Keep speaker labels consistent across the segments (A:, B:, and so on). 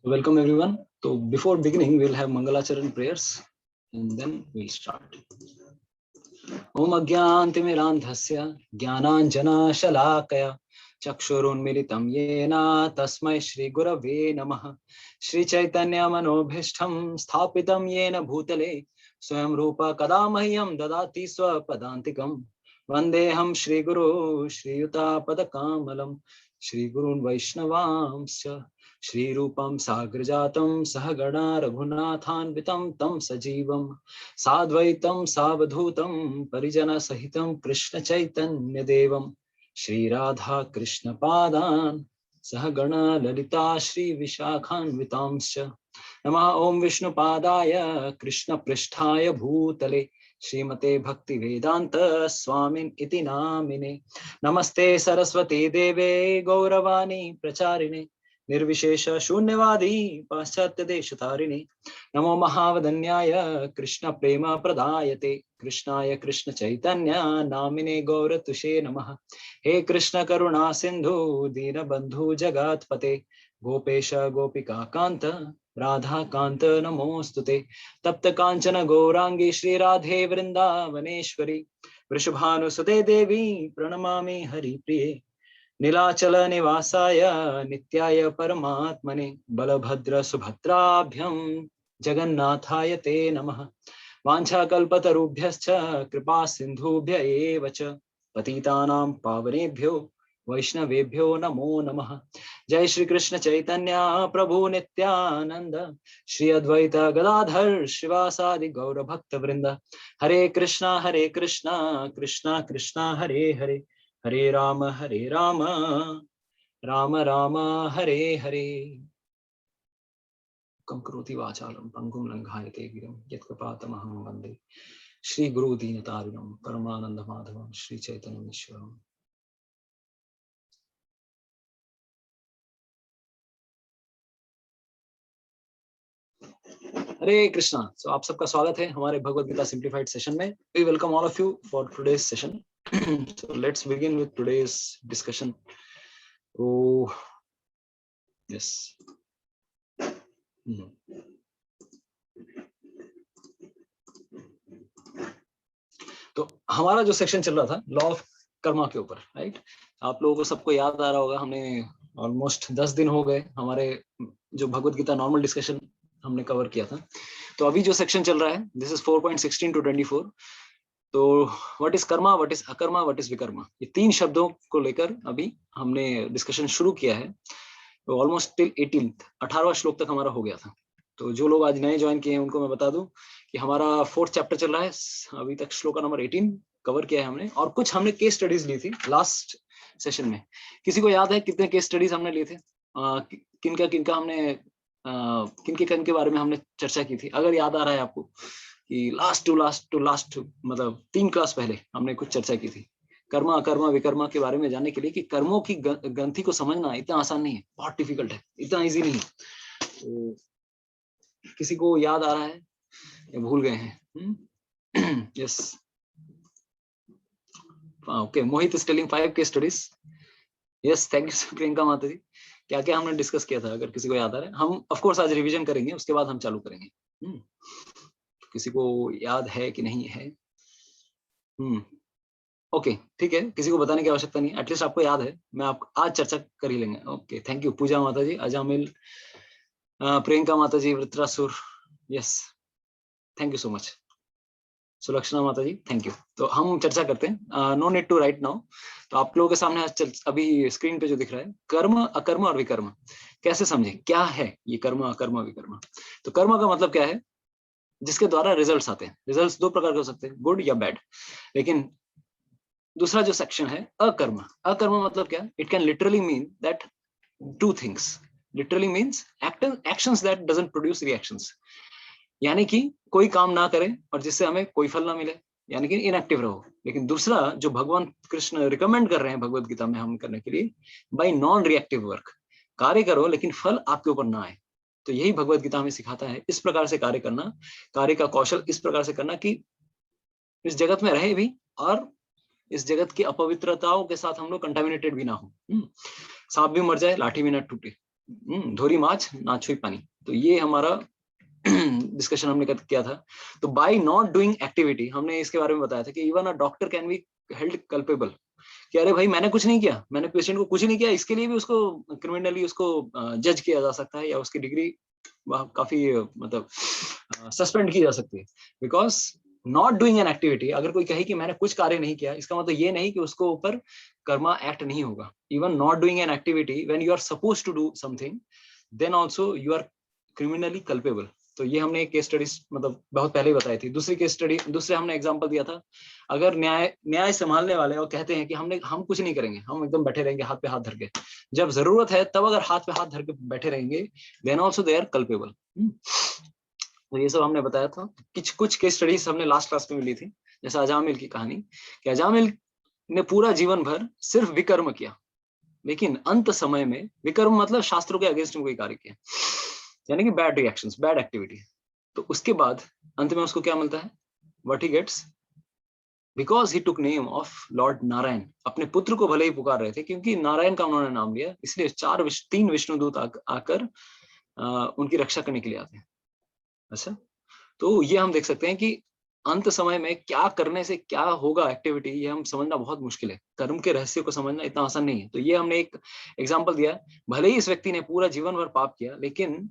A: Welcome everyone. So before beginning, we'll have Mangalacharan prayers and then we'll start. Om Agyantimirandhasya Jnananjana Chakshurunmilitam Yena Tasmai Shri Gurave Namaha Shri Chaitanya Manobhishtam Sthapitam Yena Bhutale Swayam Rupa Kadamahyam Dadati Swapadantikam Vandeham Shri Guru Shri Yuta Padakamalam Shri Gurun Vaishnavamsya Shri Rupam Sagrajatam Sahagana Raghunathanvitam Tam Sajivam Sadvaitam Savadhutam Parijana Sahitam Krishna Chaitanya Devam Shri Radha Krishna Padan Sahagana Lalita Shri Vishakhanvitamsya Namah Om Vishnu Padaya Krishna Pristhaya Bhutale Srimate Bhakti Vedanta Swamin Iti Namine Namaste Saraswati Deve Gauravani Pracharine Nirvishesha Shunyavadi Paschatya Deshatharini Namo Mahavadanyaya Krishna Prema Pradayate Krishnaya Krishna Chaitanya Namine Gaura Tushe Namaha He Krishna Karuna Sindhu Dina Bandhu Jagat Pate Gopesha Gopika Kanta Radha Kanta Namostute Tapta Kanchana Gaurangi Shri Radhe Vrindavaneshwari Vrishabhanu Sute Devi Pranamami Hari Priye Nilachal निवासाय नित्याय परमात्मने बलभद्र सुभद्राभ्यं जगन्नाथाय ते नमः वाञ्छाकल्पतरुभ्यश्च कृपा सिन्धुभ्य एव च पतितानां पावनेभ्यो वैष्णवेभ्यो नमो नमः जय श्री कृष्ण चैतन्य प्रभु नित्यानंद श्री अद्वैत गदाधर शिवासादि गौर भक्त वृंद हरे कृष्णा कृष्णा कृष्णा हरे हरे हरे राम राम राम हरे हरे कंकरोति वाचालं पंगुं लंघायते गिरिं यत्कृपातमहं वन्दे श्री गुरु दीनतारिणं परमानंद माधवं श्री चैतन्य ईश्वरम्। हरे कृष्णा। सो आप सबका स्वागत है हमारे भगवद गीता सिंप्लीफाइड सेशन में। We welcome all of you for today's session. So let's begin with today's discussion. Oh yes. तो हमारा जो सेक्शन चल रहा था लॉ ऑफ कर्मा के ऊपर, राइट। आप लोगों को सबको याद आ रहा होगा, हमने ऑलमोस्ट 10 दिन हो गए हमारे जो भगवद गीता नॉर्मल डिस्कशन हमने कवर किया था। तो अभी जो सेक्शन चल रहा है दिस इज 4.16 to 24। तो what is karma, what is akarma, what is vikarma, ये तीन शब्दों को लेकर अभी हमने डिस्कशन शुरू किया है। तो ऑलमोस्ट टिल 18वां श्लोक तक हमारा हो गया था। तो जो लोग आज नए ज्वाइन किए हैं उनको मैं बता दूं कि हमारा 4th चैप्टर चल रहा है, अभी तक श्लोक नंबर 18 कवर किया है हमने, और कुछ हमने केस स्टडीज ली थी लास्ट सेशन में। किसी को याद है कितने केस स्टडीज हमने लिए थे? किनका हमने किनके बारे में हमने चर्चा की थी? अगर याद आ रहा है आपको कि लास्ट टू लास्ट मतलब 3 क्लास पहले हमने कुछ चर्चा की थी कर्मा अकर्मा विकर्मा के बारे में जानने के लिए कि कर्मों की ग्रंथि को समझना इतना आसान नहीं है, बहुत डिफिकल्ट है, इतना इजी नहीं है। तो किसी को याद आ रहा है या भूल गए हैं? Yes, okay. Mohit is telling 5 case studies. Yes, thank you Priyanka माता जी। क्या क्या हमने डिस्कस किया था अगर किसी को याद आ रहा है? हम ऑफ कोर्स आज रिवीजन करेंगे, उसके बाद हम चालू करेंगे। किसी को याद है कि नहीं है? ओके, ठीक है, किसी को बताने की आवश्यकता नहीं, एटलीस्ट आपको याद है। मैं आप आज चर्चा कर ही लेंगे। ओके, थैंक यू पूजा माता जी, अजामिल, प्रियंका माता ji, Vritrasura, yes, thank you so much. Sulakshana माता जी, थैंक यू। तो हम चर्चा करते हैं, no need to write now. तो आप लोगों के सामने अभी स्क्रीन पे जो दिख रहा है कर्म अकर्म और विकर्म, कैसे समझे, क्या है ये कर्म अकर्म विकर्म? तो कर्म का मतलब क्या है? जिसके द्वारा रिजल्ट्स आते हैं। रिजल्ट्स 2 प्रकार के हो सकते हैं, गुड या बैड। लेकिन दूसरा जो सेक्शन है अकर्म, अकर्म मतलब क्या? It can literally mean that 2 things. Literally means actions that doesn't produce reactions, यानी कि कोई काम ना करें और जिससे हमें कोई फल ना मिले, यानी कि इनएक्टिव रहो। लेकिन दूसरा जो भगवान कृष्ण रिकमेंड कर रहे हैं भगवत गीता में हम करने के लिए, बाय नॉन रिएक्टिव वर्क, कार्य करो लेकिन फल आपके ऊपर ना आए। तो यही भगवत गीता हमें सिखाता है, इस प्रकार से कार्य करना, कार्य का कौशल इस प्रकार से करना कि इस जगत में रहे भी और इस जगत की अपवित्रताओं के साथ हम लोग कंटामिनेटेड भी ना हो। सांप भी मर जाए लाठी भी ना टूटे, धोरी माछ ना छुई पानी। तो ये हमारा डिस्कशन हमने किया था। तो बाय नॉट डूइंग एक्टिविटी, हमने इसके बारे में बताया था कि even a doctor can be held culpable, कि अरे भाई मैंने कुछ नहीं किया, मैंने पेशेंट को कुछ नहीं किया, इसके लिए भी उसको क्रिमिनली उसको जज किया जा सकता है, या उसकी डिग्री काफी मतलब सस्पेंड की जा सकती है। Because not doing an activity, अगर कोई कहे कि मैंने कुछ कार्य नहीं किया, इसका मतलब ये नहीं कि उसको ऊपर कर्मा एक्ट नहीं होगा। Even not doing an activity when you are suppose to do something, then also you are criminally culpable. तो ये हमने एक केस स्टडी मतलब बहुत पहले ही बताई थी। दूसरी केस स्टडी, दूसरे हमने एग्जांपल दिया था, अगर न्याय संभालने वाले और कहते हैं कि हम कुछ नहीं करेंगे, हम एकदम बैठे रहेंगे हाथ पे हाथ धर के, जब जरूरत है तब अगर हाथ पे हाथ धर के बैठे रहेंगे, then also they are culpable. तो ये सब हमने बताया था। कुछ केस स्टडीज हमने लास्ट क्लास में मिली थी, जैसे अजामिल की कहानी, कि अजामिल ने पूरा जीवन भर सिर्फ विकर्म किया, लेकिन अंत समय में, विकर्म मतलब शास्त्रों के अगेंस्ट में कोई कार्य किया, यानी कि बैड रिएक्शंस, बैड एक्टिविटी। तो उसके बाद अंत में उसको क्या मिलता है? What he gets, because he took name of lord Narayan. अपने पुत्र को भले ही पुकार रहे थे, क्योंकि नारायण का उन्होंने नाम लिया, इसलिए तीन विष्णुदूत आकर उनकी रक्षा करने के लिए आते हैं। अच्छा, तो ये हम देख सकते हैं कि अंत समय में क्या करने से क्या होगा एक्टिविटी, ये हम समझना बहुत मुश्किल है। कर्म के रहस्य को समझना इतना आसान नहीं है। तो ये हमने एक एग्जाम्पल दिया, भले ही इस व्यक्ति ने पूरा जीवन भर पाप किया, लेकिन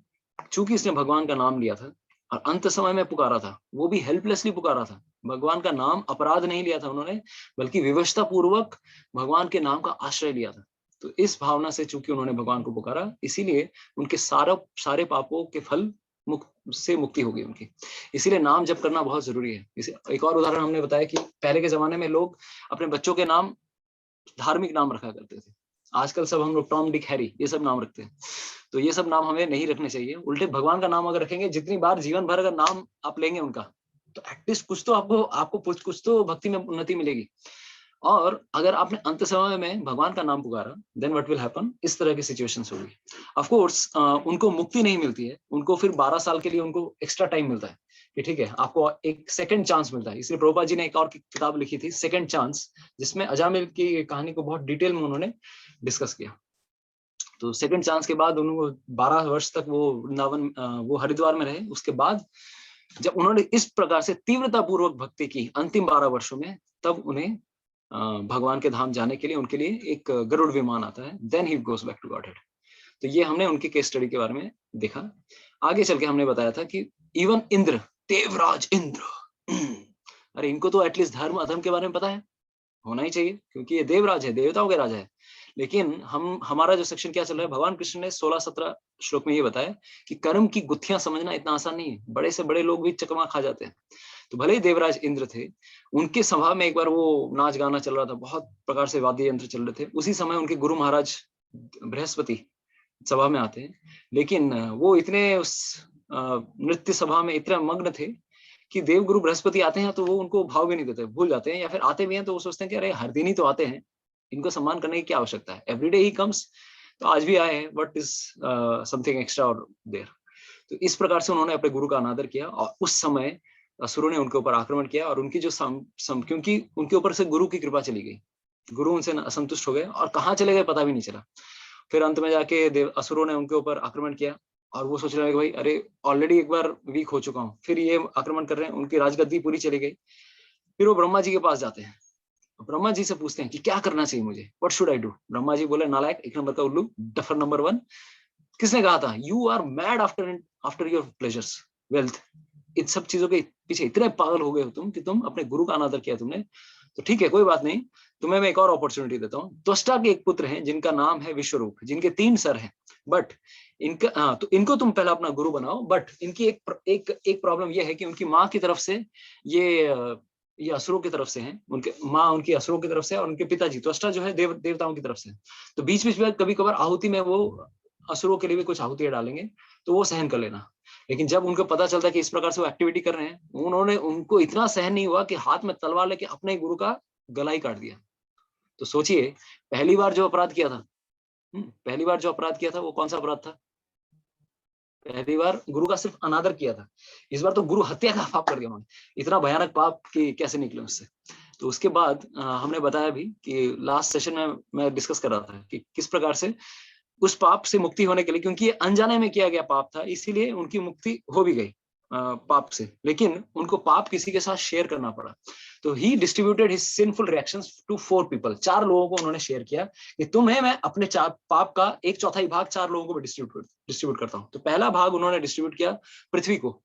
A: चूंकि इसने भगवान का नाम लिया था और अंत समय में पुकारा था, वो भी हेल्पलेसली पुकारा था, भगवान का नाम अपराध नहीं लिया था उन्होंने, बल्कि विवशता पूर्वक भगवान के नाम का आश्रय लिया था। तो इस भावना से चूंकि उन्होंने भगवान को पुकारा, इसीलिए उनके सारे पापों के फल से मुक्ति होगी उनकी। इसीलिए नाम जप करना बहुत जरूरी है। इसे एक और उदाहरण हमने बताया कि पहले के जमाने में लोग अपने बच्चों के नाम धार्मिक नाम रखा करते थे। आजकल सब हम लोग टॉम डिक हैरी ये सब नाम रखते हैं। तो ये सब नाम हमें नहीं रखने चाहिए। उल्टे भगवान का नाम अगर रखेंगे, जितनी बार जीवन भर अगर नाम आप लेंगे उनका, तो एटलीस्ट कुछ तो आपको कुछ तो भक्ति में उन्नति मिलेगी। और अगर आपने अंत समय में भगवान का नाम पुकारा, देन व्हाट विल हैपन, इस तरह की सिचुएशंस होगी। ऑफ कोर्स उनको मुक्ति नहीं मिलती है, उनको फिर 12 साल के लिए उनको एक्स्ट्रा टाइम मिलता है कि ठीक है, आपको एक सेकंड चांस मिलता है। इसलिए प्रभुपाद जी ने एक और किताब लिखी थी, सेकंड चांस, जिसमें अजामिल की कहानी को बहुत डिटेल में उन्होंने डिस्कस किया। तो सेकंड चांस के बाद उनको 12 वर्ष तक वो वृंदावन, वो हरिद्वार में रहे। उसके बाद जब उन्होंने इस प्रकार से तीव्रता पूर्वक भक्ति की अंतिम 12 वर्षों में, तब उन्हें भगवान के धाम जाने के लिए उनके लिए एक गरुड़ विमान आता है, then he goes back to Godhead. तो ये हमने उनकी केस स्टडी के बारे में देखा। आगे चल के हमने बताया था कि इवन इंद्र, देवराज इंद्र, अरे इनको तो एटलीस्ट धर्म अधर्म के बारे में पता है, होना ही चाहिए, क्योंकि ये देवराज है, देवताओं के राजा है। लेकिन हमारा जो सेक्शन क्या चल रहा है, भगवान कृष्ण ने 16-17 श्लोक में ये बताया कि कर्म की गुत्थियां समझना इतना आसान नहीं है, बड़े से बड़े लोग भी चकमा खा जाते हैं। तो भले ही देवराज इंद्र थे, उनके सभा में एक बार वो नाच गाना चल रहा था, बहुत प्रकार से वाद्य यंत्र चल रहे थे। उसी समय उनके गुरु महाराज बृहस्पति सभा में आते हैं, लेकिन वो इतने उस नृत्य सभा में इतने मग्न थे कि देवगुरु बृहस्पति आते हैं तो वो उनको भाव भी नहीं देते, भूल जाते हैं, या फिर आते भी हैं तो वो सोचते हैं कि अरे हर दिन ही तो आते हैं, इनको सम्मान करने की क्या आवश्यकता है, एवरीडे ही कम्स, तो आज भी आए हैं, व्हाट इज समथिंग एक्स्ट्रा और देयर। तो इस प्रकार से उन्होंने अपने गुरु का अनादर किया, और उस समय असुरों ने उनके ऊपर आक्रमण किया, और उनकी जो क्योंकि उनके ऊपर से गुरु की कृपा चली गई, गुरु उनसे असंतुष्ट हो गए और कहाँ चले गए पता भी नहीं चला। फिर अंत में जाके असुरों ने उनके ऊपर आक्रमण किया, और वो सोच रहे हैं कि भाई अरे ऑलरेडी एक बार वीक हो चुका हूँ, फिर ये आक्रमण कर रहे हैं, उनकी राजगद्दी पूरी चली गई। फिर वो ब्रह्मा जी के पास जाते हैं, ब्रह्मा जी से पूछते हैं कि क्या करना चाहिए मुझे, what should I do. Brahma ji बोले, नालायक, एक नंबर का उल्लू, डफर नंबर 1, किसने कहा था, you are mad after your pleasures, wealth, इन सब चीजों के पीछे इतने पागल हो गए हो तुम कि तुम अपने गुरु का अनादर किया तुमने। तो ठीक है, कोई बात नहीं, तुम्हें मैं एक और अपॉर्चुनिटी देता हूँ। त्वष्टा के एक पुत्र हैं जिनका नाम है विश्वरूप, जिनके 3 सर हैं, बट इनका तो इनको तुम पहले अपना गुरु बनाओ, बट इनकी एक प्रॉब्लम यह है कि उनकी माँ की तरफ से ये असुरों की तरफ से हैं, उनके माँ उनकी असुरों की तरफ से, और उनके पिताजी त्वष्टा जो है देवताओं की तरफ से। तो बीच बीच में कभी कभार आहुति में वो असुरों के लिए भी कुछ आहुतियां डालेंगे, तो वो सहन कर लेना। लेकिन जब उनको पता चलता है कि इस प्रकार से वो एक्टिविटी कर रहे हैं, उनको इतना सहन नहीं हुआ कि हाथ में तलवार लेके अपने गुरु का गला ही काट दिया। तो सोचिए, पहली बार जो अपराध किया था, पहली बार जो अपराध किया था वो कौन सा अपराध था? पहली बार गुरु का सिर्फ अनादर किया था, इस बार तो गुरु हत्या का पाप कर दिया उन्होंने। इतना भयानक पाप कि कैसे निकले उससे। तो उसके बाद हमने बताया भी कि लास्ट सेशन में मैं डिस्कस कर रहा था कि किस प्रकार से उस पाप से मुक्ति होने के लिए, क्योंकि ये अनजाने में किया गया पाप था, इसीलिए उनकी मुक्ति हो भी गई पाप से, लेकिन उनको पाप किसी के साथ शेयर करना पड़ा। तो he distributed his sinful reactions to 4 people, 4 लोगों को उन्होंने शेयर किया कि तुम्हें मैं अपने पाप का 1/4 भाग 4 लोगों को डिस्ट्रीब्यूट करता हूं। तो पहला भाग उन्होंने डिस्ट्रीब्यूट किया पृथ्वी को,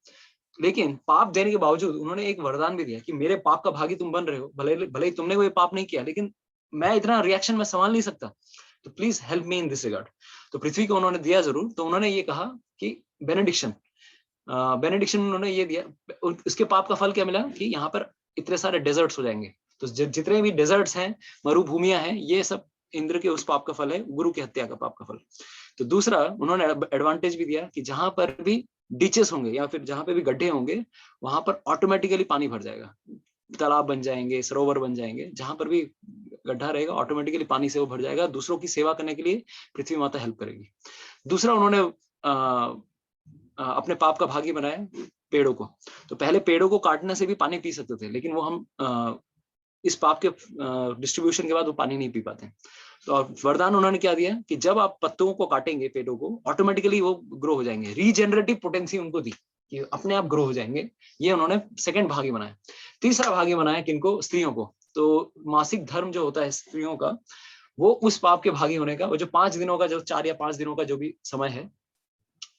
A: लेकिन पाप देने के बावजूद उन्होंने एक वरदान भी दिया कि मेरे पाप का भागी तुम बन रहे हो, भले भले ही तुमने कोई पाप नहीं किया, लेकिन मैं इतना रिएक्शन में संभाल नहीं सकता, तो please help me in this regard. तो पृथ्वी को उन्होंने दिया जरूर, तो उन्होंने ये कहा कि बेनेडिक्शन उन्होंने ये दिया। उसके पाप का फल क्या मिला कि यहाँ पर इतने सारे डेजर्ट्स हो जाएंगे। तो जितने भी डेजर्ट्स हैं, मरुभूमियां हैं, ये सब इंद्र के उस पाप का फल है, गुरु की हत्या का पाप का फल। तो दूसरा उन्होंने एडवांटेज भी दिया कि जहां पर भी डीचेस होंगे या फिर जहां पे भी गड्ढे होंगे, वहां पर ऑटोमेटिकली पानी भर जाएगा, तालाब बन जाएंगे, सरोवर बन जाएंगे, जहां पर भी गड्ढा रहेगा ऑटोमेटिकली पानी से वो भर जाएगा। दूसरों की सेवा करने के लिए पृथ्वी माता हेल्प करेगी। दूसरा उन्होंने अपने पाप का भागी बनाया पेड़ों को। तो पहले पेड़ों को काटने से भी पानी पी सकते थे, लेकिन वो हम इस पाप के डिस्ट्रीब्यूशन के बाद वो पानी नहीं पी पाते। तो वरदान उन्होंने क्या दिया कि जब आप पत्तों को काटेंगे पेड़ों को, ऑटोमेटिकली वो ग्रो हो जाएंगे। रीजेनरेटिव पोटेंसी उनको दी कि अपने आप ग्रो हो जाएंगे। ये उन्होंने सेकंड भागी बनाया। तीसरा भागी बनाया किनको? स्त्रियों को। तो मासिक धर्म जो होता है स्त्रियों का, वो उस पाप के भागी होने का, वो जो 5 दिनों का, जो 4 या 5 दिनों का जो भी समय है,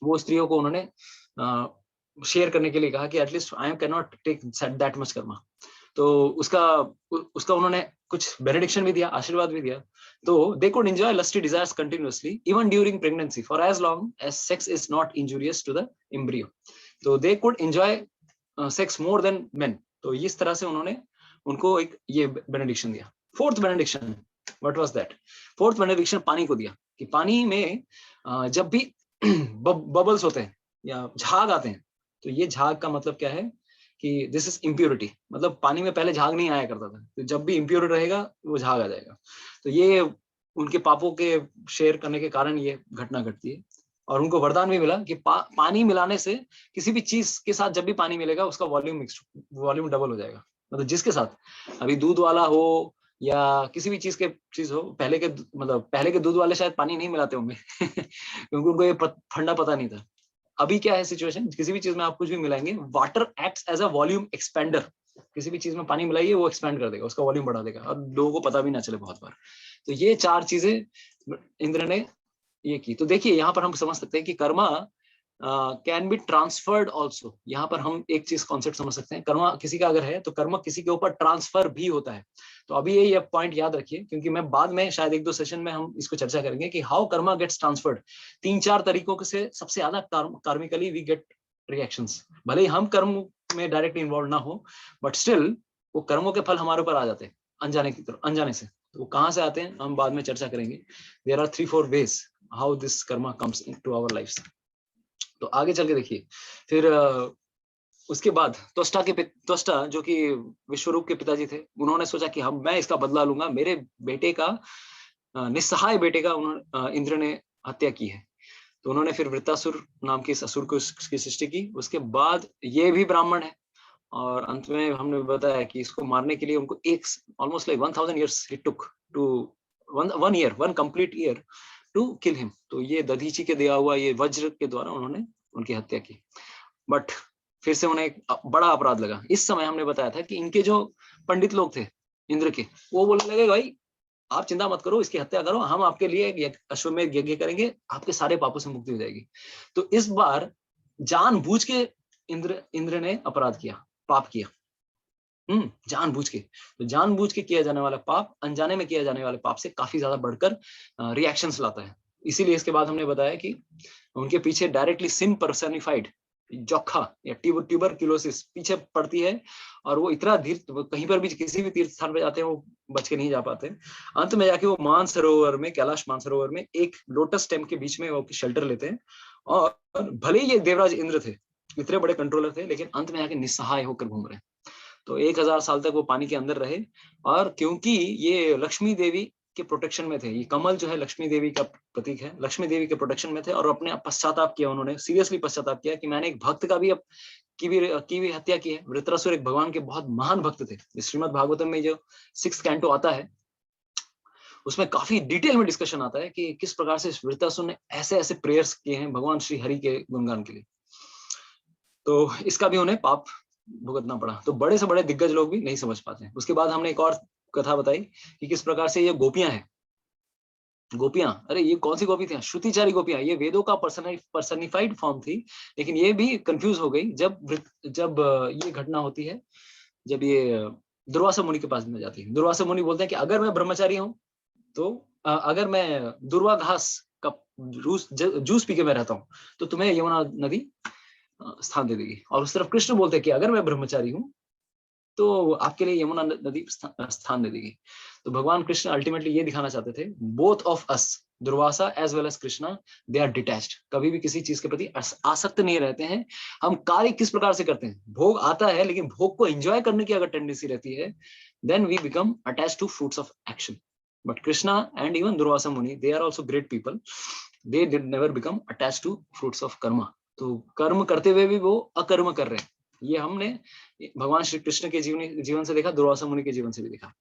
A: वो स्त्रियों को उन्होंने शेयर करने के लिए कहा कि at least I can not take that much karma. तो उसका उन्होंने कुछ बेनेडिक्शन भी दिया, आशीर्वाद भी दिया। तो they could enjoy lusty desires continuously even during pregnancy for as long as sex is not injurious to the embryo. तो they could enjoy sex more than men. तो इस तरह से उन्होंने उनको एक ये बेनेडिक्शन दिया। Fourth benediction, what was that? Fourth benediction पानी को दिया कि पानी में जब भी बबल्स होते हैं या झाग आते हैं, तो ये झाग का मतलब क्या है कि दिस इज इम्प्योरिटी। मतलब पानी में पहले झाग नहीं आया करता था, तो जब भी इम्प्योर रहेगा वो झाग आ जाएगा। तो ये उनके पापों के शेयर करने के कारण ये घटना घटती है। और उनको वरदान भी मिला कि पानी मिलाने से किसी भी चीज के साथ जब भी पानी मिलेगा उसका वॉल्यूम डबल हो जाएगा। मतलब जिसके साथ अभी दूध वाला हो या किसी भी चीज हो, पहले के दूध वाले शायद पानी नहीं मिलाते होंगे क्योंकि उनको ये फंडा पता नहीं था। अभी क्या है सिचुएशन, किसी भी चीज में आप कुछ भी मिलाएंगे, water acts as a volume expander. किसी भी चीज में पानी मिलाइए, वो एक्सपेंड कर देगा, उसका वॉल्यूम बढ़ा देगा, और लोगों को पता भी ना चले बहुत बार। तो ये 4 चीजें इंद्र ने ये की। तो देखिए यहाँ पर हम समझ सकते हैं कि Karma can be transferred also. यहाँ पर हम एक चीज कॉन्सेप्ट समझ सकते हैं, कर्मा किसी का अगर है तो कर्मा किसी के ऊपर ट्रांसफर भी होता है। तो अभी ये पॉइंट याद रखिए, क्योंकि मैं बाद में शायद 1-2 सेशन में हम इसको चर्चा करेंगे कि हाउ कर्मा गेट्स ट्रांसफर्ड। 3-4 तरीकों से सबसे ज्यादा कार्मिकली वी गेट रिएक्शंस। भले ही हम कर्म में डायरेक्टली इन्वॉल्व ना हो, बट स्टिल वो कर्मों के फल हमारे ऊपर आ जाते हैं अनजाने से। तो वो कहाँ से आते हैं हम बाद में चर्चा करेंगे। There are 3-4 ways how this karma comes into our lifes. तो आगे चल के देखिए, फिर उसके बाद त्वष्टा जो कि विश्वरूप के पिताजी थे, उन्होंने सोचा कि मैं इसका बदला लूंगा। मेरे बेटे का, निस्सहाय बेटे का इंद्र ने हत्या की है। तो उन्होंने फिर वृत्तासुर नाम के इस असुर को की सृष्टि की। उसके बाद ये भी ब्राह्मण है, और अंत में हमने बताया कि इसको मारने के लिए उनको almost like 1000 years it took to 1 complete year to kill him। तो ये दधीची के दिया हुआ ये वज्र के द्वारा उन्होंने उनकी हत्या की। बट फिर से उन्हें एक बड़ा अपराध लगा। इस समय हमने बताया था कि इनके जो पंडित लोग थे इंद्र के, वो बोलने लगे भाई आप चिंता मत करो, इसकी हत्या करो, हम आपके लिए अश्वमेध यज्ञ करेंगे, आपके सारे पापों से मुक्ति हो जाएगी। तो इस बार जानबूझ के इंद्र ने अपराध किया, पाप किया, जानबूझ के। तो जानबूझ के किया जाने वाला पाप अनजाने में किया जाने वाले पाप से काफी ज्यादा बढ़कर रिएक्शंस लाता है। इसीलिए इसके बाद हमने बताया कि उनके पीछे डायरेक्टली सिन पर्सनिफाइड जोखा या ट्यूबरक्यूलोसिस पीछे पड़ती है, और वो इतना धीर कहीं पर भी किसी भी तीर्थ स्थान पे जाते हैं वो बच के नहीं जा पाते। अंत में जाके वो मानसरोवर में, कैलाश मानसरोवर में एक लोटस स्टेम के बीच में वो शेल्टर लेते हैं। और भले ही ये देवराज इंद्र थे, इतने बड़े कंट्रोलर थे, लेकिन अंत में जाके निस्सहाय होकर घूम रहे हैं। तो 1000 साल तक वो पानी के अंदर रहे। और क्योंकि ये लक्ष्मी देवी के प्रोटेक्शन में थे, ये कमल जो है लक्ष्मी देवी का प्रतीक है, लक्ष्मी देवी के प्रोटेक्शन में थे, और अपने पश्चाताप किया, उन्होंने सीरियसली पश्चाताप किया कि मैंने एक भक्त का भी की भी हत्या की है। वृत्रासुर एक भगवान के बहुत महान भक्त थे। श्रीमद् भागवतम में जो 6th कैंटो आता है, उसमें काफी डिटेल में डिस्कशन आता है कि किस प्रकार से वृत्तासुर ने ऐसे ऐसे प्रेयर्स किए हैं भगवान श्री हरि के गुणगान के लिए, तो इसका भी उन्हें पाप भुगतना पड़ा। तो बड़े से बड़े दिग्गज लोग भी नहीं समझ पाते हैं। उसके बाद हमने एक और कथा बताई कि किस प्रकार से ये गोपियां हैं, गोपियां, अरे ये कौन सी गोपी थी, श्रुतिचारी गोपियां, ये वेदों का पर्सनिफाइड फॉर्म थी, लेकिन ये भी कंफ्यूज हो गई जब ये घटना होती है, जब ये दुर्वासा मुनि के पास में जाती है। दुर्वासा मुनि बोलते हैं कि अगर मैं ब्रह्मचारी हूँ तो अगर मैं दुर्वा घास का जूस पी के मैं रहता हूँ तो तुम्हें यमुना नदी स्थान दे देगी। और उस तरफ कृष्ण बोलते हैं कि अगर मैं ब्रह्मचारी हूँ तो आपके लिए यमुना नदी स्थान दे देगी। तो भगवान कृष्ण अल्टीमेटली ये दिखाना चाहते थे, both of us, Durvasa as well as Krishna, they are detached, कभी भी किसी चीज के प्रति आसक्त नहीं रहते हैं। हम कार्य किस प्रकार से करते हैं, भोग आता है लेकिन भोग को एंजॉय करने की अगर टेंडेंसी रहती है, then we become attached to fruits of action. But Krishna and even Durvasa Muni, they are also great people, they did never become attached to fruits of karma. तो कर्म करते हुए भी वो अकर्म कर रहे हैं। ये हमने भगवान श्री कृष्ण के जीवन से देखा, दुर्वासा मुनि के जीवन से भी देखा।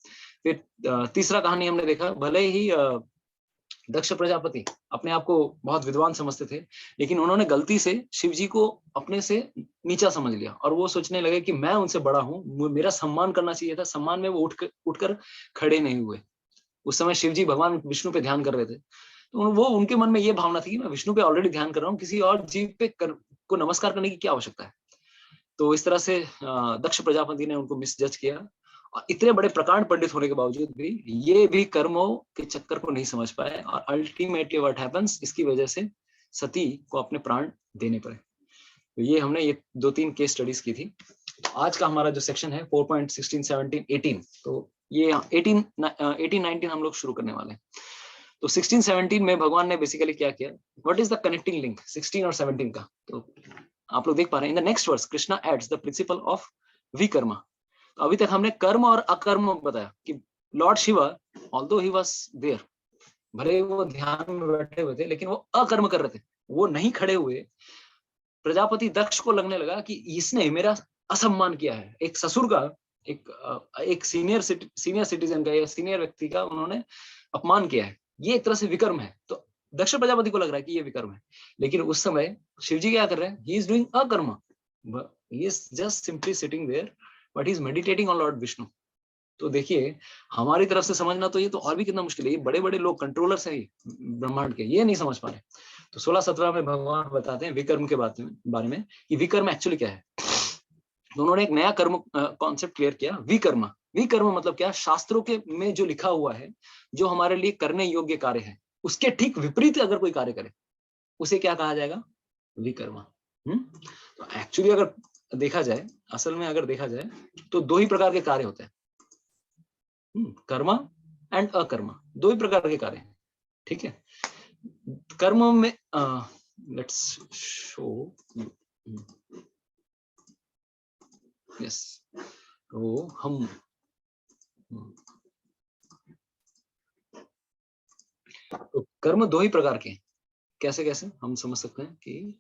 A: फिर तीसरा कहानी हमने देखा, भले ही दक्ष प्रजापति अपने आप को बहुत विद्वान समझते थे, लेकिन उन्होंने गलती से शिव जी को अपने से नीचा समझ लिया और वो सोचने लगे कि मैं उनसे बड़ा हूँ, मेरा सम्मान करना चाहिए था। सम्मान में वो उठकर खड़े नहीं हुए। उस समय शिव जी भगवान विष्णु पे ध्यान कर रहे थे, तो वो उनके मन में ये भावना थी कि मैं विष्णु पे ऑलरेडी ध्यान कर रहा हूँ, किसी और जीव पे को नमस्कार करने की क्या आवश्यकता है। तो इस तरह से दक्ष प्रजापति ने उनको मिसजज किया, और इतने बड़े प्रकांड पंडित होने के बावजूद भी ये भी कर्मों के चक्कर को नहीं समझ पाए, और अल्टीमेटली व्हाट हैपेंस, इसकी वजह से सती को अपने प्राण देने पड़े। तो ये हमने ये 2-3 केस स्टडीज की थी। आज का हमारा जो सेक्शन है 4.16, 17, 18, तो ये 18-19 हम लोग शुरू करने वाले हैं। तो 16-17 में भगवान ने बेसिकली क्या किया, what is the connecting link 16 और 17 का, तो आप लोग देख पा रहे हैं। In the next verse Krishna adds the principle of vikarma. तो अभी तक हमने कर्म और अकर्म बताया कि lord Shiva, although he was there, भले वो ध्यान में बैठे हुए थे लेकिन वो अकर्म कर रहे थे, वो नहीं खड़े हुए। प्रजापति दक्ष को लगने लगा कि इसने मेरा असम्मान किया है, एक ससुर का, एक सीनियर सिटीजन का या सीनियर व्यक्ति का उन्होंने अपमान किया है, ये एक तरह से विकर्म है। तो दक्ष प्रजापति को लग रहा है कि ये विकर्म है, लेकिन उस समय शिवजी क्या कर रहे हैं, ही इज डूइंग अकर्म, he is just simply sitting there, but he is meditating on lord Vishnu. तो देखिए हमारी तरफ से समझना तो ये तो और भी कितना मुश्किल है, ये बड़े बड़े लोग कंट्रोलर्स हैं ब्रह्मांड के, ये नहीं समझ पा रहे। तो 16-17 में भगवान बताते हैं विकर्म के बारे में कि विकर्म एक्चुअली क्या है। तो उन्होंने एक नया कर्म कॉन्सेप्ट क्लियर किया, विकर्म। विकर्म मतलब क्या, शास्त्रों के में जो लिखा हुआ है, जो हमारे लिए करने योग्य कार्य है, उसके ठीक विपरीत अगर कोई कार्य करे उसे क्या कहा जाएगा, विकर्म। तो एक्चुअली अगर देखा जाए, असल में अगर देखा जाए तो 2 ही प्रकार के कार्य होते हैं, कर्म एंड अकर्म, 2 ही प्रकार के कार्य हैं, ठीक है। कर्म में लेट्स शो, यस, तो हम तो कर्म 2 ही प्रकार के हैं। कैसे कैसे हम समझ सकते हैं कि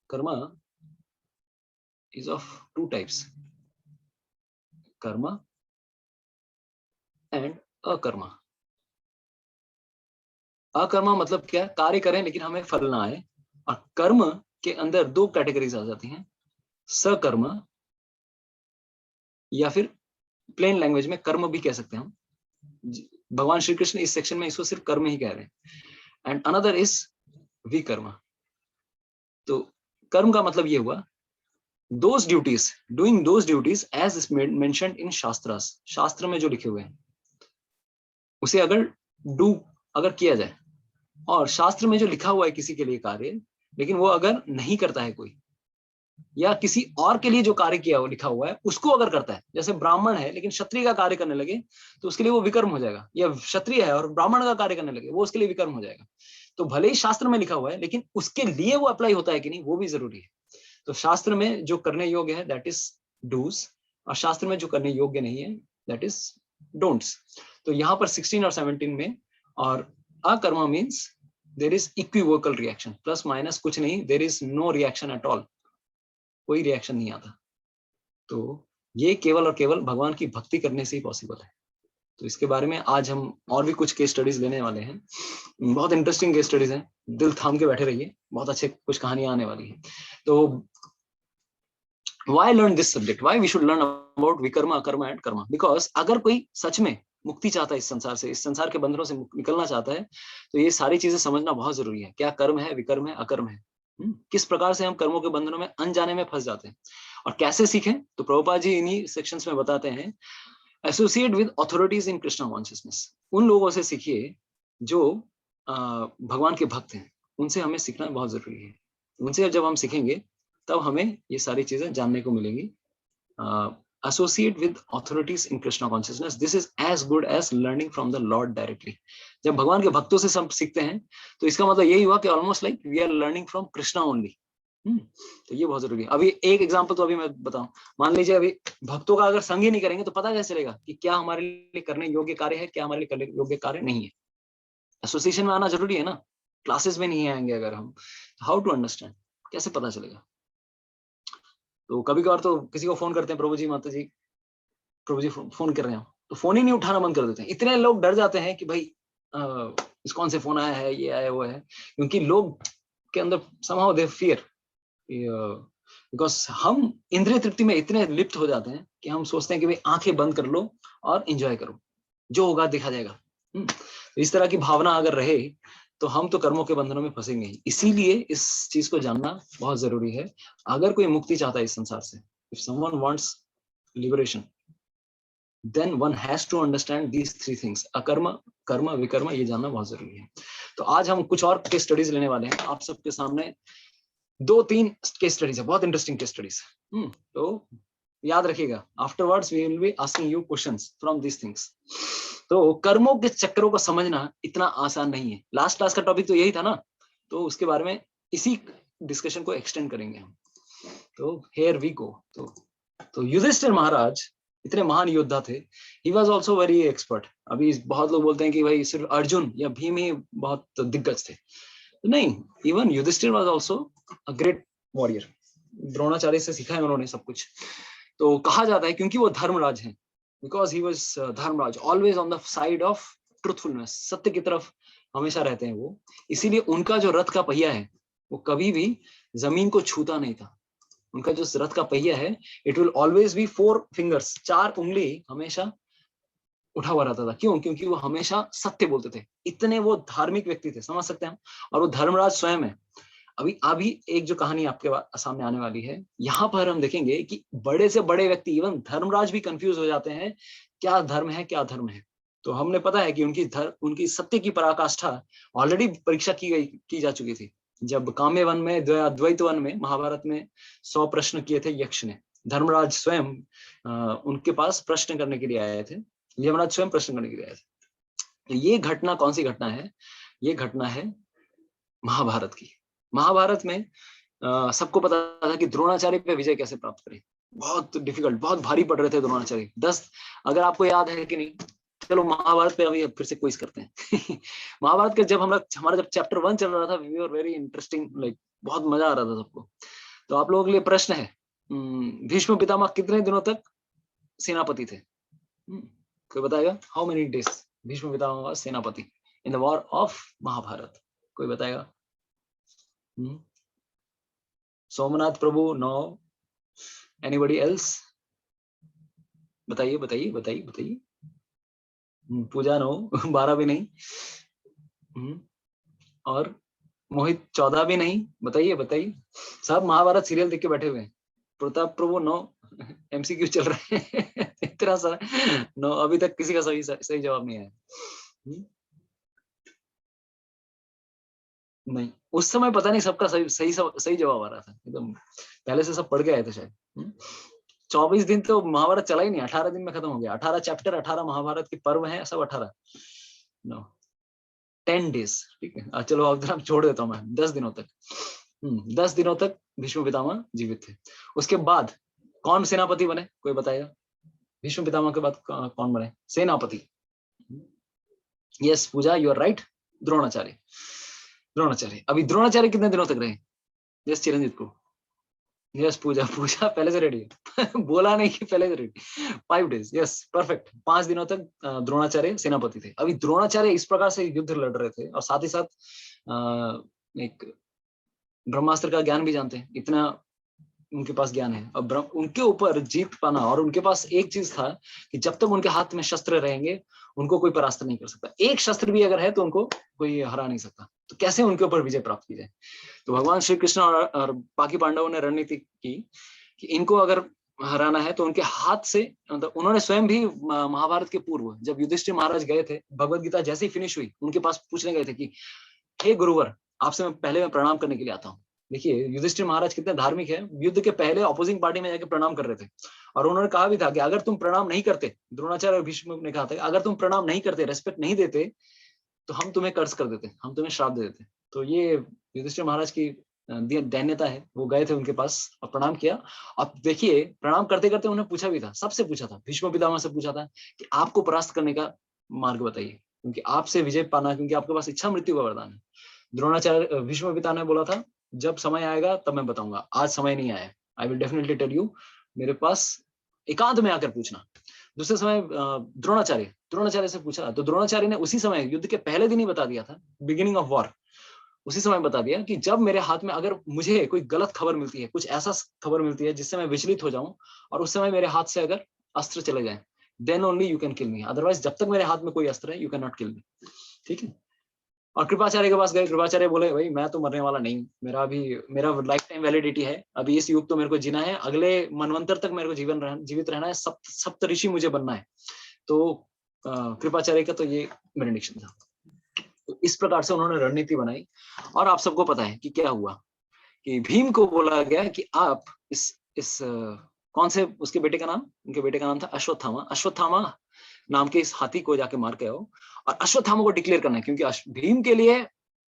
A: कर्म is of 2 types, कर्म एंड अकर्म। अकर्म मतलब क्या, कार्य करें लेकिन हमें फल ना आए। और कर्म के अंदर 2 कैटेगरीज आ जाती हैं, सकर्म, या फिर प्लेन लैंग्वेज में कर्म भी कह सकते हैं हम। भगवान श्री कृष्ण इस सेक्शन में इसको सिर्फ कर्म ही कह रहे हैं, एंड अनदर इज विकर्म। तो कर्म का मतलब ये हुआ, those duties, doing those duties as is mentioned in shastras, शास्त्र में जो लिखे हुए हैं उसे अगर किया जाए, और शास्त्र में जो लिखा हुआ है किसी के लिए कार्य, लेकिन वो अगर नहीं करता है कोई, या किसी और के लिए जो कार्य किया हुआ लिखा हुआ है उसको अगर करता है, जैसे ब्राह्मण है लेकिन क्षत्रिय का कार्य करने लगे तो उसके लिए वो विकर्म हो जाएगा, या क्षत्रिय है और ब्राह्मण का कार्य करने लगे वो उसके लिए विकर्म हो जाएगा। तो भले ही शास्त्र में लिखा हुआ है लेकिन उसके लिए वो अप्लाई होता है कि नहीं, वो भी जरूरी है। तो शास्त्र में जो करने योग्य है दैट इज डूज, और शास्त्र में जो करने योग्य नहीं है दैट इज डोंट्स। तो यहाँ पर 16 और 17 में, और akarma means there is equivocal reaction, plus minus कुछ नहीं, there is no reaction at all, कोई रिएक्शन नहीं आता। तो ये केवल और केवल भगवान की भक्ति करने से ही पॉसिबल है। तो इसके बारे में आज हम और भी कुछ केस स्टडीज लेने वाले हैं। बहुत इंटरेस्टिंग केस स्टडीज हैं, दिल थाम के बैठे रहिए, बहुत अच्छे कुछ कहानियां आने वाली हैं। तो why learn this subject? Why we should learn about vikarma, akarma and karma? Because अगर कोई सच में मुक्ति चाहता है इस संसार से, इस संसार के बंधनों से निकलना चाहता है, तो ये सारी चीजें समझना बहुत जरूरी है। क्या कर्म है, विकर्म है, अकर्म है, किस प्रकार से हम कर्मों के बंधनों में अनजाने में फंस जाते हैं और कैसे सीखें। तो प्रभुपाद जी इन्हीं सेक्शंस में बताते हैं, associate with authorities in Krishna consciousness. उन लोगों से सीखिए जो भगवान के भक्त हैं, उनसे हमें सीखना बहुत जरूरी है। उनसे जब हम सीखेंगे तब हमें ये सारी चीजें जानने को मिलेंगी। Associate with authorities in Krishna consciousness, this is as good as learning from the lord directly. जब भगवान के भक्तों से सब सीखते हैं तो इसका मतलब यही हुआ कि almost like we are learning from Krishna only. तो ये बहुत जरूरी है। अभी एक एग्जांपल तो अभी मैं बताऊं, मान लीजिए अभी भक्तों का अगर संग ही नहीं करेंगे तो पता कैसे चलेगा कि क्या हमारे लिए करने योग्य कार्य है, क्या हमारे लिए करने योग्य कार्य नहीं है। एसोसिएशन में आना जरूरी है ना, क्लासेस में नहीं आएंगे अगर हम, हाउ टू अंडरस्टैंड, कैसे पता चलेगा। तो कभी कभार तो किसी को फोन करते हैं, प्रभु जी माता जी, प्रभु जी फोन कर रहे हैं, तो फोन ही नहीं उठाना बंद कर देते हैं। इतने लोग डर जाते हैं कि भाई इस कौन से फोन आया है, ये आया वो है, क्योंकि लोग के अंदर somehow they fear, बिकॉज हम इंद्रिय तृप्ति में इतने लिप्त हो जाते हैं कि हम सोचते हैं कि भाई आंखें बंद कर लो और एंजॉय करो, जो होगा देखा जाएगा। तो इस तरह की भावना अगर रहे तो हम तो कर्मों के बंधनों में फंसेंगे ही। इसीलिए इस चीज को जानना बहुत जरूरी है। अगर कोई मुक्ति चाहता है इस संसार से, if someone wants liberation, then one has to understand these three things, akarma, karma, vikarma, ये जानना बहुत जरूरी है। तो आज हम कुछ और केस स्टडीज लेने वाले हैं आप सबके सामने। 2-3 केस स्टडीज है, बहुत इंटरेस्टिंग केस स्टडीज। तो याद रखिएगा, afterwards we will be asking you questions from these things. तो कर्मों के चक्रों को समझना इतना आसान नहीं है। लास्ट क्लास का टॉपिक तो यही था ना, तो उसके बारे में इसी डिस्कशन को एक्सटेंड करेंगे हम। तो हियर वी गो। तो युधिष्ठिर महाराज इतने महान योद्धा थे, he was also very expert. अभी बहुत लोग बोलते हैं कि भाई सिर्फ अर्जुन या भीम ही बहुत दिग्गज थे, नहीं, even Yudhishthira was also a great warrior. Dronacharya से सीखा है उन्होंने सब कुछ। तो कहा जाता है क्योंकि वो धर्मराज हैं, because he was Dharmaraj, always on the side of truthfulness, सत्य की तरफ हमेशा रहते हैं वो। इसीलिए उनका जो रथ का पहिया है वो कभी भी जमीन को छूता नहीं था। उनका जो रथ का पहिया है, it will always be 4 fingers, 4 उंगली हमेशा उठा हुआ रहता था। क्यों? क्योंकि वो हमेशा सत्य बोलते थे। इतने वो धार्मिक व्यक्ति थे, समझ सकते हैं हम। और वो धर्मराज स्वयं है। अभी एक जो कहानी आपके सामने आने वाली है, यहाँ पर हम देखेंगे कि बड़े से बड़े व्यक्ति, इवन धर्मराज भी कंफ्यूज हो जाते हैं, क्या धर्म है, क्या धर्म है। तो हमने पता है कि उनकी सत्य की पराकाष्ठा ऑलरेडी परीक्षा की जा चुकी थी। जब काम्य वन में, द्वैत वन में, महाभारत में 100 प्रश्न किए थे यक्ष ने। धर्मराज स्वयं उनके पास प्रश्न करने के लिए आए थे, यमराज स्वयं प्रश्न करने के लिए आए थे। तो ये घटना कौन सी घटना है? ये घटना है महाभारत की। महाभारत में सबको पता था कि द्रोणाचार्य पे विजय कैसे प्राप्त करें। बहुत डिफिकल्ट, बहुत भारी पड़ रहे थे द्रोणाचार्य। 10, अगर आपको याद है कि नहीं, चलो महाभारत पे अभी फिर से क्विज करते हैं। महाभारत का जब हमारा जब चैप्टर 1 चल रहा था, we were very interesting, like बहुत मजा आ रहा था सबको। तो आप लोगों के लिए प्रश्न है, भीष्म पितामह कितने दिनों तक सेनापति थे? कोई बताएगा? How many days Bhishma Pitamah senapati in the war of Mahabharat? कोई बताएगा? Somnath Prabhu, no. Anybody else? बताइए बताइए बताइए बताइए। पूजा, नो। 12 भी नहीं। और मोहित 14 भी नहीं। बताइए बताइए, सब महाभारत सीरियल देख के बैठे हुए हैं। प्रताप प्रभु, नो। एमसीक्यू चल रहे हैं। इतना सा नो, अभी तक किसी का सही जवाब नहीं आया। नहीं, उस समय पता नहीं सबका सही जवाब आ रहा था, एकदम पहले से सब पढ़ के आए थे शायद। 24 दिन तो महाभारत चला ही नहीं, 18 दिन में खत्म हो गया। 18 चैप्टर, 18 महाभारत के पर्व हैं, सब 18। नो, 10 डेज, ठीक है। चलो अब जरा छोड़ देता हूँ मैं। 10 दिनों तक 10 दिनों तक भीष्म पितामह जीवित थे। उसके बाद कौन सेनापति बने? कोई बताएगा? भीष्म पितामह के बाद कौन बने सेनापति? Yes Pooja, you are right, Dronacharya. Dronacharya. अभी द्रोणाचार्य कितने दिनों तक रहे? यस चिरंजीत को। यस, पूजा पूजा पहले से रेडी है। बोला नहीं कि पहले से रेडी। 5 days, yes, perfect. 5 दिनों तक द्रोणाचार्य सेनापति थे। अभी द्रोणाचार्य इस प्रकार से युद्ध लड़ रहे थे और साथ ही साथ एक ब्रह्मास्त्र का ज्ञान भी जानते हैं, इतना उनके पास ज्ञान है। अब उनके ऊपर जीत पाना, और उनके पास एक चीज था कि जब तक उनके हाथ में शस्त्र रहेंगे उनको कोई परास्त नहीं कर सकता। एक शस्त्र भी अगर है तो उनको कोई हरा नहीं सकता। तो कैसे उनके ऊपर विजय प्राप्त की जाए? तो भगवान श्री कृष्ण और बाकी पांडवों ने रणनीति की कि इनको अगर हराना है तो उनके हाथ से, मतलब उन्होंने स्वयं भी महाभारत के पूर्व जब युधिष्ठिर महाराज गए थे, भगवत गीता जैसे ही फिनिश हुई उनके पास पूछने गए थे कि हे गुरुवर, आपसे मैं प्रणाम करने के लिए आता हूँ। देखिए युधिष्ठिर महाराज कितने धार्मिक है, युद्ध के पहले अपोजिंग पार्टी में जाके प्रणाम कर रहे थे। और उन्होंने कहा भी था कि अगर तुम प्रणाम नहीं करते, द्रोणाचार्य और भीष्म ने कहा था अगर तुम प्रणाम नहीं करते, रेस्पेक्ट नहीं देते, तो हम तुम्हें कर्ज कर देते, हम तुम्हें श्राप दे देते। तो ये युधिष्ठिर महाराज की दैन्यता है। वो गए थे उनके पास और प्रणाम किया। अब देखिए प्रणाम करते करते उन्हें पूछा भी था, सबसे पूछा था, भीष्म पितामह से पूछा था कि आपको परास्त करने का मार्ग बताइए, क्योंकि आपसे विजय पाना, क्योंकि आपके पास इच्छा मृत्यु का वरदान है। द्रोणाचार्य भीष्म पिता ने बोला था जब समय आएगा तब मैं बताऊंगा, आज समय नहीं आया। I will definitely tell you, मेरे पास एकांत में आकर पूछना। दूसरे समय द्रोणाचार्य से पूछा तो द्रोणाचार्य ने उसी समय, युद्ध के पहले दिन ही बता दिया था, बिगिनिंग ऑफ वॉर, उसी समय बता दिया कि जब मेरे हाथ में अगर मुझे कोई गलत खबर मिलती है, कुछ ऐसा खबर मिलती है जिससे मैं विचलित हो जाऊं और उस समय मेरे हाथ से अगर अस्त्र चले जाए, then only you can kill me, otherwise जब तक मेरे हाथ में कोई अस्त्र है you can not kill me. ठीक है। और कृपाचार्य के पास गए, कृपाचार्य बोले भाई मैं तो मरने वाला नहीं, मेरा लाइफ टाइम वैलिडिटी है, अभी इस युग तो मेरे को जीना है, अगले मनवंतर तक मेरे को जीवित रहना है, सप्त ऋषि मुझे बनना है। तो कृपाचार्य का तो ये प्रेडिक्शन था। तो इस प्रकार से उन्होंने रणनीति बनाई। और आप सबको पता है कि क्या हुआ, कि भीम को बोला गया कि आप इस कौन से उसके बेटे का नाम, उनके बेटे का नाम था अश्वत्थामा नाम के इस हाथी को जाके मार के आओ और अश्वत्थामा को डिक्लेयर करना है, क्योंकि भीम के लिए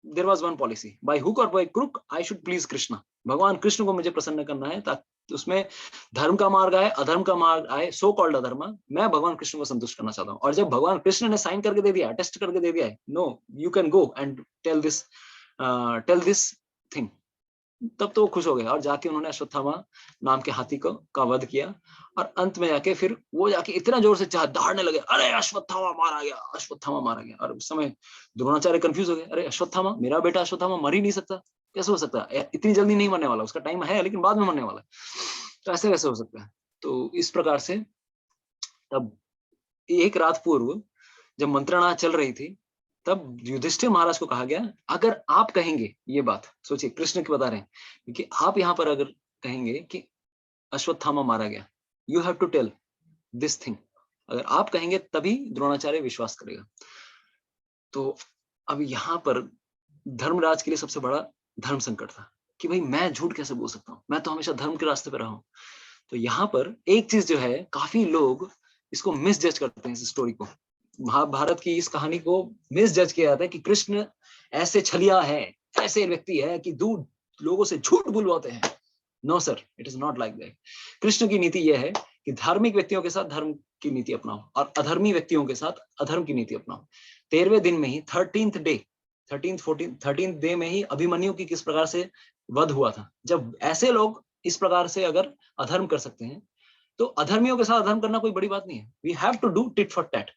A: there was one policy, by hook और by crook I should please Krishna, भगवान कृष्ण को मुझे प्रसन्न करना है, ताकि उसमें धर्म का मार्ग आए, अधर्म का मार्ग आए, सो कॉल्ड अधर्म, मैं भगवान कृष्ण को संतुष्ट करना चाहता हूँ। और जब भगवान कृष्ण ने साइन करके दे दिया, अटेस्ट करके दे दिया है, no you can go and tell this thing, तब तो वो खुश हो गए और जाके उन्होंने अश्वत्थामा नाम के हाथी का वध किया। और अंत में जाके फिर वो जाके इतना जोर से दहाड़ने लगे, अरे अश्वत्थामा मारा गया, अश्वत्थामा मारा गया। और उस समय द्रोणाचार्य कंफ्यूज हो गए, अरे अश्वत्थामा, मेरा बेटा अश्वत्थामा मर ही नहीं सकता, कैसे हो सकता है, इतनी जल्दी नहीं मरने वाला, उसका टाइम है लेकिन बाद में मरने वाला है, तो ऐसे कैसे हो सकता है। तो इस प्रकार से तब एक रात पूर्व जब मंत्रणा चल रही थी, तब युधिष्ठिर महाराज को कहा गया अगर आप कहेंगे ये बात, सोचिए कृष्ण की बता रहे हैं, क्योंकि आप यहाँ पर अगर कहेंगे कि अश्वत्थामा मारा गया, you have to tell this thing, अगर आप कहेंगे तभी द्रोणाचार्य विश्वास करेगा। तो अब यहाँ पर धर्मराज के लिए सबसे बड़ा धर्म संकट था कि भाई मैं झूठ कैसे बोल सकता हूँ, मैं तो हमेशा धर्म के रास्ते पर रहा हूँ। तो यहाँ पर एक चीज जो है, काफी लोग इसको मिसजज करते हैं, इस स्टोरी को, महाभारत की इस कहानी को मिसजज किया जाता है कि कृष्ण ऐसे छलिया है, ऐसे व्यक्ति है कि दूर लोगों से झूठ बुलवाते हैं। No sir, it is not like that. Krishna की नीति यह है कि धार्मिक व्यक्तियों के साथ धर्म की नीति अपनाओ और अधर्मी व्यक्तियों के साथ अधर्म की नीति अपनाओ। 13वें दिन में ही 13th डे में ही अभिमन्यु की किस प्रकार से वध हुआ था। जब ऐसे लोग इस प्रकार से अगर अधर्म कर सकते हैं, तो अधर्मियों के साथ अधर्म करना कोई बड़ी बात नहीं है। We have to do tit for tat.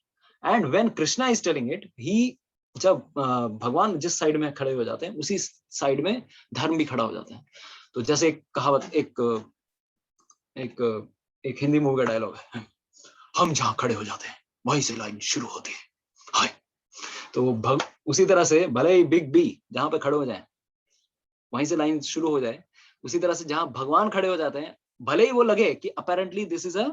A: And when Krishna is telling it, he, जब भगवान जिस साइड में खड़े हो जाते हैं उसी साइड में धर्म भी खड़ा हो जाता है। तो जैसे एक कहावत, एक हिंदी मूवी का डायलॉग है, हम जहां खड़े हो जाते हैं वहीं से लाइन शुरू होती है, हाय। तो उसी तरह से भले ही बिग बी जहां पे खड़े हो जाए वहीं से लाइन शुरू हो जाए, उसी तरह से जहां भगवान खड़े हो जाते हैं, भले ही वो लगे कि apparently this is a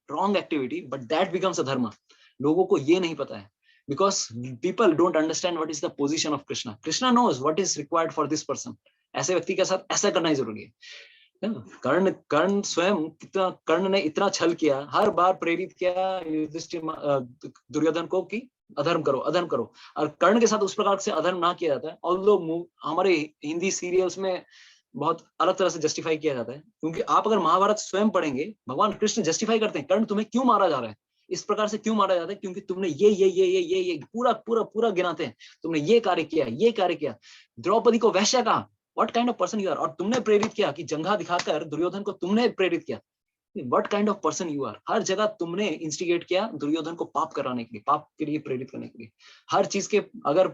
A: wrong activity, but that becomes a dharma. लोगों को ये नहीं पता है, because people don't understand what is the position of Krishna. Krishna knows what is required for this person. ऐसे व्यक्ति के साथ ऐसा करना ही जरूरी है। कर्ण स्वयं, कितना कर्ण ने इतना छल किया, हर बार प्रेरित किया युधिष्ठिर दुर्योधन को कि अधर्म करो, अधर्म करो, और कर्ण के साथ उस प्रकार से अधर्म ना किया जाता है। ऑल्दो हमारे हिंदी सीरियल्स में बहुत अलग तरह से जस्टिफाई किया जाता है, क्योंकि आप अगर महाभारत स्वयं पढ़ेंगे, भगवान कृष्ण जस्टिफाई करते हैं कर्ण तुम्हें क्यों मारा जा रहा है, इस प्रकार से क्यों मारा जाता है, क्योंकि तुमने ये पूरा पूरा पूरा गिनाते हैं, तुमने ये कार्य किया, ये कार्य किया। द्रौपदी को वैश्य कहा, what kind of person you are. और तुमने प्रेरित किया कि जंघा दिखाकर दुर्योधन को तुमने प्रेरित किया। What kind of person you are. हर जगह तुमने इंस्टिगेट किया दुर्योधन को पाप कराने के लिए, पाप के लिए प्रेरित करने के लिए। हर चीज के अगर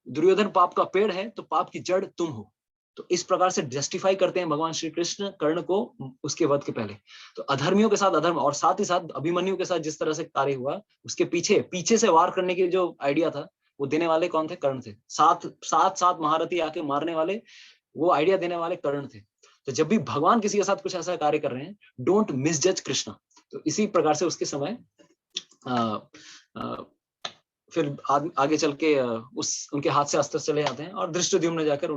A: दुर्योधन पाप का पेड़ है तो पाप की जड़ तुम हो। तो इस प्रकार से जस्टिफाई करते हैं भगवान श्री कृष्ण कर्ण को उसके वध के पहले। तो अधर्मियों के साथ अधर्म, और साथ ही साथ अभिमन्यु के साथ जिस तरह से कार्य हुआ, उसके पीछे से वार करने की जो आइडिया था वो देने वाले कौन थे? कर्ण थे। सात महारथी आके मारने वाले, वो आइडिया देने वाले कर्ण थे। तो जब भी भगवान किसी के साथ कुछ ऐसा कार्य कर रहे हैं, डोंट मिसजज कृष्णा। तो इसी प्रकार से उसके समय फिर आगे चल के उनके हाथ से अस्त्र चले जाते हैं और धृष्टद्युम्न जाकर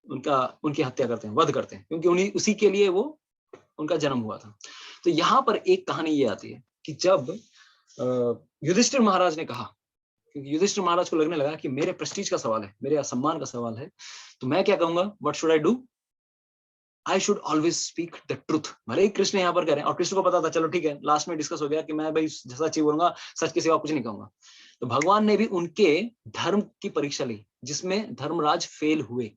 A: उनकी हत्या करते हैं, वध करते हैं, क्योंकि उसी के लिए वो उनका जन्म हुआ था। तो यहाँ पर एक कहानी ये आती है कि जब युधिष्ठिर महाराज ने कहा, क्योंकि युधिष्ठिर महाराज को लगने लगा कि मेरे प्रेस्टीज का सवाल है, मेरे सम्मान का सवाल है, तो मैं क्या कहूंगा, what should I do, I should always speak the truth. भले ही कृष्ण यहाँ पर करें, और कृष्ण को पता था, चलो ठीक है, लास्ट में डिस्कस हो गया कि मैं भाई सच ही बोलूंगा, सच के सिवा कुछ नहीं कहूंगा। तो भगवान ने भी उनके धर्म की परीक्षा ली, जिसमें धर्मराज फेल हुए।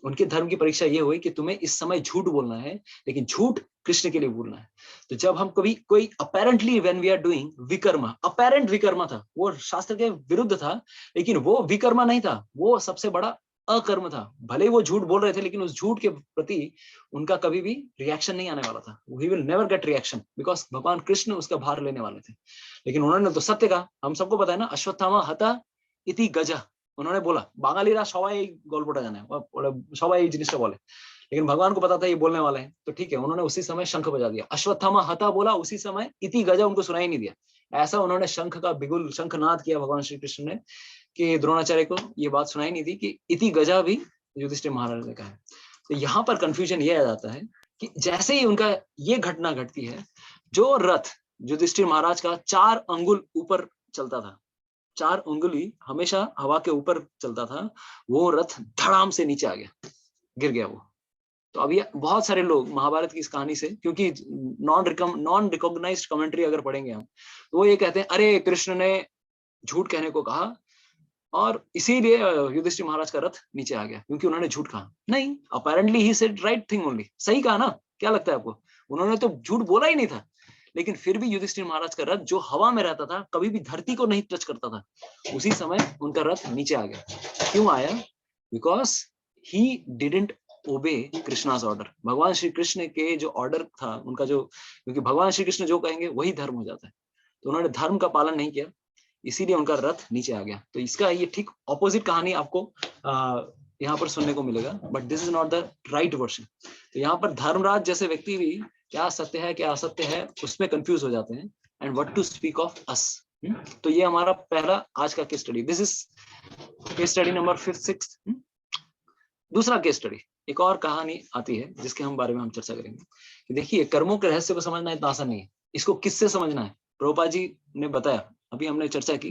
A: उनके धर्म की परीक्षा ये हुई कि तुम्हें इस समय झूठ बोलना है, लेकिन झूठ कृष्ण के लिए बोलना है। तो जब हम कभी कोई apparently when we are doing vikarma, apparent vikarma था, वो शास्त्र के विरुद्ध था, लेकिन वो विकर्मा नहीं था, वो सबसे बड़ा अकर्म था। भले ही वो झूठ बोल रहे थे, लेकिन उस झूठ के प्रति उनका कभी भी रिएक्शन नहीं आने वाला था। He will never get reaction, because भगवान कृष्ण उसका भार लेने वाले थे। लेकिन उन्होंने तो सत्य कहा। हम सबको पता है ना, अश्वत्थामा हता इति गजा, उन्होंने बोला, बांगालीरा सबाई गल्पटा जाने सबाई जिनिसटा बोले, लेकिन भगवान को पता था ये बोलने वाले हैं, तो ठीक है, उन्होंने उसी समय शंख बजा दिया। अश्वत्थामा हता बोला, उसी समय इति गजा उनको सुनाई नहीं दिया। ऐसा उन्होंने शंख का बिगुल, शंखनाद किया भगवान श्री कृष्ण ने, कि द्रोणाचार्य को ये बात सुनाई नहीं दी कि इति गजा भी युधिष्ठिर महाराज ने कहा है। तो यहाँ पर कंफ्यूजन ये आ जाता है कि जैसे ही उनका ये घटना घटती है, जो रथ युधिष्ठिर महाराज का 4 अंगुल ऊपर चलता था, 4 उंगली हमेशा हवा के ऊपर चलता था, वो रथ धड़ाम से नीचे आ गया, गिर गया वो। तो अभी बहुत सारे लोग महाभारत की इस कहानी से, क्योंकि नॉन रिकॉग्नाइज्ड कमेंट्री अगर पढ़ेंगे हम, तो वो ये कहते हैं, अरे कृष्ण ने झूठ कहने को कहा और इसीलिए युधिष्ठिर महाराज का रथ नीचे आ गया, क्योंकि उन्होंने झूठ कहा। नहीं, apparently he said right thing only, सही कहा ना, क्या लगता है आपको? उन्होंने तो झूठ बोला ही नहीं था, लेकिन फिर भी युधिष्ठिर महाराज का रथ जो हवा में रहता था, कभी भी धरती को नहीं टच करता था, उसी समय उनका रथ नीचे आ गया। क्यों आया? बिकॉज ही डिडंट ओबे कृष्णास ऑर्डर। भगवान श्री कृष्ण के जो ऑर्डर था उनका, जो, क्योंकि भगवान श्री कृष्ण जो कहेंगे वही धर्म हो जाता है, तो उन्होंने धर्म का पालन नहीं किया, इसीलिए उनका रथ नीचे आ गया। तो इसका ये ठीक ऑपोजिट कहानी आपको यहाँ पर सुनने को मिलेगा, but this is not the right version. तो यहाँ पर धर्मराज जैसे व्यक्ति भी क्या सत्य है क्या असत्य है उसमें कंफ्यूज हो जाते हैं, and what to speak of us. तो ये हमारा पहला आज का case study, this is case study number 5th-6th। दूसरा केस स्टडी, एक और कहानी आती है जिसके हम बारे में हम चर्चा करेंगे कि देखिए, कर्मों के रहस्य को समझना इतना आसान नहीं है। इसको किससे समझना है? प्रभुपाद जी ने बताया, अभी हमने चर्चा की,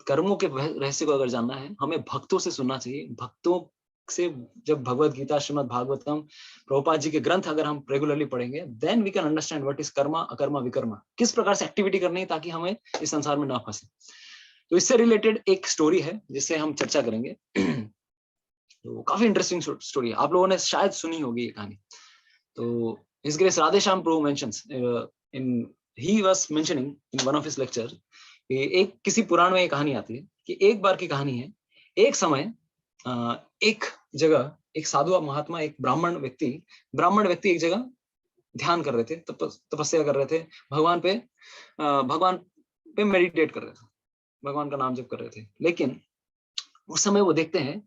A: कर्मों के रहस्य को अगर जानना है, हमें भक्तों से सुनना चाहिए। भक्तों से जब भगवत गीता, श्रीमद् भागवतम, प्रभुपाद जी के ग्रंथ अगर हम रेगुलरली पढ़ेंगे, then we can understand what is karma, akarma, vikarma, किस प्रकार से एक्टिविटी करनी है ताकि हमें इस संसार में ना फंसे। तो इससे रिलेटेड एक स्टोरी है जिससे हम चर्चा करेंगे। तो काफी इंटरेस्टिंग स्टोरी है, आप लोगों ने शायद सुनी होगी ये कहानी। तो his grace Radheshyam Prabhu mentions in, he was mentioning in one of his lecture, एक किसी पुराण में एक कहानी आती है कि एक बार की कहानी है, एक समय एक जगह एक साधु महात्मा, एक ब्राह्मण व्यक्ति एक जगह ध्यान कर रहे थे, तपस्या कर रहे थे, भगवान पे मेडिटेट कर रहे थे, भगवान का नाम जप कर रहे थे। लेकिन उस समय वो देखते हैं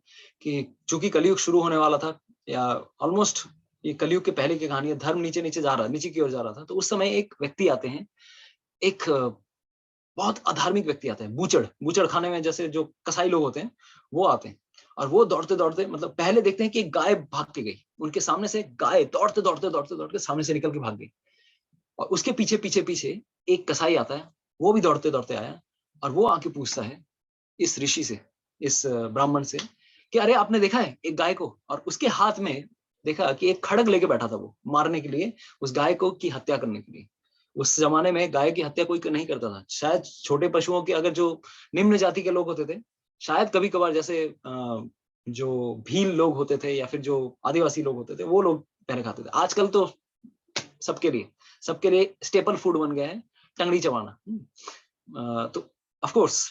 A: कि चूंकि कलयुग शुरू होने वाला था, या ऑलमोस्ट ये कलयुग के पहले की कहानी है, धर्म नीचे की ओर जा रहा था। तो उस समय एक व्यक्ति आते हैं, एक बहुत अधार्मिक व्यक्ति आता है, बूचड़ खाने में जैसे जो कसाई लोग होते हैं वो आते हैं, और वो दौड़ते दौड़ते, मतलब पहले देखते हैं कि एक गाय भाग के गई, उनके सामने से गाय दौड़ते सामने से निकल के भाग गई, और उसके पीछे एक कसाई आता है, वो भी दौड़ते दौड़ते आया, और वो आके पूछता है इस ऋषि से, इस ब्राह्मण से, कि अरे आपने देखा है एक गाय को? और उसके हाथ में देखा कि एक खड़ग लेके बैठा था, वो मारने के लिए, उस गाय को की हत्या करने के लिए। उस जमाने में गाय की हत्या कोई नहीं करता था, शायद छोटे पशुओं के, अगर जो निम्न जाति के लोग होते थे, शायद कभी कभार, जैसे जो भील लोग होते थे या फिर जो आदिवासी लोग होते थे वो लोग पहले खाते थे। आजकल तो सबके लिए स्टेपल फूड बन गया है टंगड़ी चबाना। तो ऑफ कोर्स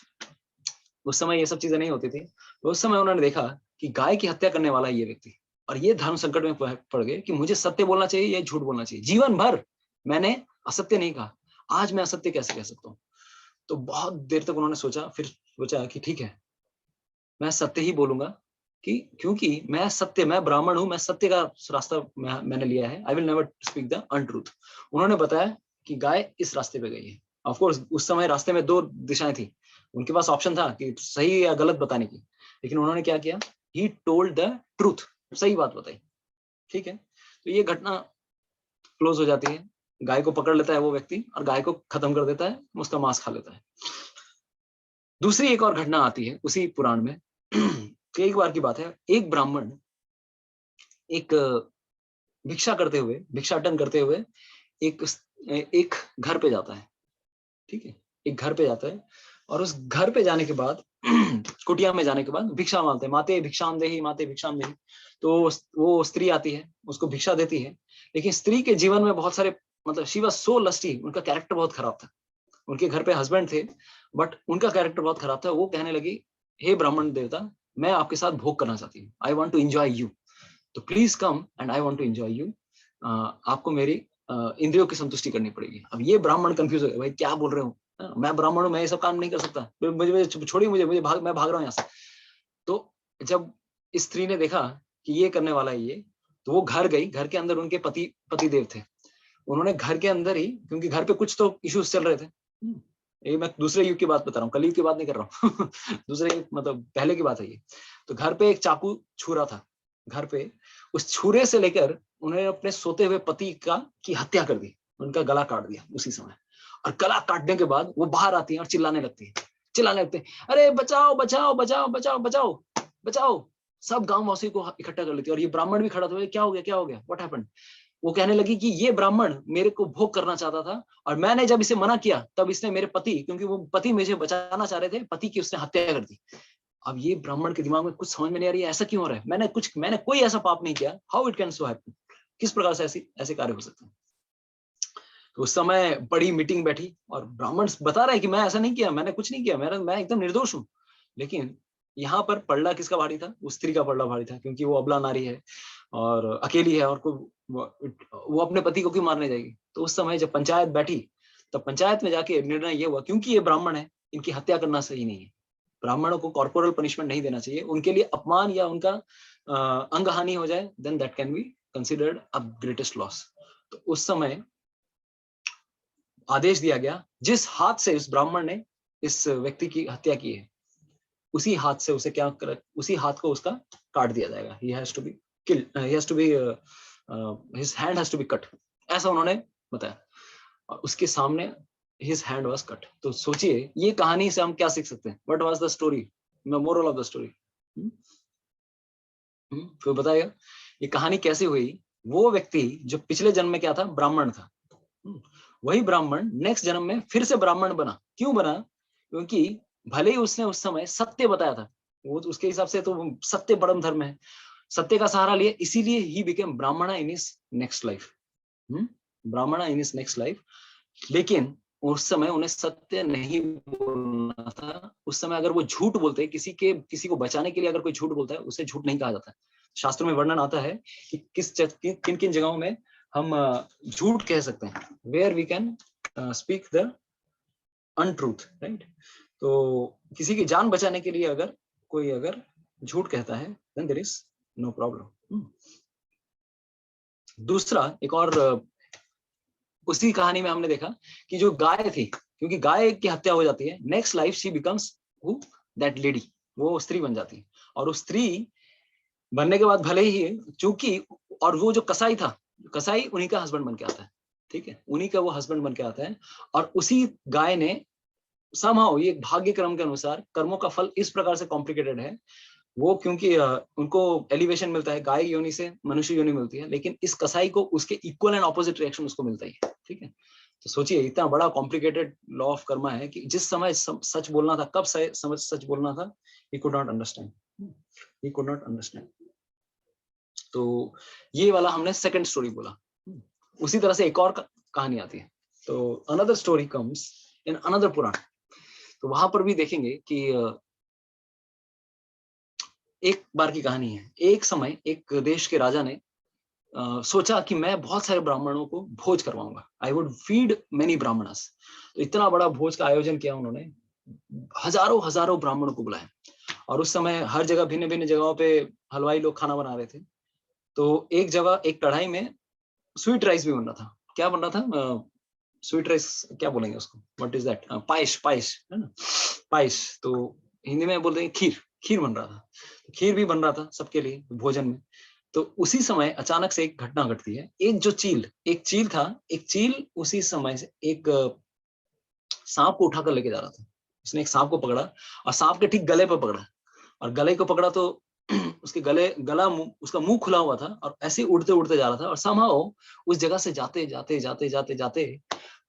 A: उस समय ये सब चीजें नहीं होती थी। तो उस समय उन्होंने देखा कि गाय की हत्या करने वाला ये व्यक्ति, और ये धर्म संकट में पड़ गए कि मुझे सत्य बोलना चाहिए या झूठ बोलना चाहिए। जीवन भर मैंने असत्य नहीं कहा, आज मैं असत्य कैसे कह सकता हूँ। तो बहुत देर तक उन्होंने सोचा, फिर सोचा कि ठीक है मैं सत्य ही बोलूंगा, कि क्योंकि मैं ब्राह्मण हूं, मैं सत्य का रास्ता मैंने लिया है। I will never speak the untruth. उन्होंने बताया कि गाय इस रास्ते पे गई है। ऑफ कोर्स उस समय रास्ते में दो दिशाएं थी, उनके पास ऑप्शन था कि सही या गलत बताने की, लेकिन उन्होंने क्या किया, ही टोल्ड द ट्रूथ, सही बात बताई। ठीक है, तो ये घटना क्लोज हो जाती है। गाय को पकड़ लेता है वो व्यक्ति और गाय को खत्म कर देता है, उसका मांस खा लेता है। दूसरी एक और घटना आती है उसी पुराण में। एक बार की बात है, एक ब्राह्मण एक भिक्षाटन करते हुए एक एक घर पे जाता है। ठीक है, एक घर पे जाता है और उस घर पे जाने के बाद कुटिया में जाने के बाद भिक्षा मांगते हैं, माते भिक्षाम देही, माते भिक्षाम देही। तो वो स्त्री आती है, उसको भिक्षा देती है। लेकिन स्त्री के जीवन में बहुत सारे, मतलब शी वाज सो लस्टी, उनका कैरेक्टर बहुत खराब था। उनके घर पे हस्बैंड थे बट उनका कैरेक्टर बहुत खराब था। वो कहने लगी, हे ब्राह्मण देवता, मैं आपके साथ भोग करना चाहती हूँ, I want to enjoy you, तो please come and I want to enjoy you. आपको मेरी इंद्रियों की संतुष्टि करनी पड़ेगी। अब ये ब्राह्मण कंफ्यूज हो गया, भाई क्या बोल रहे हो, मैं ब्राह्मण हूँ, मैं ये सब काम नहीं कर सकता, मुझे छोड़िए, मैं भाग रहा हूँ यहाँ से। तो जब स्त्री ने देखा कि ये करने वाला है ये, तो वो घर गई। घर के अंदर उनके पति देव थे। उन्होंने घर के अंदर ही, क्योंकि घर पे कुछ तो इश्यूज चल रहे थे, ये मैं दूसरे युग की बात बता रहा हूँ, कलयुग की बात नहीं कर रहा हूँ। दूसरे युग मतलब पहले की बात है ये। तो घर पे एक चाकू छुरा था घर पे, उस छुरे से लेकर उन्होंने अपने सोते हुए पति की हत्या कर दी, उनका गला काट दिया उसी समय। और गला काटने के बाद वो बाहर आती है और चिल्लाने लगती है, अरे बचाओ बचाओ बचाओ बचाओ बचाओ बचाओ। सब गांव वासी को इकट्ठा कर लेती है। और ये ब्राह्मण भी खड़ा था, क्या हो गया, व्हाट हैपेंड। वो कहने लगी कि ये ब्राह्मण मेरे को भोग करना चाहता था, और मैंने जब इसे मना किया तब इसने मेरे पति, क्योंकि वो पति मुझे बचाना चाह रहे थे, पति की उसने हत्या कर दी। अब ये ब्राह्मण के दिमाग में कुछ समझ में नहीं आ रही है, ऐसा क्यों हो रहा है, मैंने कोई ऐसा पाप नहीं किया, how it can so happen, किस प्रकार से ऐसे कार्य हो सकते हैं। तो उस समय बड़ी मीटिंग बैठी और ब्राह्मण बता रहा है कि मैं ऐसा नहीं किया, मैंने कुछ नहीं किया, मैं एकदम निर्दोष हूँ। लेकिन यहाँ पर पलड़ा किसका भारी था, उस स्त्री का पलड़ा भारी था, क्योंकि वो अबला नारी है और अकेली है, और वो अपने पति को क्यों मारने जाएगी। तो उस समय जब पंचायत बैठी, तब पंचायत में जाके निर्णय ये हुआ, क्योंकि ये ब्राह्मण है, इनकी हत्या करना सही नहीं है, ब्राह्मणों को कॉर्पोरल पनिशमेंट नहीं देना चाहिए, उनके लिए अपमान या उनका अंग हानि हो जाए, then that can be considered a greatest loss. तो उस समय आदेश दिया गया, जिस हाथ से इस ब्राह्मण ने इस व्यक्ति की हत्या की है, उसी हाथ से उसे उसी हाथ को उसका काट दिया जाएगा। He has to be killed, he has to be his hand has to be cut, ऐसा उन्होंने बताया। और उसके सामने his hand was cut। तो सोचिए ये कहानी से हम क्या सीख सकते हैं, what was the story, the moral of the story। कोई बताएगा ये कहानी कैसे हुई। वो व्यक्ति जो पिछले जन्म में क्या था, ब्राह्मण था, वही ब्राह्मण नेक्स्ट जन्म में फिर से ब्राह्मण बना। क्यों बना, क्योंकि भले ही उसने उस समय सत्य बताया था, वो तो उसके हिसाब से तो सत्य परम धर्म है, सत्य का सहारा लिया, इसीलिए ही बिकेम ब्राह्मणा इन हिज नेक्स्ट लाइफ, ब्राह्मणा इन हिज नेक्स्ट लाइफ। लेकिन उस समय उन्हें सत्य नहीं बोलना था। उस समय अगर वो झूठ बोलते, किसी को बचाने के लिए अगर कोई झूठ बोलता है, उसे झूठ नहीं कहा जाता है। शास्त्रों में वर्णन आता है कि किन किन जगहों में हम झूठ कह सकते हैं, where we can speak the untruth, right. तो किसी की जान बचाने के लिए अगर कोई झूठ कहता है, then there is no problem. दूसरा एक और उसी कहानी में हमने देखा कि जो गाय थी, क्योंकि गाय की हत्या हो जाती है, next life she becomes who, that lady, वो स्त्री बन जाती है। और उस स्त्री बनने के बाद भले ही चूंकि, और वो जो कसाई था, कसाई उन्हीं का हस्बैंड बन के आता है, ठीक है, उन्हीं का वो हस्बैंड बन के आता है। और उसी गाय ने समहाउ, ये भाग्य क्रम के अनुसार कर्मों का फल इस प्रकार से कॉम्प्लिकेटेड है, वो क्योंकि उनको एलिवेशन मिलता है, गाय योनि से मनुष्य योनि मिलती है, लेकिन इस कसाई को उसके इक्वल एंड ऑपोजिट रिएक्शन उसको मिलता ही है, ठीक है। तो सोचिए इतना बड़ा कॉम्प्लिकेटेड लॉ ऑफ कर्मा है कि जिस समय सच बोलना था, कब सच बोलना था, he could not understand. He could not understand. तो ये वाला हमने सेकंड स्टोरी बोला। उसी तरह से एक और कहानी आती है। तो another story comes in another Purana. तो वहां पर भी देखेंगे कि एक बार की कहानी है। एक समय एक देश के राजा ने सोचा कि मैं बहुत सारे ब्राह्मणों को भोज करवाऊंगा। I would feed many Brahmanas. तो इतना बड़ा भोज का आयोजन किया उन्होंने, हजारों हजारों ब्राह्मणों को बुलाया। और उस समय हर जगह भिन्न भिन्न जगहों पे हलवाई लोग खाना बना रहे थे। तो एक जगह एक कढ़ाई में स्वीट राइस भी बन रहा था। क्या बन रहा था? स्वीट राइस क्या बोलेंगे उसको? What is that? पायस, पायस है ना, पायस। तो हिंदी में बोलते हैं खीर। खीर बन रहा था। खीर भी बन रहा था सबके लिए भोजन में। तो उसी समय अचानक से एक घटना घटती है। एक चील था। एक चील उसी समय से एक सांप को उठाकर लेके जा रहा था। उसने एक सांप को पकड़ा और सांप के ठीक गले पर पकड़ा। और गले को पकड़ा तो उसके गला उसका मुंह खुला हुआ था और ऐसे उड़ते उड़ते जा रहा था। और somehow उस जगह से जाते जाते जाते जाते जाते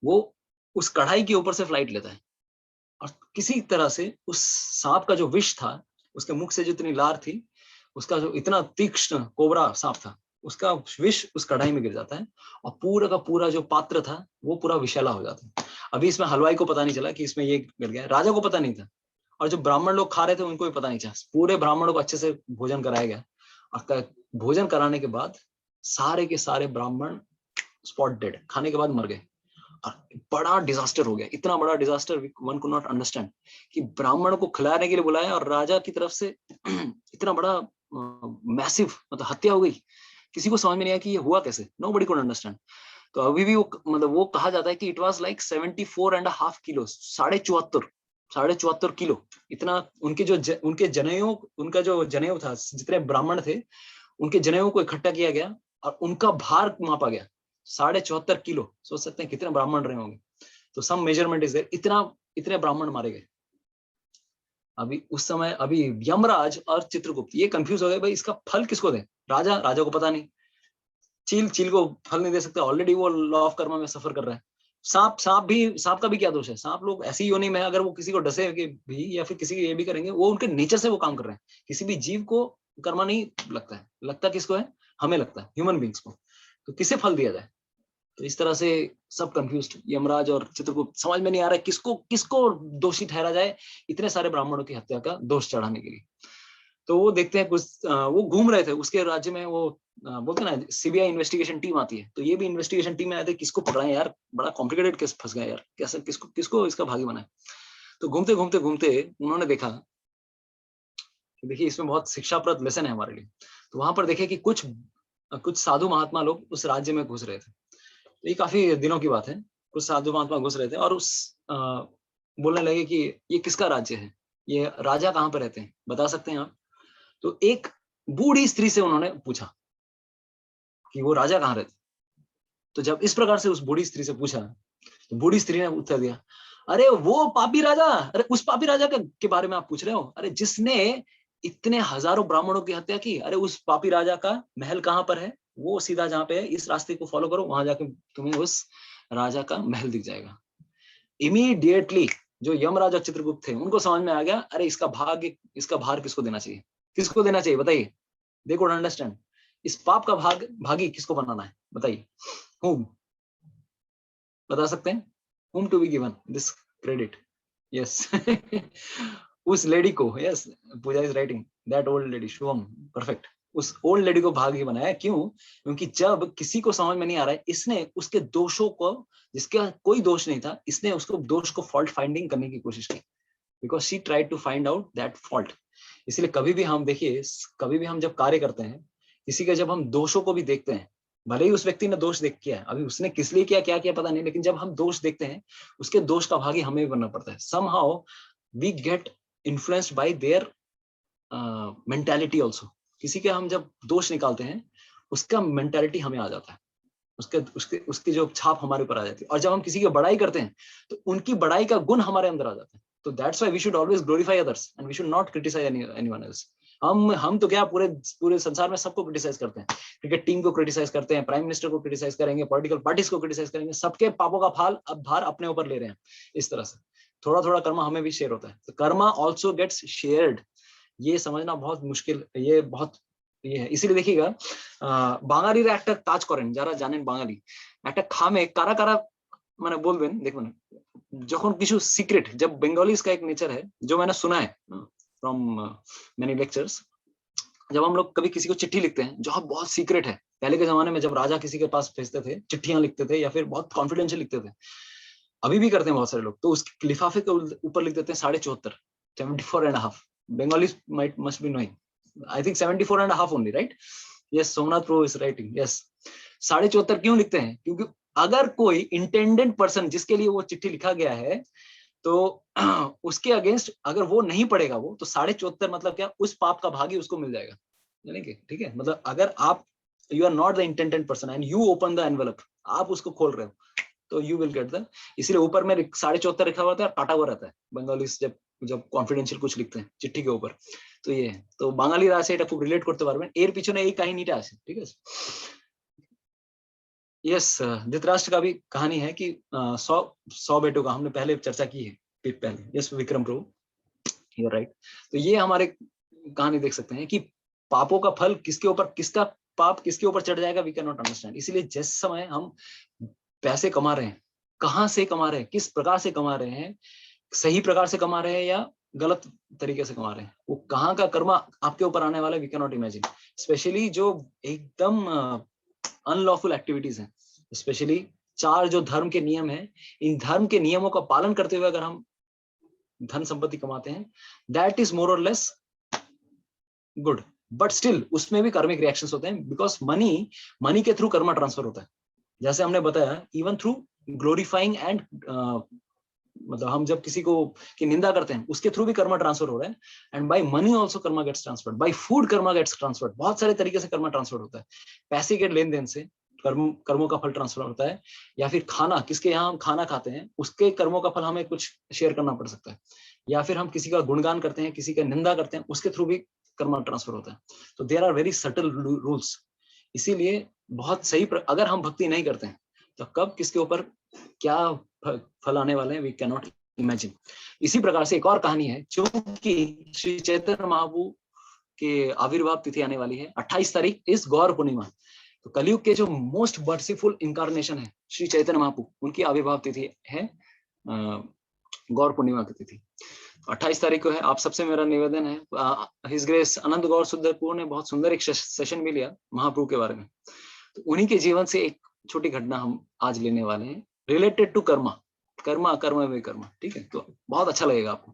A: वो उस कढ़ाई के ऊपर से फ्लाइट लेता है। और किसी तरह से उस सांप का जो विष था, उसके मुख से जितनी लार थी, उसका जो इतना तीक्ष्ण कोबरा सांप था, उसका विष उस कढ़ाई में गिर जाता है। और पूरा का पूरा जो पात्र था वो पूरा विषैला हो जाता है। अभी इसमें हलवाई को पता नहीं चला कि इसमें ये गिर गया, राजा को पता नहीं था, और जो ब्राह्मण लोग खा रहे थे उनको भी पता नहीं चला। पूरे ब्राह्मणों को अच्छे से भोजन कराया गया। और भोजन कराने के बाद सारे के सारे ब्राह्मण स्पॉट डेड, खाने के बाद मर गए। और बड़ा डिजास्टर हो गया, इतना बड़ा disaster one could not understand कि ब्राह्मण को खिलाने के लिए बुलाया और राजा की तरफ से इतना बड़ा मैसिव मतलब हत्या हो गई। किसी को समझ में नहीं आया कि ये हुआ कैसे। Nobody could understand. तो अभी भी वो मतलब वो कहा जाता है कि it was like 74.5 kilo, 74.5 kilo. इतना उनके उनके जनेऊ, उनका जो जनेऊ था, जितने ब्राह्मण थे उनके जनेऊ को इकट्ठा किया गया और उनका भार मापा गया 74.5 किलो। सोच सकते हैं कितने ब्राह्मण रहे होंगे। तो सम मेजरमेंट इज देयर। इतने ब्राह्मण मारे गए। अभी उस समय अभी यमराज और चित्रगुप्त ये कंफ्यूज हो गए, भाई इसका फल किसको दें? राजा को पता नहीं, चील को फल नहीं दे सकते, ऑलरेडी वो लॉ ऑफ कर्मा में सफर कर रहा है। सांप का भी क्या दोष है? सांप लोग ऐसी योनि में अगर वो किसी को डसे भी या फिर किसी को ये भी करेंगे, वो उनके नेचर से वो काम कर रहे हैं। किसी भी जीव को कर्मा नहीं लगता है। लगता किसको है? हमें लगता है, ह्यूमन बींग्स को। तो किसे फल दिया जाए? तो इस तरह से सब कंफ्यूज्ड, यमराज और चित्रगुप्त, समझ में नहीं आ रहा है किसको किसको दोषी ठहरा जाए इतने सारे ब्राह्मणों की हत्या का दोष चढ़ाने के लिए। तो वो देखते हैं कुछ वो घूम रहे थे उसके राज्य में। वो बोलते ना सीबीआई इन्वेस्टिगेशन टीम आती है, तो ये भी इन्वेस्टिगेशन टीम में आए थे, किसको पकड़ाएं यार, बड़ा कॉम्प्लिकेटेड केस फंस गया यार, कैसे किसको इसका भागी बनाए। तो घूमते घूमते घूमते उन्होंने देखा, देखिए इसमें बहुत शिक्षाप्रद लेसन है हमारे लिए। तो वहां पर देखे कि कुछ साधु महात्मा लोग उस राज्य में घुस रहे थे। तो ये काफी दिनों की बात है। कुछ साधु महात्मा घुस रहे थे और बोलने लगे कि ये किसका राज्य है, ये राजा कहाँ पे रहते हैं, बता सकते हैं आप? तो एक बूढ़ी स्त्री से उन्होंने पूछा कि वो राजा कहाँ रहते। तो जब इस प्रकार से उस बूढ़ी स्त्री से पूछा, तो बूढ़ी स्त्री ने उत्तर दिया, अरे वो पापी राजा, अरे उस पापी राजा के बारे में आप पूछ रहे हो? अरे जिसने इतने हजारों ब्राह्मणों की हत्या की, अरे उस पापी राजा का महल कहाँ पर है? वो सीधा जहाँ पे है, इस रास्ते को फॉलो करो, वहां जाके तुम्हें उस राजा का महल दिख जाएगा। इमीडिएटली जो यमराज और चित्रगुप्त थे उनको समझ में आ गया, अरे इसका भार किसको देना चाहिए? किसको देना चाहिए बताइए? They could understand. इस पाप का भागी किसको बनाना है बताइए? whom? बता सकते हैं? whom to be given this credit? yes उस लेडी को, yes, Pooja is writing, that old lady, Shubham, perfect. उस ओल्ड लेडी को भागी बनाया। क्यों? क्योंकि जब किसी को समझ में नहीं आ रहा है, इसने उसके दोषों को, जिसका कोई दोष नहीं था, इसने उसको दोष को फॉल्ट फाइंडिंग करने की कोशिश की, because she tried to find out that fault. इसलिए कभी भी हम देखिए, कभी भी हम जब कार्य करते हैं, किसी के जब हम दोषों को भी देखते हैं, भले ही उस व्यक्ति ने दोष देख किया है, अभी उसने किस लिए किया, क्या किया पता नहीं, लेकिन जब हम दोष देखते हैं, उसके दोष का भागी हमें भी बनना पड़ता है। somehow we get influenced by their mentality also। किसी के हम जब दोष निकालते हैं, उसका मेंटालिटी हमें आ जाता है, उसकी जो छाप हमारे ऊपर आ जाती है। और जब हम किसी की बड़ाई करते हैं, तो उनकी बड़ाई का गुण हमारे अंदर आ जाता है। तो that's why we should always glorify others and we should not criticise anyone else. हम तो क्या पूरे संसार में सबको क्रिटिसाइज करते हैं, क्रिकेट टीम को क्रिटिसाइज करते हैं, प्राइम मिनिस्टर को क्रिटिसाइज करेंगे, पॉलिटिकल पार्टीज को क्रिटिसाइज करेंगे, सबके पापों का भार अपने ऊपर ले रहे हैं। इस तरह से थोड़ा थोड़ा कर्मा हमें भी शेयर होता है। तो कर्मा ऑल्सो गेट्स शेयर्ड। ये समझना बहुत मुश्किल, ये बहुत ये है। इसीलिए देखिएगा বাঙালিরা একটা কাজ করেন, যারা জানেন বাঙালি একটা খামে কারা কারা মানে বলবেন, দেখুন যখন কিছু সিक्रेट, जब बंगालीज का एक नेचर है जो मैंने सुना है फ्रॉम मेनी लेक्चर्स, जब हम लोग कभी किसी को चिट्ठी लिखते हैं जो बहुत सीक्रेट है, पहले के जमाने में जब राजा किसी के पास भेजते थे चिट्ठियां लिखते थे या फिर बहुत कॉन्फिडेंशियल लिखते थे, अभी भी करते हैं बहुत सारे लोग, तो उस लिफाफे के ऊपर लिख देते हैं 74, 74.5, Bengali might must be knowing, I think 74.5 only, right? Yes, Somnath pro is writing, yes. 74 क्यों लिखते हैं? क्योंकि अगर कोई इंटेंडेंट पर्सन जिसके लिए वो चिट्ठी लिखा गया है, तो उसके अगेंस्ट अगर वो नहीं पढ़ेगा वो, तो 74 मतलब क्या, उस पाप का भागी उसको मिल जाएगा, यानी कि ठीक है, मतलब अगर आप you are not the intended person and you open the envelope, आप उसको खोल रहे हो, तो यू विल गेट द, इसलिए ऊपर में 74.5 लिखा हुआ था और काटा हुआ रहता है बंगाली जब जब कॉन्फिडेंशियल कुछ लिखते हैं चिट्ठी के ऊपर, तो ये है। तो বাঙালিরা আছে এটা খুব রিলেট করতে পারবেন, এর পিছনে এই কাহিনীটা আছে, ঠিক আছে। यस, धृतराष्ट्र का भी कहानी है कि 100 बेटों का, हमने पहले चर्चा की है पहले, yes Vikram Prabhu, you are right. तो ये हमारे कहानी देख सकते हैं कि पापों का फल किसके ऊपर, किसका पाप किसके ऊपर चढ़ जाएगा, वी कैन नॉट अंडरस्टैंड। इसीलिए जिस समय हम पैसे कमा रहे हैं, कहाँ से कमा रहे हैं, किस प्रकार से कमा रहे हैं, सही प्रकार से कमा रहे हैं या गलत तरीके से कमा रहे हैं, वो कहाँ का कर्मा आपके ऊपर आने वाला है, we can not imagine. Specially जो एकदम अनलॉफुल एक्टिविटीज हैं, स्पेशली 4 जो धर्म के नियम हैं, इन धर्म के नियमों का पालन करते हुए अगर हम धन संपत्ति कमाते हैं, दैट इज मोर और लेस गुड, बट स्टिल उसमें भी कर्मिक रिएक्शंस होते हैं, बिकॉज मनी के थ्रू कर्मा ट्रांसफर होता है। जैसे हमने बताया, इवन थ्रू ग्लोरीफाइंग एंड मतलब हम जब किसी को की निंदा करते हैं उसके थ्रू भी कर्मा ट्रांसफर हो रहा है, and by money also karma gets transferred, by food karma gets transferred, बहुत सारे तरीके से कर्मा ट्रांसफर होता है। पैसे के लेन देन से कर्मों का फल ट्रांसफर होता है, या फिर खाना, किसके यहाँ हम खाना खाते हैं उसके कर्मों का फल हमें कुछ शेयर करना पड़ सकता है, या फिर हम किसी का गुणगान करते हैं, किसी का निंदा करते हैं, उसके थ्रू भी कर्मा ट्रांसफर होता है। तो there are very subtle rules. इसीलिए बहुत सही अगर हम भक्ति नहीं करते हैं तो कब किसके ऊपर क्या फल आने वाले हैं, वी कैन नॉट इमेजिन। इसी प्रकार से एक और कहानी है, क्योंकि श्री चैतन्य महाप्रभु के आविर्भाव तिथि आने वाली है 28 तारीख इस गौर पूर्णिमा, तो कलयुग के जो मोस्ट मर्सीफुल इनकारनेशन है श्री चैतन्य महाप्रभु, उनकी आविर्भाव तिथि है गौर पूर्णिमा की तिथि 28 तारीख को है। आप सबसे मेरा निवेदन है, हिज ग्रेस अनंत गौर सुंदरपुर ने बहुत सुंदर एक सेशन भी लिया महाप्रभु के बारे में, तो उन्हीं के जीवन से एक छोटी घटना हम आज लेने वाले हैं, रिलेटेड टू कर्मा, कर्मा कर्म में कर्मा, ठीक है, तो बहुत अच्छा लगेगा आपको।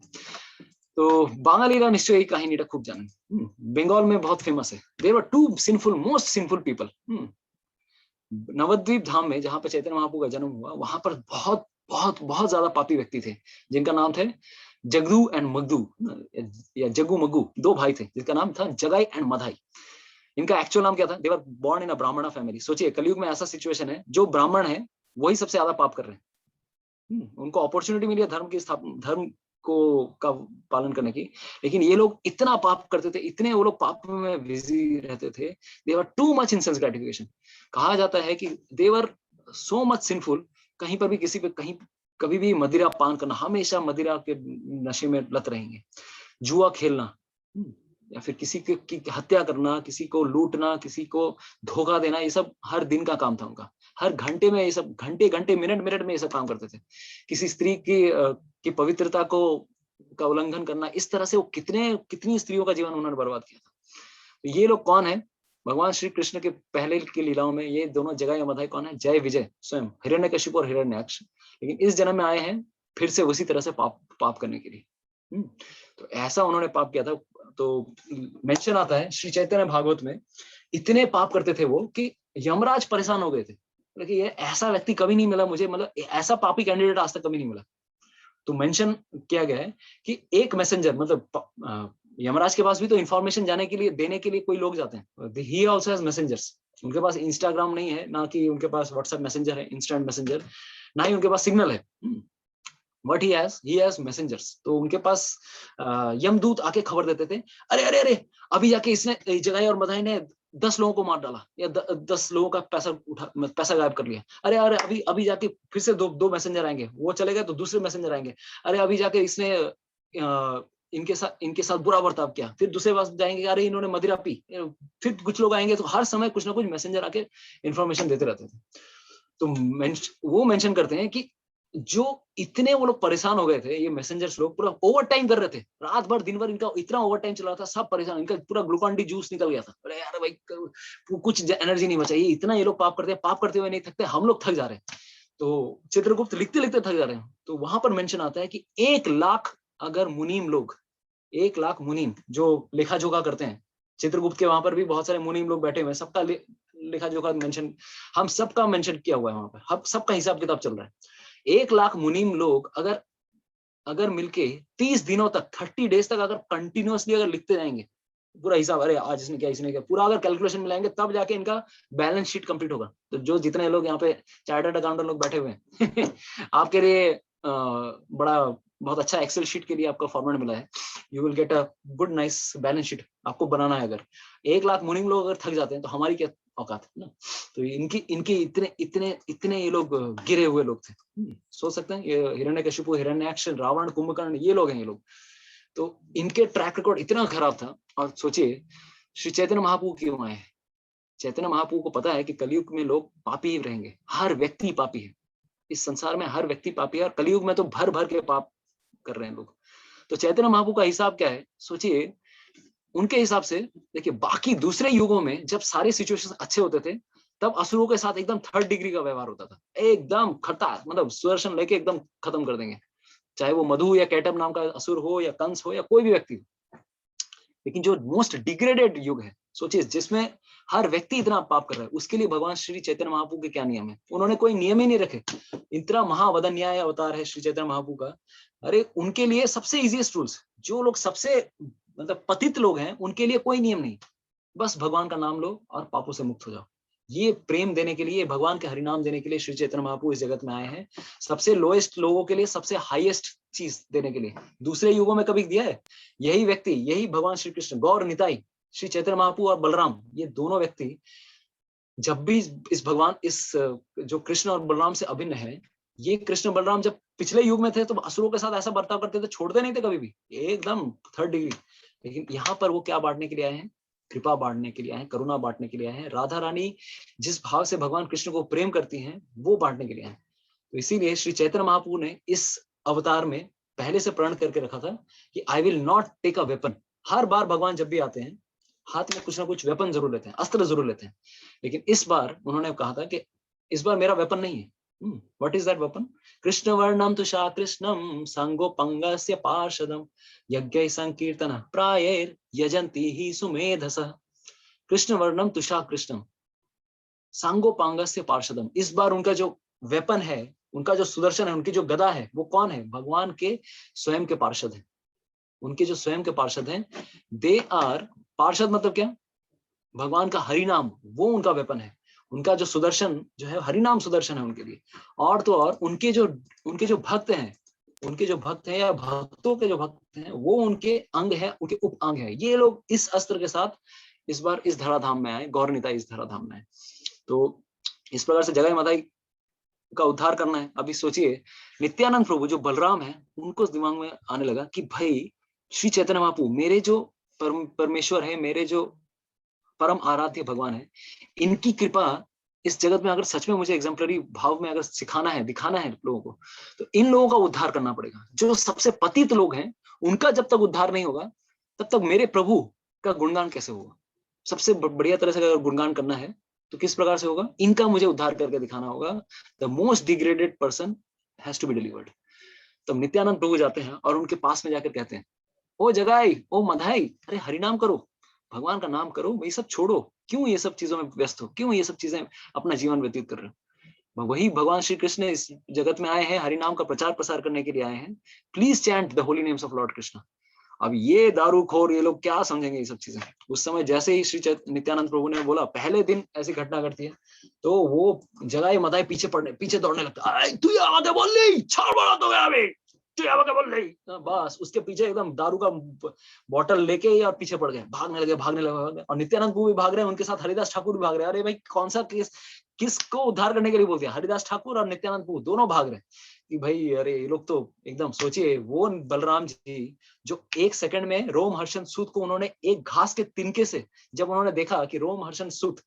A: तो बांगालीरा निश्चय এই কাহিনীটা खूब जाने, बंगाल में बहुत फेमस है। There were 2 sinful, most sinful people. Navadvip Dham में जहां पर चैतन्य महाप्रभु का जन्म हुआ, वहां पर बहुत बहुत बहुत ज्यादा पापी व्यक्ति थे, जिनका नाम थे जगदू एंड मगदू, या जग्गू मग्गू, 2 भाई थे जिनका नाम था जगाई एंड मधाई। इनका एक्चुअल नाम क्या था? दे वर बोर्न इन अ ब्राह्मण फैमिली। सोचिए कलयुग में ऐसा सिचुएशन है, जो ब्राह्मण है वही सबसे ज्यादा पाप कर रहे हैं। उनको अपॉर्चुनिटी मिली है धर्म को का पालन करने की, लेकिन ये लोग इतना पाप करते थे, इतने वो लोग पाप में बिजी रहते थे, they were too much in sense gratification. कहा जाता है कि दे वर सो मच सिंफुल, कहीं पर भी किसी पे कहीं कभी भी मदिरा पान करना, हमेशा मदिरा के नशे में लत रहेंगे, जुआ खेलना, या फिर किसी की हत्या करना, किसी को लूटना, किसी को धोखा देना, ये सब हर दिन का काम था उनका। हर घंटे में ये सब, घंटे घंटे मिनट मिनट में ये सब काम करते थे। किसी स्त्री की पवित्रता का उल्लंघन करना, इस तरह से वो कितनी स्त्रियों का जीवन उन्होंने बर्बाद किया था। तो ये लोग कौन है? भगवान श्री कृष्ण के पहले की लीलाओं में ये दोनों जगह या मधाई कौन है? जय विजय स्वयं, हिरण्यकशिपु और हिरण्याक्ष। लेकिन इस जन्म में आए हैं फिर से उसी तरह से पाप करने के लिए। तो ऐसा उन्होंने पाप किया था। तो मेंशन आता है श्री चैतन्य भागवत में, इतने पाप करते थे वो कि यमराज परेशान हो गए थे, लेकिन ये ऐसा व्यक्ति कभी नहीं मिला मुझे, मतलब ऐसा पापी कैंडिडेट आज तक कभी नहीं मिला। तो मेंशन किया गया है कि एक मैसेंजर, मतलब यमराज के पास भी तो इंफॉर्मेशन जाने के लिए, देने के लिए कोई लोग जाते हैं। ही आल्सो हैज मैसेंजर्स। उनके पास इंस्टाग्राम नहीं है, ना कि उनके पास व्हाट्सएप मैसेंजर है, इंस्टेंट मैसेंजर, ना ही उनके पास सिग्नल है, बट ही हैज मैसेंजर्स। तो उनके पास यमदूत आके खबर देते थे, अरे अरे अरे अभी जाके इसने जगाई और मधाई ने 10 लोगों को मार डाला, या 10 लोगों का पैसा गायब कर लिया। अरे अरे अभी जाके फिर से दो मैसेंजर आएंगे, वो चले गए तो दूसरे मैसेंजर आएंगे। अरे अभी जाके इसने इनके साथ बुरा बर्ताव किया, फिर दूसरे पास जाएंगे अरे इन्होंने मदिरा पी, फिर कुछ लोग आएंगे, तो हर समय कुछ ना कुछ मैसेंजर आके इन्फॉर्मेशन देते रहते थे। तो वो मेंशन करते हैं कि जो इतने वो लोग परेशान हो गए थे, ये मैसेंजर्स लोग पूरा ओवर टाइम कर रहे थे, रात भर दिन भर इनका इतना ओवर टाइम चला था, सब परेशान, इनका पूरा ग्लूकॉन डी जूस निकल गया था। अरे यार भाई कुछ एनर्जी नहीं बचा, ये इतना ये लोग पाप करते हैं, पाप करते हुए नहीं थकते, हम लोग थक जा रहे हैं। तो चित्रगुप्त लिखते लिखते थक जा रहे हैं। तो वहां पर मेंशन आता है कि 1 लाख अगर मुनीम लोग, 1 लाख मुनीम जो लेखा जोखा करते हैं, चित्रगुप्त के वहां पर भी बहुत सारे मुनीम लोग बैठे हुए हैं, सबका लेखा जोखा मेंशन, हम सबका मेंशन किया हुआ है वहां पर, हम सबका हिसाब किताब चल रहा है। 1 लाख मुनीम लोग अगर अगर मिलके 30 दिनों तक, 30 डेज तक अगर कंटिन्यूअसली अगर लिखते जाएंगे पूरा हिसाब, अरे आज इसने क्या, इसने क्या, पूरा अगर कैलकुलेशन मिलाएंगे तब जाके इनका बैलेंस शीट कंप्लीट होगा। तो जो जितने लोग यहाँ पे चार्टर्ड अकाउंटेंट लोग बैठे हुए हैं आपके लिए बड़ा बहुत अच्छा एक्सेल शीट के लिए आपका फॉर्मेट मिला है, you will get a good nice balance sheet आपको बनाना है। अगर 1 लाख मुनीम लोग अगर थक जाते हैं तो हमारी क्या औकात है ना। तो इनकी इनकी इतने इतने इतने ये लोग गिरे हुए लोग थे, सोच सकते हैं, ये हिरण्यकशिपु, हिरण्याक्ष, रावण, कुंभकर्ण, ये लोग हैं ये लोग। तो इनके ट्रैक रिकॉर्ड इतना खराब था। और सोचिए श्री चैतन्य महाप्रभु क्यों आए हैं। चैतन्य महाप्रभु को पता है कि कलयुग में लोग पापी ही रहेंगे, हर व्यक्ति पापी है, इस संसार में हर व्यक्ति पापी है, और कलयुग में तो भर भर के पाप कर रहे हैं लोग। तो चैतन्य महाप्रभु का हिसाब क्या है, सोचिए उनके हिसाब से। देखिए बाकी दूसरे युगों में जब सारे सिचुएशन अच्छे होते थे, तब असुरों के साथ एकदम 3rd डिग्री का व्यवहार होता था, एकदम खतरनाक, मतलब सुदर्शन लेके एकदम खत्म कर देंगे, चाहे वो मधु या कैटब नाम का असुर हो, या कंस हो, या कोई भी व्यक्ति हो। लेकिन जो मोस्ट डिग्रेडेड युग है, सोचिए जिसमें हर व्यक्ति इतना पाप कर रहा है, उसके लिए भगवान श्री चैतन्य महाप्रभु के क्या नियम है। उन्होंने कोई नियम ही नहीं रखे। इतना महावदन न्याय अवतार है श्री चैतन्य महाप्रभु का, अरे उनके लिए सबसे इजीएस्ट रूल्स, जो लोग सबसे मतलब पतित लोग हैं उनके लिए कोई नियम नहीं, बस भगवान का नाम लो और पापों से मुक्त हो जाओ। ये प्रेम देने के लिए, भगवान के हरिनाम देने के लिए श्री चैतन्य महाप्रभु इस जगत में आए हैं, सबसे लोएस्ट लोगों के लिए सबसे हाईएस्ट चीज देने के लिए। दूसरे युगों में कभी दिया है? यही व्यक्ति, यही भगवान श्री कृष्ण, गौर निताई, श्री चैतन्य महाप्रभु और बलराम, ये दोनों व्यक्ति जब भी इस भगवान, इस जो कृष्ण और बलराम से अभिन्न है, ये कृष्ण बलराम जब पिछले युग में थे तो असुरों के साथ ऐसा बर्ताव करते थे, छोड़ते नहीं थे कभी भी, एकदम 3rd डिग्री। लेकिन यहाँ पर वो क्या बांटने के लिए आए हैं? कृपा बांटने के लिए आए हैं, करुणा बांटने के लिए आए हैं। राधा रानी जिस भाव से भगवान कृष्ण को प्रेम करती हैं, वो बांटने के लिए आए हैं। तो इसीलिए श्री चैतन्य महाप्रभु ने इस अवतार में पहले से प्रण करके रखा था कि I will not take a weapon. हर बार भगवान जब भी आते हैं हाथ में कुछ ना कुछ वेपन जरूर लेते हैं, अस्त्र जरूर लेते हैं, लेकिन इस बार उन्होंने कहा था कि इस बार मेरा वेपन नहीं है। What is that weapon? कृष्ण वर्णम तुषा कृष्णम सांगोपंगस्य पार्षदम यज्ञ संकीर्तन प्रायैर यजंती ही सुमेधसः। कृष्ण वर्णम तुषा कृष्णम सांगोपांगस्य पार्षदम। इस बार उनका जो वेपन है, उनका जो सुदर्शन है, उनकी जो गदा है, वो कौन है? भगवान के स्वयं के पार्षद है। उनके जो स्वयं के पार्षद हैं, दे आर, पार्षद मतलब क्या? भगवान का हरिनाम, वो उनका वेपन है। उनका जो सुदर्शन जो है, हरिनाम सुदर्शन है उनके लिए। और तो और उनके जो भक्त हैं, उनके जो भक्त हैं या भक्तों के जो भक्त हैं, वो उनके अंग है, उनके उप अंग है। ये लोग इस अस्त्र के साथ इस बार इस धराधाम में आए, गौर निताई इस धराधाम में आए। तो इस प्रकार से जगह माता का उद्धार करना है। अभी सोचिए नित्यानंद प्रभु जो बलराम है, उनको दिमाग में आने लगा कि भाई श्री चैतन्य महाप्रभु मेरे जो परमेश्वर है, मेरे जो परम आराध्य भगवान है, इनकी कृपा इस जगत में अगर सच में मुझे एग्जाम्पलरी भाव में अगर सिखाना है, दिखाना है लोगों को, तो इन लोगों का उद्धार करना पड़ेगा। जो सबसे पतित लोग हैं, उनका जब तक उद्धार नहीं होगा, तब तक मेरे प्रभु का गुणगान कैसे होगा? सबसे बढ़िया तरह से अगर गुणगान करना है तो किस प्रकार से होगा? इनका मुझे उद्धार करके दिखाना होगा। The most degraded person has to be delivered. तो नित्यानंद प्रभु जाते हैं और उनके पास में जाकर कहते हैं, ओ जगाई, ओ मधाई, अरे हरिनाम करो, भगवान का नाम करो, ये सब छोड़ो, क्यों ये सब चीजों में व्यस्त हो, क्यों ये सब चीजें अपना जीवन व्यतीत कर रहे हो? वही भगवान श्री कृष्ण इस जगत में आए हैं, हरिनाम का प्रचार प्रसार करने के लिए आए हैं। Please chant the Holi names of Lord Krishna. अब ये दारूखोर ये लोग क्या समझेंगे ये सब चीजें? उस समय जैसे ही श्री नित्यानंद प्रभु ने बोला, पहले दिन ऐसी घटना घटती है, तो वो जगाई मदाई पीछे दौड़ने लगता है, तू आगे बोल ली, छाड़ बड़ा तो गया अभी, तू आगे बोल ली। बस उसके पीछे एकदम दारू का बॉटल लेके और पीछे पड़ गए, भागने लगे। और नित्यानंद प्रभु भी भाग रहे हैं, उनके साथ हरिदास ठाकुर भी भाग रहे हैं। अरे भाई कौन सा केस, किसको उद्धार करने के लिए बोल दिया? हरिदास ठाकुर और नित्यानंद प्रभु दोनों भाग रहे हैं। कि भाई अरे ये लोग तो एकदम, सोचिए वो बलराम जी जो 1 सेकंड में रोमहर्षण सूत को उन्होंने एक घास के तिनके से, जब उन्होंने देखा कि रोमहर्षण सूत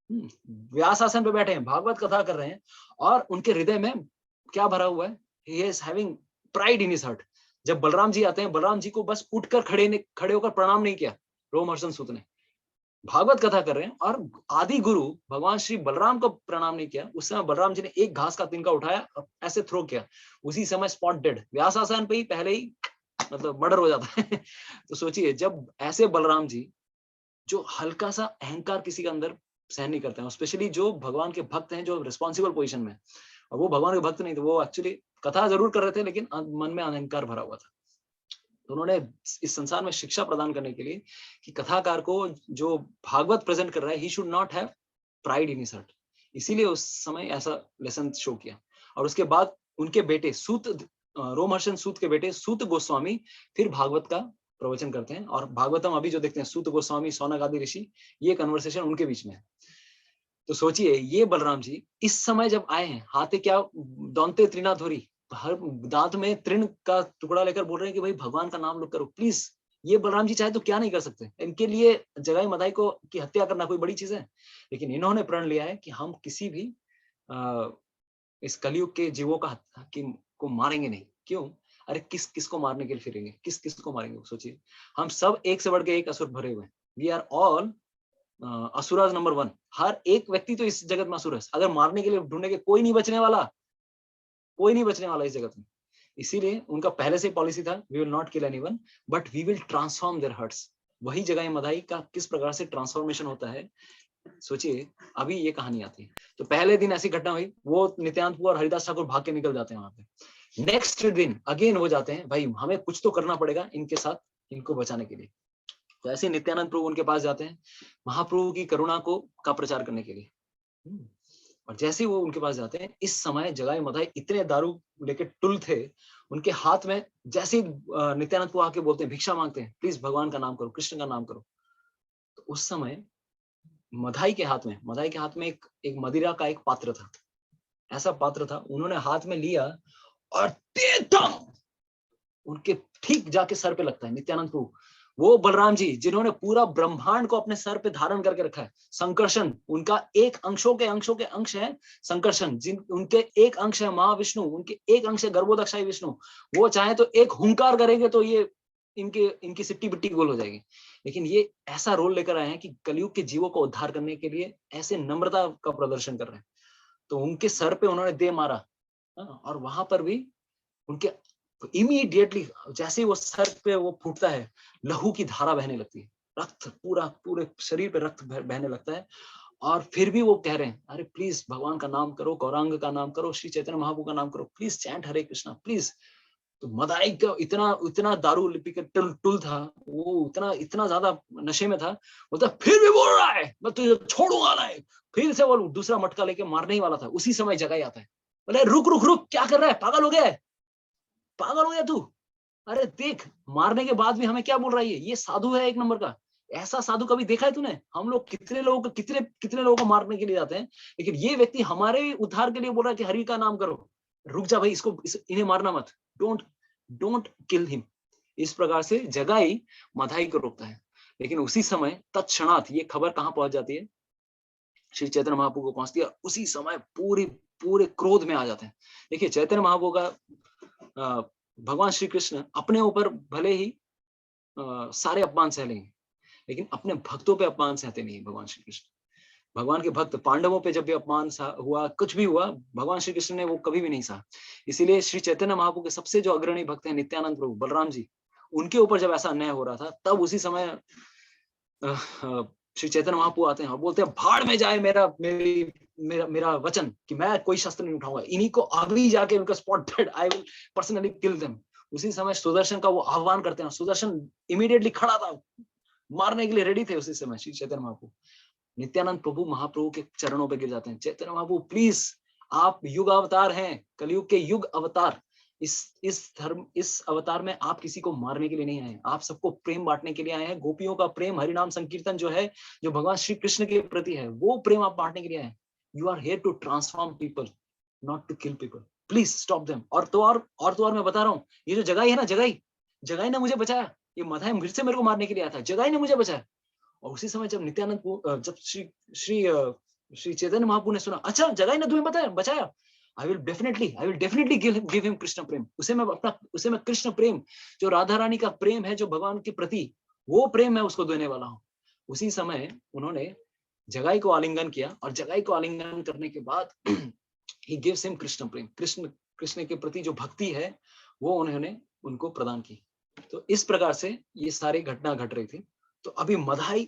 A: व्यास आसन पे बैठे हैं, भागवत कथा कर रहे हैं, और उनके हृदय में क्या भरा हुआ है, he is having pride in his heart। जब बलराम जी आते हैं, बलराम जी को बस उठकर खड़े होकर प्रणाम नहीं किया रोमहर्षण सूत ने, भागवत कथा कर रहे हैं, और आदि गुरु भगवान श्री बलराम को प्रणाम नहीं किया। उस समय बलराम जी ने एक घास का तिनका उठाया और ऐसे थ्रो किया, उसी समय स्पॉट डेड, व्यास आसन पे ही पहले ही मतलब मर्डर हो जाता है। तो सोचिए जब ऐसे बलराम जी, जो हल्का सा अहंकार किसी के अंदर सहन नहीं करते हैं, स्पेशली जो भगवान के भक्त हैं, जो रिस्पॉन्सिबल पोजीशन में, और वो भगवान के भक्त नहीं थे, वो एक्चुअली कथा जरूर कर रहे थे लेकिन मन में अहंकार भरा हुआ था। तो उन्होंने इस संसार में शिक्षा प्रदान करने के लिए कि कथाकार को जो भागवत प्रेजेंट कर रहा है, he should not have pride in his heart, इसीलिए उस समय ऐसा लेसन शो किया। और उसके बाद उनके बेटे सूत, रोमहर्षण सूत के बेटे सूत गोस्वामी फिर भागवत का प्रवचन करते हैं, और भागवतम अभी जो देखते हैं, सूत गोस्वामी, सौनक आदि ऋषि, ये कन्वर्सेशन उनके बीच में है। तो सोचिए ये बलराम जी इस समय जब आए हैं, हाथे क्या दौनते त्रिनाधोरी, हर दांत में तृण का टुकड़ा लेकर बोल रहे हैं कि भाई भगवान का नाम लो करो प्लीज। ये बलराम जी चाहे तो क्या नहीं कर सकते, इनके लिए जगाई मदाई को की हत्या करना कोई बड़ी चीज है, लेकिन इन्होंने प्रण लिया है कि हम किसी भी इस कलयुग के जीवों को मारेंगे नहीं। क्यों? अरे किस किस को मारने के लिए फिरेंगे, किस किस को मारेंगे? सोचिए हम सब एक से बढ़ के एक असुर भरे हुए हैं, we are all asuras number 1। हर एक व्यक्ति तो इस जगत में असुर है, अगर मारने के लिए ढूंढेंगे कोई नहीं बचने वाला, कोई नहीं बचने वाला इस जगत में। इसीलिए उनका पहले से पॉलिसी था, we will not kill anyone but we will transform their hearts. वही जगाई मदाई का किस प्रकार से ट्रांसफॉर्मेशन होता है, सोचिए अभी ये कहानी आती है। तो पहले दिन ऐसी घटना हुई, वो नित्यानंद और हरिदास ठाकुर भाग के निकल जाते हैं वहां पे। नेक्स्ट दिन अगेन हो जाते हैं, भाई हमें कुछ तो करना पड़ेगा इनके साथ, इनको बचाने के लिए। तो ऐसे नित्यानंद प्रभु उनके पास जाते हैं महाप्रभु की करुणा का प्रचार करने के लिए। और जैसे वो उनके पास जाते हैं, इस समय जगाई मदाई इतने दारू लेके टुल थे, उनके हाथ में जैसे ही नित्यानंद प्रभु आके बोलते हैं, भिक्षा मांगते हैं, प्लीज भगवान का नाम करो, कृष्ण का नाम करो। तो उस समय मदाई के हाथ में एक मदिरा का एक पात्र था, ऐसा पात्र था, उन्होंने हाथ में लिया और एकदम उनके ठीक जाके सर पे लगता है नित्यानंद प्रभु। वो बलराम जी जिन्होंने पूरा ब्रह्मांड को अपने सर पे धारण करके रखा है, संकर्षण उनका एक अंशों के अंश है, संकर्षण जिन उनके एक अंश है महाविष्णु, उनके एक अंश है गर्भोदक्षाई विष्णु। वो चाहे तो एक हुंकार करेंगे तो ये इनकी सिट्टी बिट्टी गोल हो जाएगी। लेकिन ये ऐसा रोल लेकर आए हैं कि कलयुग के जीवों को उद्धार करने के लिए ऐसे नम्रता का प्रदर्शन कर रहे हैं। तो उनके सर पे उन्होंने दे मारा, और वहां पर भी उनके इमीडिएटली जैसे वो सर पे वो फूटता है, लहू की धारा बहने लगती है, रक्त पूरे शरीर पे रक्त बहने लगता है। और फिर भी वो कह रहे हैं, अरे प्लीज भगवान का नाम करो, गौरांग का नाम करो, श्री चैतन्य महाप्रभु का नाम करो, please chant Hare Krishna please. तो मदाई का इतना दारू लिपि का टुल था, वो इतना ज्यादा नशे में था, बोलता फिर भी बोल रहा है मैं तुझे छोड़ूंगा नहीं। फिर से वो दूसरा मटका लेके मारने ही वाला था, उसी समय जगाई आता है, बोले रुक रुक रुक, क्या कर रहा है, पागल हो गया है, पागल हो गया तू? अरे देख मारने के बाद भी हमें क्या बोल रहा है, ये साधु है एक नंबर का। ऐसा साधु कभी देखा है तूने? हम लोग कितने लोगों को मारने के लिए जाते हैं, लेकिन ये व्यक्ति हमारे उद्धार के लिए बोल रहा है कि हरि का नाम करो। रुक जा भाई, इन्हें मारना मत, डोंट किल हिम। इस प्रकार से जगाई मदाई को रोकता है। लेकिन उसी समय तत्क्षणात ये खबर कहां पहुंच जाती है, श्री चैतन्य महाप्रभु को पहुंचती है। उसी समय पूरे क्रोध में आ जाते हैं। देखिए चैतन्य महाप्रभु का भगवान श्री कृष्ण अपने ऊपर भले ही सारे अपमान सह लेंगे, लेकिन अपने भक्तों पे अपमान सहते नहीं भगवान श्री कृष्ण। भगवान के भक्त पांडवों पे जब भी अपमान हुआ, कुछ भी हुआ, भगवान श्री कृष्ण ने वो कभी भी नहीं सहा। इसीलिए श्री चैतन्य महाप्रभु के सबसे जो अग्रणी भक्त हैं नित्यानंद प्रभु बलराम जी, उनके ऊपर जब ऐसा अन्याय हो रहा था, तब उसी समय श्री चैतन्य महाप्रभु आते हैं और बोलते हैं भाड़ में जाए मेरा वचन कि मैं कोई शस्त्र नहीं उठाऊंगा, इन्हीं को अभी जाके उनका spot dead, I will personally kill them. उसी समय सुदर्शन का वो आह्वान करते हैं, सुदर्शन इमीडिएटली खड़ा था, मारने के लिए रेडी थे उसी समय श्री चैतन्य महाप्रभु। नित्यानंद प्रभु महाप्रभु के चरणों पे गिर जाते हैं, चैतन्य महाप्रभु प्लीज, आप युग अवतार हैं, कलयुग के युग अवतार। इस अवतार में आप किसी को मारने के लिए नहीं आए, आप सबको प्रेम बांटने के लिए आए हैं। गोपियों का प्रेम, हरिनाम संकीर्तन जो है, जो भगवान श्री कृष्ण के प्रति है, वो प्रेम आप बांटने के लिए आए। You are here to transform people, not to kill people. Please stop them. और तो और मैं बता रहा हूँ, ये जो जगाई है ना, जगाई ने मुझे बचाया। ये मधाई फिर से मेरे को मारने के लिए आया था, जगाई ने मुझे बचाया। और उसी समय जब नित्यानंद, जब श्री चैतन्य महाप्रभु ने सुना, अच्छा जगाई ने तुम्हें बचाया, I will definitely give him Krishna prem. उसे मैं कृष्ण प्रेम, जो राधा रानी का प्रेम है, जो भगवान के प्रति, वो प्रेम मैं उसको देने वाला हूँ। उसी समय उन्होंने जगाई को आलिंगन किया, और जगाई को आलिंगन करने के बाद he gives him कृष्ण प्रेम, कृष्ण के प्रति जो भक्ति है वो उन्होंने उनको प्रदान की। तो इस प्रकार से ये सारी घटना घट रही थी। तो अभी मधाई,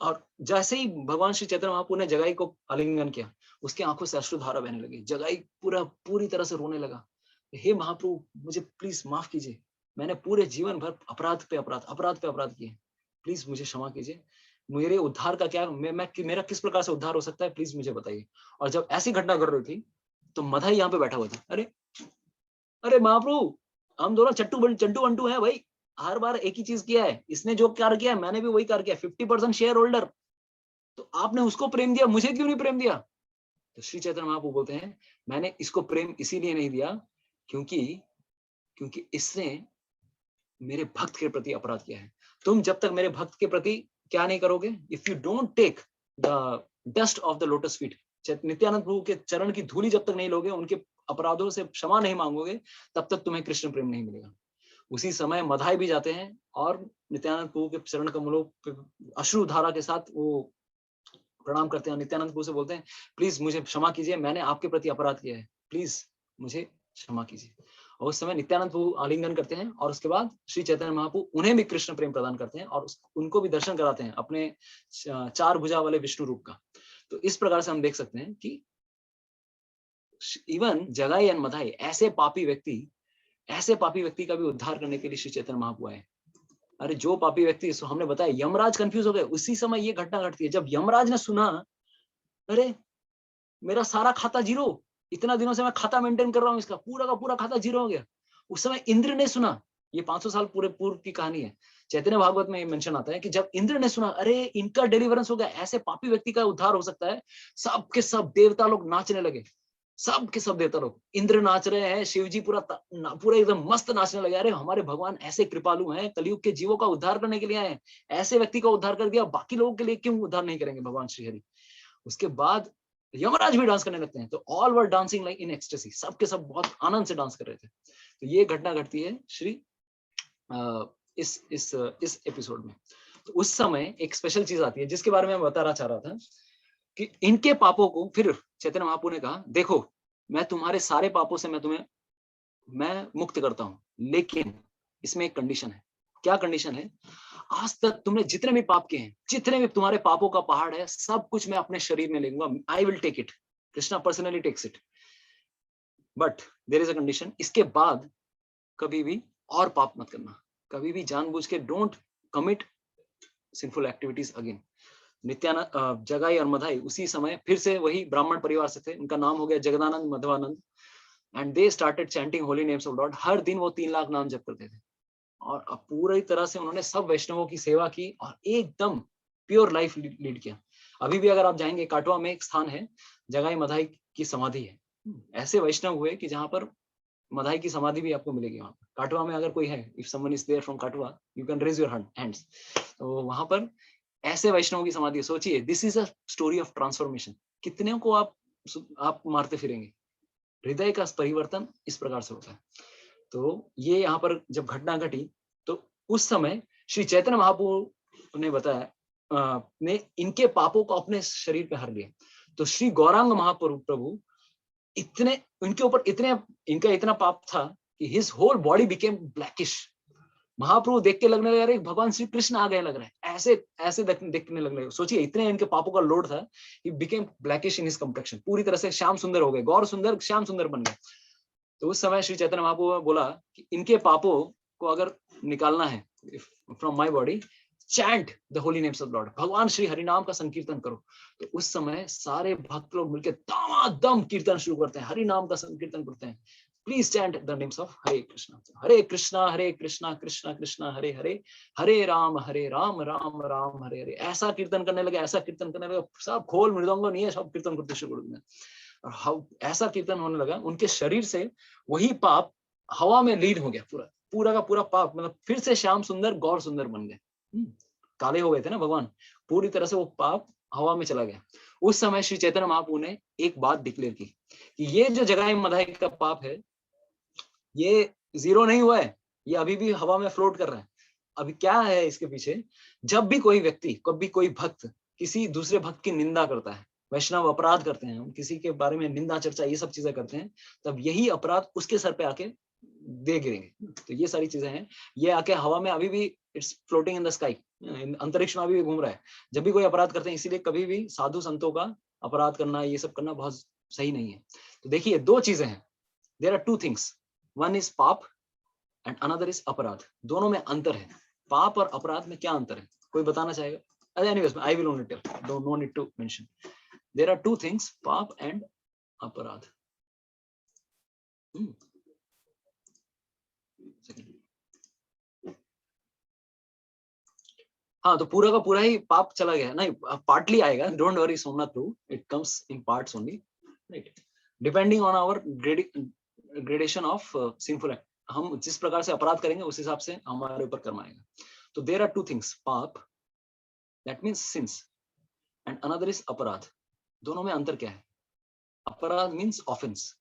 A: और जैसे ही भगवान श्री चैतन्य महाप्रभु ने जगाई को आलिंगन किया, उसके आंखों से अश्रुधारा बहने लगी। जगाई पूरी तरह से रोने लगा, हे महाप्रभु मुझे प्लीज माफ कीजिए, मैंने पूरे जीवन भर अपराध पे अपराध किए, प्लीज मुझे क्षमा कीजिए, मेरे उद्धार का क्या, मेरा किस प्रकार से उद्धार हो सकता है, प्लीज मुझे बताइए। और जब ऐसी घटना घट रही थी तो मधाई यहाँ पे बैठा हुआ था। अरे महाप्रभु, हम दोनों चंटू बंटू हैं भाई, हर बार एक ही चीज किया है, इसने जो कार्य किया मैंने भी वही कार्य किया, 50% शेयर होल्डर, तो आपने उसको प्रेम दिया, मुझे क्यों नहीं प्रेम दिया? तो श्री चैतन्य महाप्रभु बोलते हैं, मैंने इसको प्रेम इसीलिए नहीं दिया क्योंकि इसने मेरे भक्त के प्रति अपराध किया है। तुम जब तक मेरे भक्त के प्रति क्या नहीं करोगे, if you don't take the dust of the lotus feet, Nityananda Prabhu के चरण की धूली जब तक नहीं लोगे, उनके अपराधों से क्षमा नहीं मांगोगे, तब तक तुम्हें कृष्ण प्रेम नहीं मिलेगा। उसी समय मधाई भी जाते हैं और नित्यानंद प्रभु के चरण कमलों पे अश्रु धारा के साथ वो प्रणाम करते हैं। नित्यानंद प्रभु से बोलते हैं, प्लीज मुझे क्षमा कीजिए, मैंने आपके प्रति अपराध किया है, प्लीज मुझे क्षमा कीजिए। और उस समय नित्यानंद प्रभु आलिंगन करते हैं, और उसके बाद श्री चैतन्य महाप्रभु उन्हें भी कृष्ण प्रेम प्रदान करते हैं, और उनको भी दर्शन कराते हैं अपने 4 भुजा वाले विष्णु रूप का। तो इस प्रकार से हम देख सकते हैं कि इवन जगाई एंड मधाई, ऐसे पापी व्यक्ति का भी उद्धार करने के लिए श्री चैतन्य महाप्रभु आए। अरे जो पापी व्यक्ति, हमने बताया यमराज कंफ्यूज हो गए, उसी समय ये घटना घटती है जब यमराज ने सुना, अरे मेरा सारा खाता जीरो, इतना दिनों से मैं खाता मेंटेन कर रहा हूँ, इसका पूरा का पूरा खाता जीरो हो गया। उस समय इंद्र ने सुना, ये 500 साल पूर्व की कहानी है, चैतन्य भागवत में मेंशन आता है कि जब इंद्र ने सुना, अरे इनका डिलीवरेंस हो गया, ऐसे पापी व्यक्ति का उद्धार हो सकता है, सब के सब देवता लोग नाचने लगे, सब के सब देवता लोग, इंद्र नाच रहे हैं, शिव जी पूरा एकदम मस्त नाचने लगे। अरे हमारे भगवान ऐसे कृपालु हैं, कलयुग के जीवों का उद्धार करने के लिए आए हैं, ऐसे व्यक्ति का उद्धार कर दिया, बाकी लोगों के लिए क्यों उद्धार नहीं करेंगे भगवान श्री हरि। उसके बाद यमराज भी डांस करने लगते हैं, तो all were dancing like in ecstasy, सब के सब बहुत आनंद से डांस कर रहे थे। तो ये घटना घटती है श्री इस एपिसोड में। तो उस समय एक स्पेशल चीज आती है जिसके बारे में मैं बताना चाह रहा था, कि इनके पापों को फिर चैतन्य महाप्रभु ने कहा, देखो मैं तुम्हारे सारे पापों से मैं मुक्त करता हूं, लेकिन इसमें एक कंडीशन है। क्या कंडीशन है? आज तक तुमने जितने भी पाप किए हैं, जितने भी तुम्हारे पापों का पहाड़ है, सब कुछ मैं अपने शरीर में लेऊंगा, I will take it, Krishna personally takes it, but there is a condition, इसके बाद कभी भी और पाप मत करना, कभी भी जानबूझ के don't commit sinful activities again. Nityanand, जगाई और मधाई उसी समय फिर से वही ब्राह्मण परिवार से थे, उनका नाम हो गया Jagadananda Madhavananda, and they started chanting holy names of lord. हर दिन वो 3 लाख नाम जप करते थे, और अब पूरी तरह से उन्होंने सब वैष्णवों की सेवा की और एकदम प्योर लाइफ लीड किया। अभी भी अगर आप जाएंगे, काटवा में एक स्थान है, जगाई मधाई की समाधि है। ऐसे वैष्णव हुए कि जहां पर मधाई की समाधि भी आपको मिलेगी। वहां पर काटवा में अगर कोई है, if someone is there from Katwa, you can raise your hands. तो वहां पर ऐसे वैष्णवों की समाधि है। सोचिए, this is a story of transformation. कितने को आप मारते फिरेंगे, हृदय का परिवर्तन इस प्रकार से होता है। तो ये यहाँ पर जब घटना घटी, तो उस समय श्री चैतन्य महाप्रभु ने बताया, ने इनके पापों को अपने शरीर पे हर लिया। तो श्री गौरांग महाप्रभु इतने, उनके ऊपर इनका इतना पाप था कि his whole body became blackish. Mahaprabhu देख के लगने लगा, भगवान श्री कृष्ण आ गए लग रहा है, ऐसे देखने लगने। सोचिए, इतने इनके पापों का लोड था, he became blackish in his complexion, पूरी तरह से श्याम सुंदर हो गए, गौर सुंदर श्याम सुंदर बन गए। तो उस समय श्री चैतन्य महाप्रभु ने बोला कि इनके पापों को अगर निकालना है from my body, chant the Holi names of Lord, भगवान श्री हरि नाम का संकीर्तन करो। तो उस समय सारे भक्त लोग मिलकर दमादम कीर्तन शुरू करते हैं, हरि नाम का संकीर्तन करते हैं। Please chant the names of Hare Krishna Krishna Krishna Hare Hare, Hare Ram Ram Ram Hare Hare. ऐसा कीर्तन करने लगे, सब खोल मृदंग नहीं है, सब कीर्तन करते शुरू कर दिया। और ऐसा कीर्तन होने लगा, उनके शरीर से वही पाप हवा में लीन हो गया, पूरा पूरा का पूरा पाप, मतलब फिर से श्याम सुंदर गौर सुंदर बन गए। काले हो गए थे ना भगवान, पूरी तरह से वो पाप हवा में चला गया। उस समय श्री चैतन्य महाप्रभु ने एक बात डिक्लेयर की कि ये जो जगाई मधाई का पाप है, ये जीरो नहीं हुआ है, ये अभी भी हवा में फ्लोट कर रहा है। अभी क्या है इसके पीछे? जब भी कोई व्यक्ति, कभी कोई भक्त किसी दूसरे भक्त की निंदा करता है, वैष्णव अपराध करते हैं, हम किसी के बारे में निंदा चर्चा ये सब चीजें करते हैं, तब यही अपराध उसके सर पे आके दे गिरेंगे। तो ये सारी चीजें हैं, ये आके हवा में अभी भी it's floating in the sky, अंतरिक्ष में अभी भी घूम रहा है। जब भी कोई अपराध करते हैं, इसीलिए कभी भी साधु संतों का अपराध करना, ये सब करना बहुत सही नहीं है। तो देखिए, दो चीजें हैं, there are two things, one is paap and another is aparadh. दोनों में अंतर है। पाप और अपराध में क्या अंतर है, कोई बताना चाहेगा? Anyways, I will only tell, don't no need to mention. There are two things, paap and aparadh. हाँ, तो पूरा का पूरा ही पाप चला गया नहीं, पार्टली आएगा, don't worry Somnath Prabhu, it comes in parts only, right, depending on our gradation of sinful act. हम जिस प्रकार से अपराध करेंगे उस हिसाब से हमारे ऊपर कर्म आएगा। तो देयर आर टू थिंग्स, पाप that means since and another is aparadh. दोनों में अंतर क्या है? अपराध मीन्स ऑफेंस।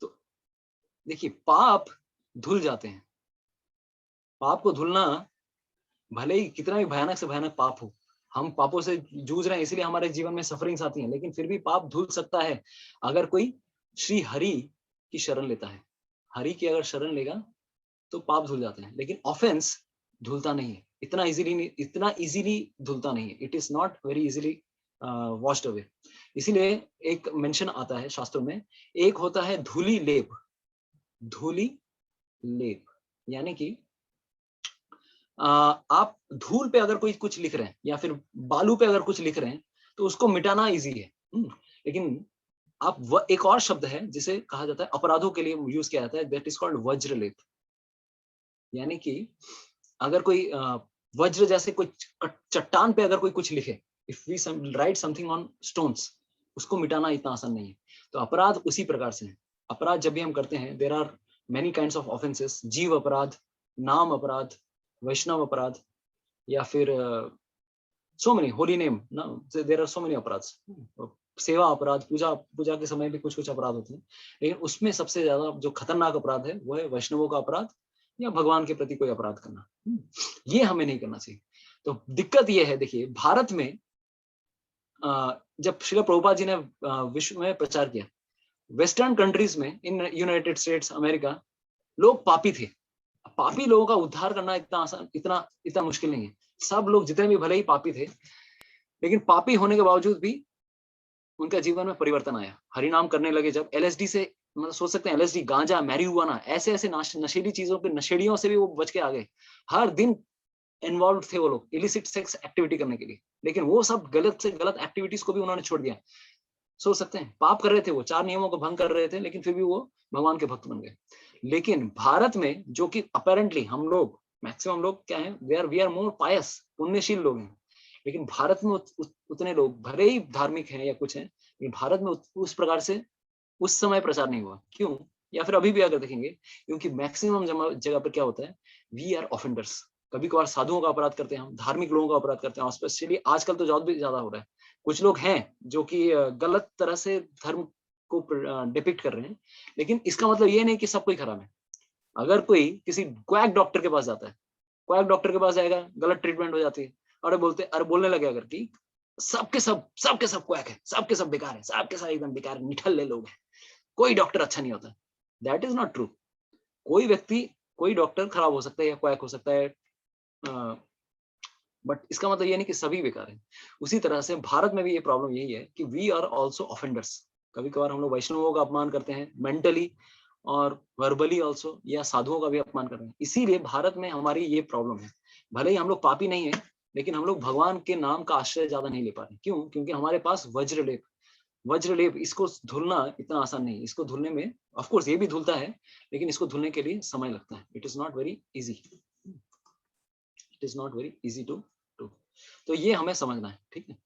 A: तो देखिए, पाप धुल जाते हैं, पाप को धुलना, भले ही कितना भी भयानक से भयानक पाप हो, हम पापों से जूझ रहे हैं इसलिए हमारे जीवन में सफरिंग्स आती हैं, लेकिन फिर भी पाप धुल सकता है अगर कोई श्री हरि की शरण लेता है। हरि की अगर शरण लेगा तो पाप धुल जाते हैं, लेकिन ऑफेंस धुलता नहीं है, इतना इजीली धुलता नहीं है। It is not very easily washed away. इसीलिए एक मेंशन आता है शास्त्रों में, एक होता है धूली लेप। धूली लेप यानी कि आप धूल पे अगर कोई कुछ लिख रहे हैं या फिर बालू पे अगर कुछ लिख रहे हैं तो उसको मिटाना इजी है। लेकिन आप एक और शब्द है जिसे कहा जाता है, अपराधों के लिए यूज किया जाता है, दैट इज कॉल्ड वज्रलेप। यानी कि अगर कोई वज्र जैसे कोई चट्टान पे अगर कोई कुछ लिखे, if we write something on stones, उसको मिटाना इतना आसान नहीं है। तो अपराध उसी प्रकार से है। अपराध जब भी हम करते हैं, there are many kinds of offences, जीव अपराध, नाम अपराध, वैष्णव अपराध, या फिर सो मेनी होली नेम ना, देयर आर सो मेनी अपराध, सेवा अपराध, पूजा के समय भी कुछ कुछ अपराध होते हैं। लेकिन उसमें सबसे ज्यादा जो खतरनाक अपराध है वो है वैष्णवों का अपराध या भगवान के प्रति कोई अपराध करना। ये हमें नहीं करना चाहिए। तो दिक्कत ये है, देखिए भारत में जब श्रील प्रभुपाद जी ने विश्व में प्रचार किया, वेस्टर्न कंट्रीज में, इन यूनाइटेड स्टेट्स अमेरिका, लोग पापी थे। पापी लोगों का उद्धार करना इतना आसान, इतना मुश्किल नहीं है। सब लोग जितने भी भले ही पापी थे, लेकिन पापी होने के बावजूद भी उनका जीवन में परिवर्तन आया। हरि नाम करने लगे जब, एलएसडी से, मतलब सोच सकते हैं एलएसडी, गांजा, मैरिजुआना, ऐसे ऐसे नशीली चीजों पे, नशेड़ियों से भी वो बच के आ गए। हर दिन इन्वॉल्व थे वो लोग इलिसिट सेक्स एक्टिविटी करने के लिए, लेकिन वो सब गलत से गलत एक्टिविटीज को भी उन्होंने छोड़ दिया। सोच सकते हैं, पाप कर रहे थे वो, 4 नियमों को भंग कर रहे थे, लेकिन फिर भी वो भगवान के भक्त बन गए। लेकिन भारत में, जो कि अपेरेंटली हम लोग, मैक्सिमम लोग क्या है, वी आर मोर पायस, पुण्यशील लोग हैं, लेकिन भारत में उतने लोग भले ही धार्मिक हैं या कुछ हैं, लेकिन भारत में उस प्रकार से उस समय प्रचार नहीं हुआ। क्यों? या फिर अभी भी अगर देखेंगे, क्योंकि मैक्सिमम जगह पर क्या होता है, वी आर ऑफेंडर्स। कभी कभार साधुओं का अपराध करते हैं हम, धार्मिक लोगों का अपराध करते हैं, और स्पेशली आजकल तो जॉब भी ज्यादा हो रहा है। कुछ लोग हैं जो कि गलत तरह से धर्म को डिपिक्ट कर रहे हैं, लेकिन इसका मतलब ये नहीं कि सब कोई खराब है। अगर कोई किसी क्वैक डॉक्टर के पास जाता है, क्वैक डॉक्टर के पास जाएगा, गलत ट्रीटमेंट हो जाती है, और बोलने लगे अगर कि सबके सब क्वैक है, सबके सब बेकार है, सबके सब एकदम बेकार निठल्ले लोग हैं, कोई डॉक्टर अच्छा नहीं होता। That is not true. कोई व्यक्ति, कोई डॉक्टर खराब हो सकता है या क्वैक हो सकता है, बट इसका मतलब ये नहीं कि सभी बेकार हैं। उसी तरह से भारत में भी ये प्रॉब्लम यही है कि वी आर ऑल्सो ऑफेंडर्स। कभी कभार हम लोग वैष्णवों का अपमान करते हैं, मेंटली और वर्बली ऑल्सो, या साधुओं का भी अपमान कर रहे हैं। इसीलिए भारत में हमारी ये प्रॉब्लम है। भले ही हम लोग पापी नहीं है, लेकिन हम लोग भगवान के नाम का आश्रय ज्यादा नहीं ले पा रहे। क्यों? क्योंकि हमारे पास वज्रलेप, इसको धुलना इतना आसान नहीं। इसको धुलने में, ऑफ कोर्स ये भी धुलता है, लेकिन इसको धुलने के लिए समय लगता है। It is not very easy, it is not very easy to do. तो ये हमें समझना है, ठीक है।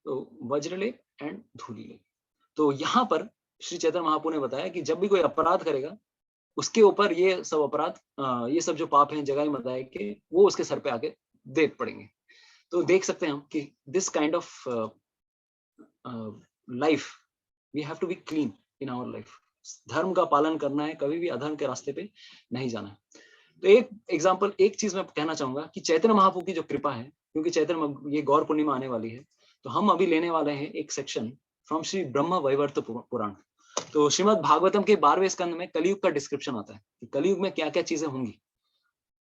A: तो वज्रलेप एंड धूलिलेप। तो यहाँ पर श्री चैतन्य महाप्रभु ने बताया कि जब भी कोई अपराध करेगा उसके ऊपर ये सब अपराध, ये सब जो पाप हैं जगाई मताए के, वो उसके सर पे आके दे पड़ेंगे। तो देख सकते हैं हम कि this kind of life we have to be clean in our life. धर्म का पालन करना है, कभी भी अधर्म के रास्ते पे नहीं जाना है। तो एक एग्जाम्पल, एक चीज मैं कहना चाहूंगा कि चैतन्य महाप्रभु की जो कृपा है, क्योंकि चैतन्य ये गौर पूर्णिमा आने वाली है, तो हम अभी लेने वाले हैं एक सेक्शन फ्रॉम श्री ब्रह्म वैवर्त पुराण। तो श्रीमद् भागवतम के 12वें स्कंद में कलयुग का डिस्क्रिप्शन आता है कि कलयुग में क्या क्या चीजें होंगी।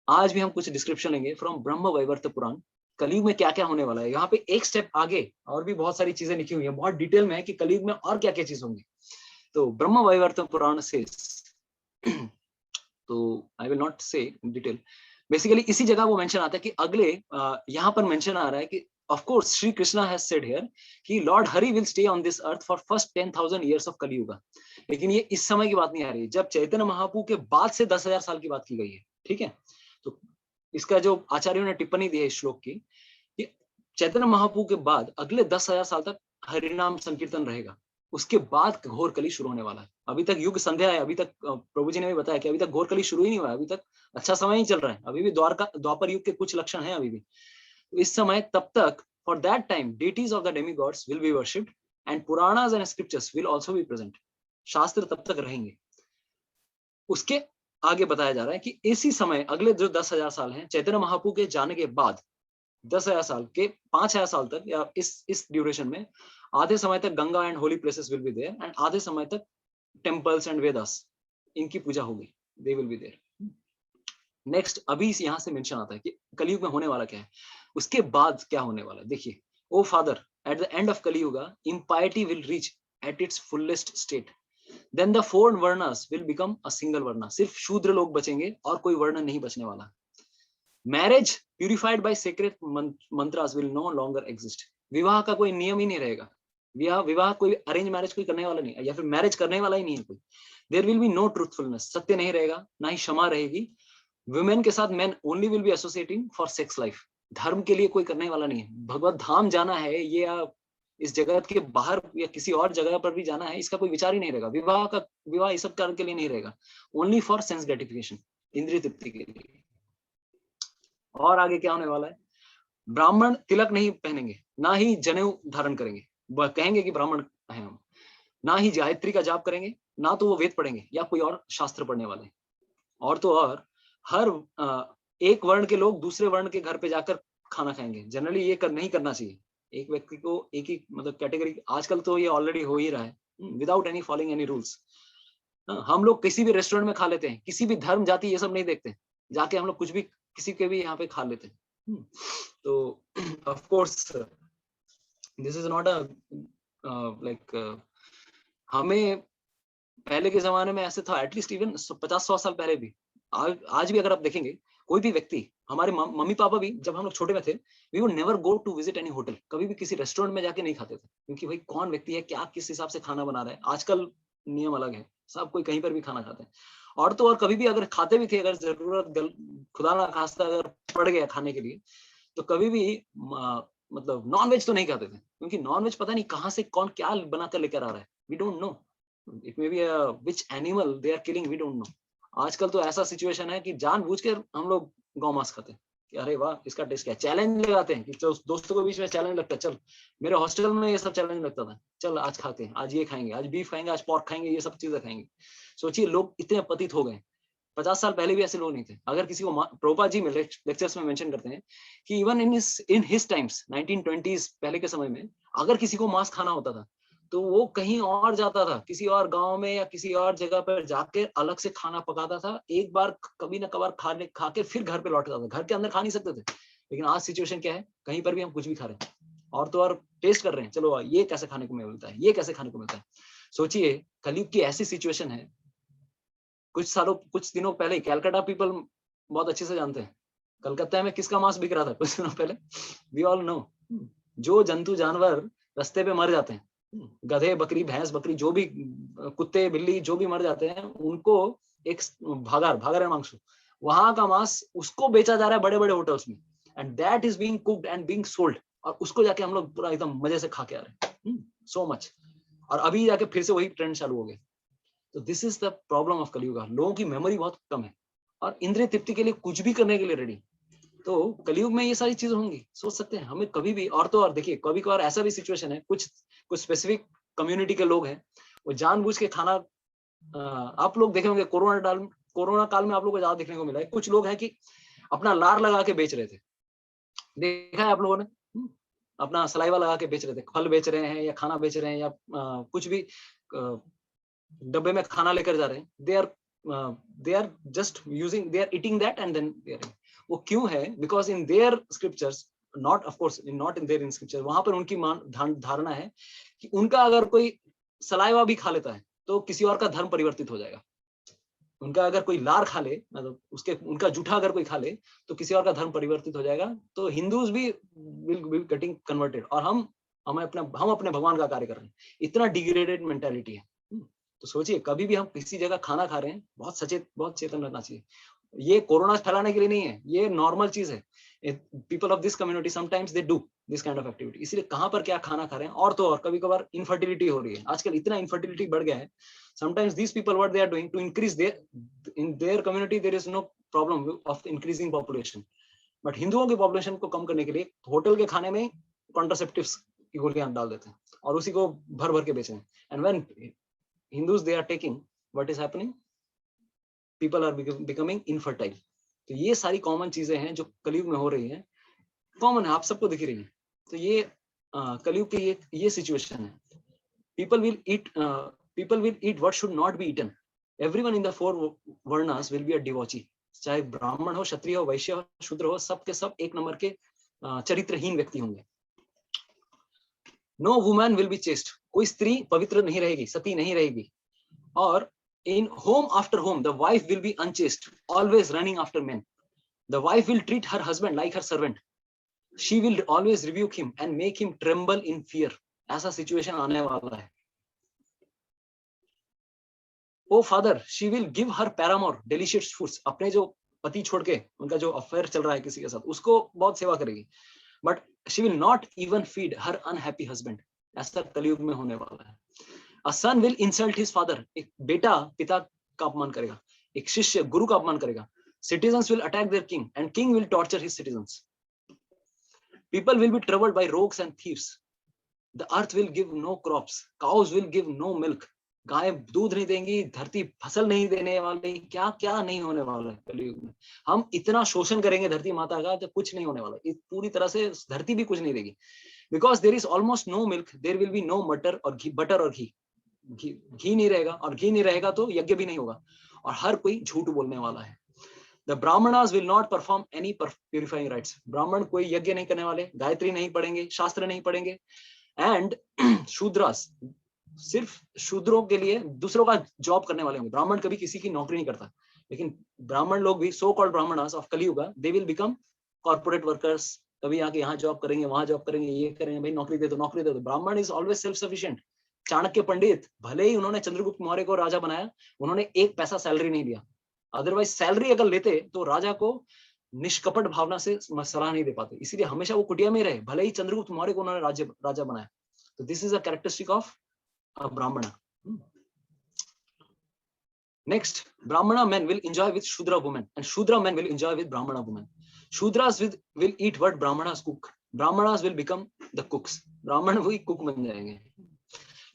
A: आज भी हम कुछ डिस्क्रिप्शन लेंगे फ्रॉम ब्रह्म वैवर्त पुराण, कलयुग में क्या क्या होने वाला है। यहाँ पे एक स्टेप आगे और भी बहुत सारी चीजें लिखी हुई है, बहुत डिटेल में है कि कलयुग में और क्या क्या चीज होंगी। तो ब्रह्म वैवर्त पुराण से तो आई विल नॉट से डिटेल, बेसिकली इसी जगह वो मेंशन आता है कि अगले यहाँ पर मेंशन आ रहा है कि of course Shri Krishna has said here कि lord Hari will stay on this earth for first 10,000 years of Kaliyuga. लेकिन ये इस समय की बात नहीं आ रही, जब चैतन्य महाप्रभु के बाद से 10,000 साल की बात की गई है। ठीक है, तो इसका जो आचार्यों ने टिप्पणी दी है इस श्लोक की, चैतन्य महाप्रभु के बाद अगले 10,000 साल तक हरिनाम संकीर्तन रहेगा, उसके बाद घोर कली शुरू होने वाला है। अभी तक युग संध्या है, अभी तक प्रभु जी ने भी बताया कि अभी तक घोर कली शुरू ही नहीं हुआ है, अभी तक अच्छा समय ही चल रहा है, अभी भी द्वापर युग के कुछ लक्षण हैं अभी भी। तो इस समय तब तक for that time deities of the demigods will be worshipped and Puranas and scriptures will also be present। शास्त्र तब तक रहेंगे। उसके आगे बताया जा रहा है कि इसी समय अगले जो 10,000 साल हैं चैतन्य महाप्रभु के जाने के बाद, 10,000 साल के 5,000 साल तक या इस ड्यूरेशन में आधे समय तक Ganga and holy places will be there and आधे समय तक टेम्पल्स एंड वेदास इनकी पूजा होगी, they will be there. Next अभी यहाँ से मेंशन आता है कि कलयुग में होने वाला क्या है, उसके बाद क्या होने वाला है। देखिए, O father, at the end of Kaliyuga impurity will reach at its fullest state, then the 4 varnas will become a single varna. सिर्फ शूद्र लोग बचेंगे और कोई वर्ण नहीं बचने वाला। Marriage purified by sacred mantras will no longer exist. विवाह का कोई नियम ही नहीं रहेगा, विवाह कोई अरेंज मैरिज कोई करने वाला नहीं है, या फिर मैरिज करने वाला ही नहीं है कोई। There will be no truthfulness, सत्य नहीं रहेगा, ना ही क्षमा रहेगी। वुमेन के साथ main only will be associating for sex life. धर्म के लिए कोई करने वाला नहीं है। भगवत धाम जाना है ये या इस जगत के बाहर या किसी और जगह पर भी जाना है, इसका कोई विचार ही नहीं रहेगा। विवाह इस सब कारण के लिए नहीं रहेगा, ओनली फॉर सेंस ग्रेटिफिकेशन, इंद्रिय तृप्ति के लिए। और आगे क्या होने वाला है, ब्राह्मण तिलक नहीं पहनेंगे, ना ही जनेऊ धारण करेंगे, वह कहेंगे कि ब्राह्मण है हम, ना ही गायत्री का जाप करेंगे, ना तो वो वेद पढ़ेंगे या कोई और शास्त्र पढ़ने वाले। और तो और हर एक वर्ण के लोग दूसरे वर्ण के घर पे जाकर खाना खाएंगे। जनरली ये नहीं करना चाहिए। एक व्यक्ति को एक ही मतलब कैटेगरी, आजकल तो ये ऑलरेडी हो ही रहा है without any following any rules. हम लोग किसी भी रेस्टोरेंट में खा लेते हैं, किसी भी धर्म जाति ये सब नहीं देखते, जाके हम लोग कुछ भी किसी के भी यहाँ पे खा लेते हैं। तो of course this is not a like, हमें पहले के जमाने में ऐसे था, एटलीस्ट इवन 50-100 साल पहले भी, आज भी अगर आप देखेंगे कोई भी व्यक्ति, हमारे मम्मी पापा भी जब हम लोग छोटे में थे, we would never go to visit any hotel, कभी भी किसी रेस्टोरेंट में जाके नहीं खाते थे, क्योंकि भाई कौन व्यक्ति है, क्या किस हिसाब से खाना बना रहा है। आजकल नियम अलग है, सब कोई कहीं पर भी खाना खाते हैं। और तो और कभी भी अगर खाते भी थे, अगर जरूरत खुदा ना खास्ता अगर पड़ गया खाने के लिए, तो कभी भी मतलब नॉन वेज तो नहीं खाते थे, क्योंकि नॉन वेज पता नहीं कहाँ से कौन क्या बनाकर लेकर आ रहा है, we don't know, it may be which animal they are killing, we don't know. आजकल तो ऐसा सिचुएशन है कि जानबूझ के हम लोग गौ मांस खाते हैं कि अरे वाह इसका टेस्ट क्या है, चैलेंज लगाते हैं कि दोस्तों के बीच में चैलेंज लगता है, चल मेरे हॉस्टल में ये सब चैलेंज लगता था, चल आज खाते हैं, आज ये खाएंगे, आज बीफ खाएंगे, आज पोर्क खाएंगे, ये सब चीजें खाएंगे। सोचिए लोग इतने पतित हो गए। 50 साल पहले भी ऐसे लोग नहीं थे। अगर किसी को, प्रभुपाद जी में लेक्चर्स में मेंशन करते हैं कि even in his times 1920s पहले के समय में अगर किसी को मांस खाना होता था तो वो कहीं और जाता था, किसी और गांव में या किसी और जगह पर जाके अलग से खाना पकाता था, एक बार कभी ना कभार खा के फिर घर पे लौटता था। घर के अंदर खा नहीं सकते थे। लेकिन आज सिचुएशन क्या है, कहीं पर भी हम कुछ भी खा रहे हैं, और तो और टेस्ट कर रहे हैं, चलो ये कैसे खाने को मिलता है, ये कैसे खाने को मिलता है। सोचिए कलयुग की ऐसी सिचुएशन है। कुछ दिनों पहले कैलकाटा पीपल बहुत अच्छे से जानते हैं कलकत्ता में किसका मांस बिक रहा था कुछ दिनों पहले। वी ऑल नो, जो जंतु जानवर रास्ते पे मर जाते हैं, गधे बकरी भैंस बकरी जो भी, कुत्ते बिल्ली जो भी मर जाते हैं, उनको एक भागार मांस, वहां का मांस उसको बेचा जा रहा है बड़े बड़े होटल्स में, and that is being cooked and being sold, और उसको जाके हम लोग पूरा एकदम मजे से खा के आ रहे हैं। So much. और अभी जाके फिर से वही ट्रेंड चालू हो गया। तो this is the problem of कलयुग। लोगों की मेमोरी बहुत कम है और इंद्रिय तृप्ति के लिए कुछ भी करने के लिए रेडी। तो कलयुग में ये सारी चीजें होंगी, सोच सकते हैं हमें कभी भी। और तो और देखिए, कभी कभार ऐसा भी सिचुएशन है, कुछ स्पेसिफिक कम्युनिटी के लोग हैं, वो जानबूझ के खाना, आप लोग देखे होंगे कोरोना काल में आप लोग को ज्यादा देखने को मिला है, कुछ लोग हैं कि अपना लार लगा के बेच रहे थे, देखा है आप लोगों ने? अपना सलाइवा लगा के बेच रहे थे, फल बेच रहे हैं या खाना बेच रहे हैं या कुछ भी डब्बे में खाना लेकर जा रहे हैं। They are just using, they are eating that and then they are. वो क्यों है? Because in their scriptures, not of course not in their in scripture, वहां पर उनकी धारणा है कि उनका अगर कोई सलाइवा भी खा लेता है तो किसी और का धर्म परिवर्तित हो जाएगा। उनका अगर कोई लार खा ले, मतलब उसके उनका जूठा अगर कोई खा ले तो किसी और का धर्म परिवर्तित हो जाएगा। तो हिंदूज भी विल गेटिंग कन्वर्टेड, और हम अपने भगवान का कार्य कर रहे हैं। इतना डिग्रेडेड मेंटालिटी है। तो सोचिए, कभी भी हम किसी जगह खाना खा रहे हैं, बहुत चेतन रहना चाहिए। ये कोरोना फैलाने के लिए नहीं है, ये नॉर्मल चीज है। People of this community sometimes they do this kind of activity. इसलिए कहां पर क्या खाना खा रहे हैं। और तो और कभी कभार इनफर्टिलिटी हो रही है, आजकल इतना इनफर्टिलिटी बढ़ गया है। Sometimes these people what they are doing to increase their, in their community there is no problem of increasing population, बट हिंदुओं की पॉपुलेशन को कम करने के लिए होटल के खाने में कॉन्ट्रासेप्टिव्स की गोलियां डाल देते हैं और उसी को भर भर के बेच रहे हैं। And when Hindus they are taking, what is happening? People are becoming infertile. तो ये सारी कॉमन चीजें हैं जो कलयुग में हो रही हैं, कॉमन है, आप सबको दिख रही है। तो ये कलयुग की ये सिचुएशन है। People will eat what should not be eaten. Everyone in the four varnas will be a devotee. चाहे ब्राह्मण हो, क्षत्रिय हो, वैश्य हो, शूद्र हो, सब के सब एक नंबर के चरित्रहीन व्यक्ति होंगे। No woman will be chaste. कोई स्त्री पवित्र नहीं रहेगी, सती नहीं रहेगी। और in home after home, the wife will be unchaste, always running after men. The wife will treat her husband like her servant. She will always rebuke him and make him tremble in fear. ऐसा situation आने वाला है। Oh father, she will give her paramour delicious foods. अपने जो पति छोड़ के उनका जो अफेयर चल रहा है किसी के साथ, उसको बहुत सेवा करेगी। But she will not even feed her unhappy husband. ऐसा कलयुग में होने वाला है। A son will insult his father. एक बेटा पिता का अपमान करेगा, एक शिष्य गुरु का अपमान करेगा। Citizens will attack their king and king will torture his citizens. People will be troubled by rogues and thieves. The earth will give no crops. Cows will give no milk. गाय दूध नहीं देंगी, धरती फसल नहीं देने वाली। क्या क्या नहीं होने वाला है कलयुग में। हम इतना शोषण करेंगे धरती माता का कि कुछ नहीं होने वाला। पूरी तरह से धरती भी कुछ नहीं देगी। Because there is almost no milk, there will be no butter or ghee. घी नहीं रहेगा, और घी नहीं रहेगा तो यज्ञ भी नहीं होगा, और हर कोई झूठ बोलने वाला है। The Brahmanas will not perform any purifying rites. ब्राह्मण कोई यज्ञ नहीं करने वाले, गायत्री नहीं पढ़ेंगे, शास्त्र नहीं पढ़ेंगे। एंड शूद्रास, सिर्फ शूद्रों के लिए दूसरों का जॉब करने वाले होंगे। ब्राह्मण कभी किसी की नौकरी नहीं करता, लेकिन ब्राह्मण लोग भी, so called Brahmanas of Kaliyuga, they will become corporate workers. कभी आके यहाँ जॉब करेंगे, वहां जॉब करेंगे, ये करेंगे, भाई नौकरी दे दो, नौकरी दे दो। Brahmin is always self sufficient. Chanakya Pandit, भले ही उन्होंने चंद्रगुप्त मौर्य को राजा बनाया, उन्होंने एक पैसा सैलरी नहीं दिया। अदरवाइज सैलरी अगर लेते तो राजा को निष्कपट भावना से सलाह नहीं दे पाते। इसीलिए हमेशा वो कुटिया में रहे, भले ही चंद्रगुप्त मौर्य को उन्होंने राजा बनाया। तो this is a characteristic of a brahmana. Next, brahmana men will enjoy with shudra women, and shudra men will enjoy with brahmana women. Shudras will eat what brahmanas cook. Brahmanas will become the cooks. Brahman वही cook बन जाएंगे।